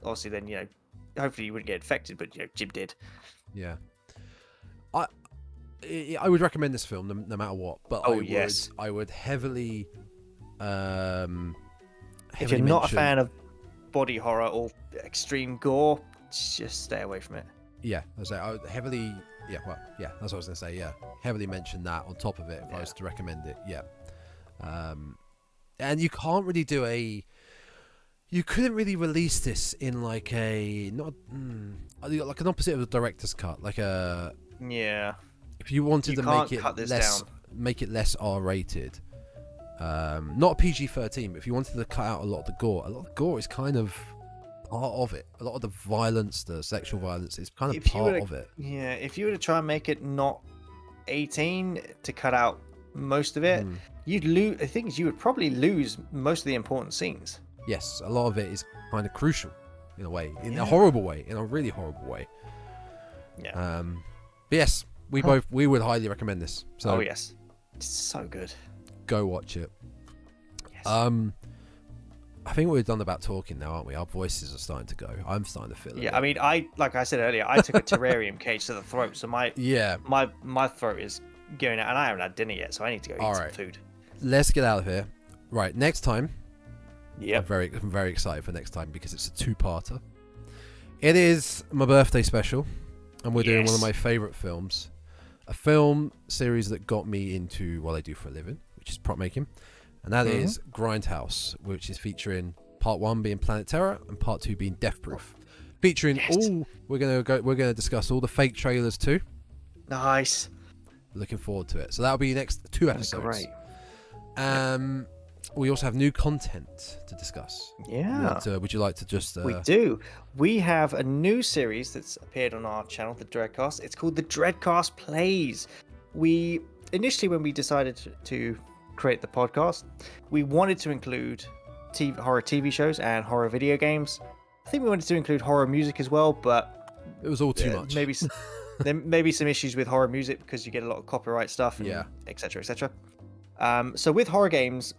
Obviously, then hopefully you wouldn't get infected, but Jim did. Yeah, I would recommend this film no matter what. But I would heavily. If you're not a fan of body horror or extreme gore, just stay away from it. Yeah, I would heavily. Yeah, well, yeah, that's what I was gonna say. Yeah, heavily mention that on top of it if I was to recommend it. Yeah, and you can't really do you couldn't really release this in like like an opposite of the director's cut, like if you wanted to make it less R-rated, Not a PG-13, but if you wanted to cut out a lot of the gore is kind of part of it. A lot of the violence, the sexual violence, is kind of part of it. Yeah, if you were to try and make it not 18 to cut out most of it, you'd lose. The thing is, you would probably lose most of the important scenes. Yes, a lot of it is kind of crucial in a way, in a horrible way, in a really horrible way. Yeah. But yes, we would highly recommend this. So oh yes, it's so good. Go watch it. Yes. I think we're done about talking now, aren't we? Our voices are starting to go. I'm starting to feel it. Yeah, I mean, like I said earlier, I took a terrarium cage to the throat, so my throat is going out, and I haven't had dinner yet, so I need to go eat some food. Let's get out of here. Right, next time. Yeah. I'm very excited for next time because it's a two-parter. It is my birthday special, and we're doing one of my favorite films, a film series that got me into what I do for a living, which is prop making. And that is Grindhouse, which is featuring part 1 being Planet Terror and part 2 being Death Proof. Featuring we're gonna discuss all the fake trailers too. Nice. Looking forward to it. So that'll be the next 2 episodes. Great. We also have new content to discuss. Yeah. Would you like to just? We do. We have a new series that's appeared on our channel, the Dreadcast. It's called the Dreadcast Plays. We initially, when we decided to create the podcast, we wanted to include horror TV shows and horror video games. I think we wanted to include horror music as well, but it was all too much. Maybe there may be some issues with horror music because you get a lot of copyright stuff, and etc. etc. So with horror games,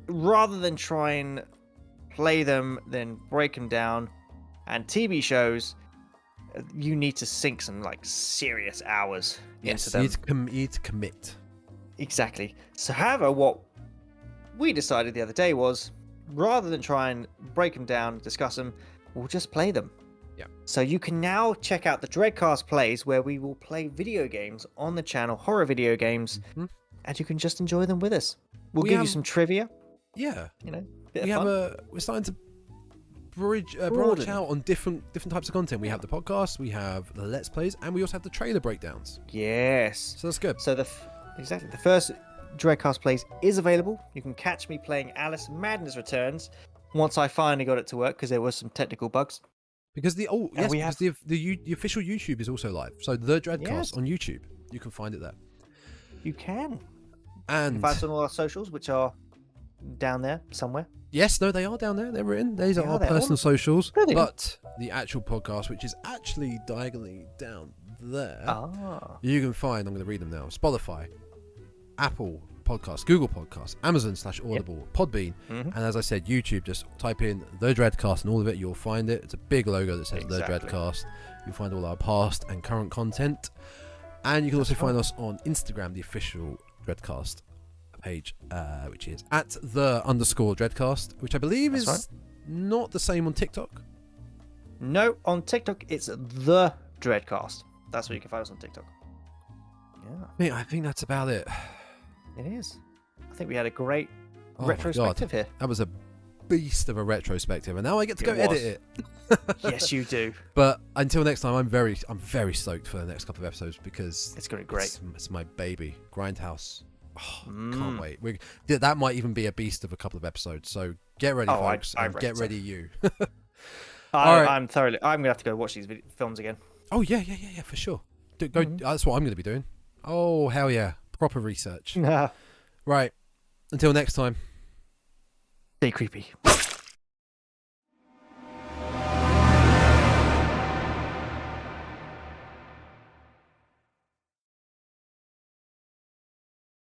rather than try and play them, then break them down, and TV shows, you need to sink some like serious hours into them. You need to commit. Exactly. So, however, what we decided the other day was, rather than try and break them down, discuss them, we'll just play them. Yeah. So you can now check out the Dreadcast Plays, where we will play video games on the channel, horror video games, and you can just enjoy them with us. We'll give you some trivia. Yeah. You know, bit of fun. We're starting to branch out on different types of content. We have the podcast, we have the Let's Plays, and we also have the trailer breakdowns. Yes. So that's good. So the first Dreadcast Plays is available. You can catch me playing Alice Madness Returns once I finally got it to work, because there was some technical bugs. Because the official YouTube is also live. So the Dreadcast on YouTube, you can find it there. You can. And you can find us on all our socials, which are down there somewhere. Yes, no, they are down there. They're written. These are our personal socials. But the actual podcast, which is actually diagonally down there, you can find, I'm going to read them now, Spotify, Apple Podcasts, Google Podcasts, Amazon/Audible, Podbean, and as I said, YouTube. Just type in The Dreadcast and all of it, you'll find it. It's a big logo that says The Dreadcast. You'll find all our past and current content. And you can also find us on Instagram, the official Dreadcast page, which is @the_Dreadcast, which I believe is not the same on TikTok. No, on TikTok it's The Dreadcast. That's where you can find us on TikTok. Yeah. I think that's about it. It is. I think we had a great retrospective here. That was a beast of a retrospective, and now I get to go edit it. Yes, you do. But until next time, I'm very stoked for the next couple of episodes, because it's going to be great. It's my baby, Grindhouse. Can't wait. That might even be a beast of a couple of episodes. So get ready, folks, and get ready, you. I'm going to have to go watch these films again. Oh yeah, for sure. That's what I'm going to be doing. Oh hell yeah, proper research. Right. Until next time. Stay creepy.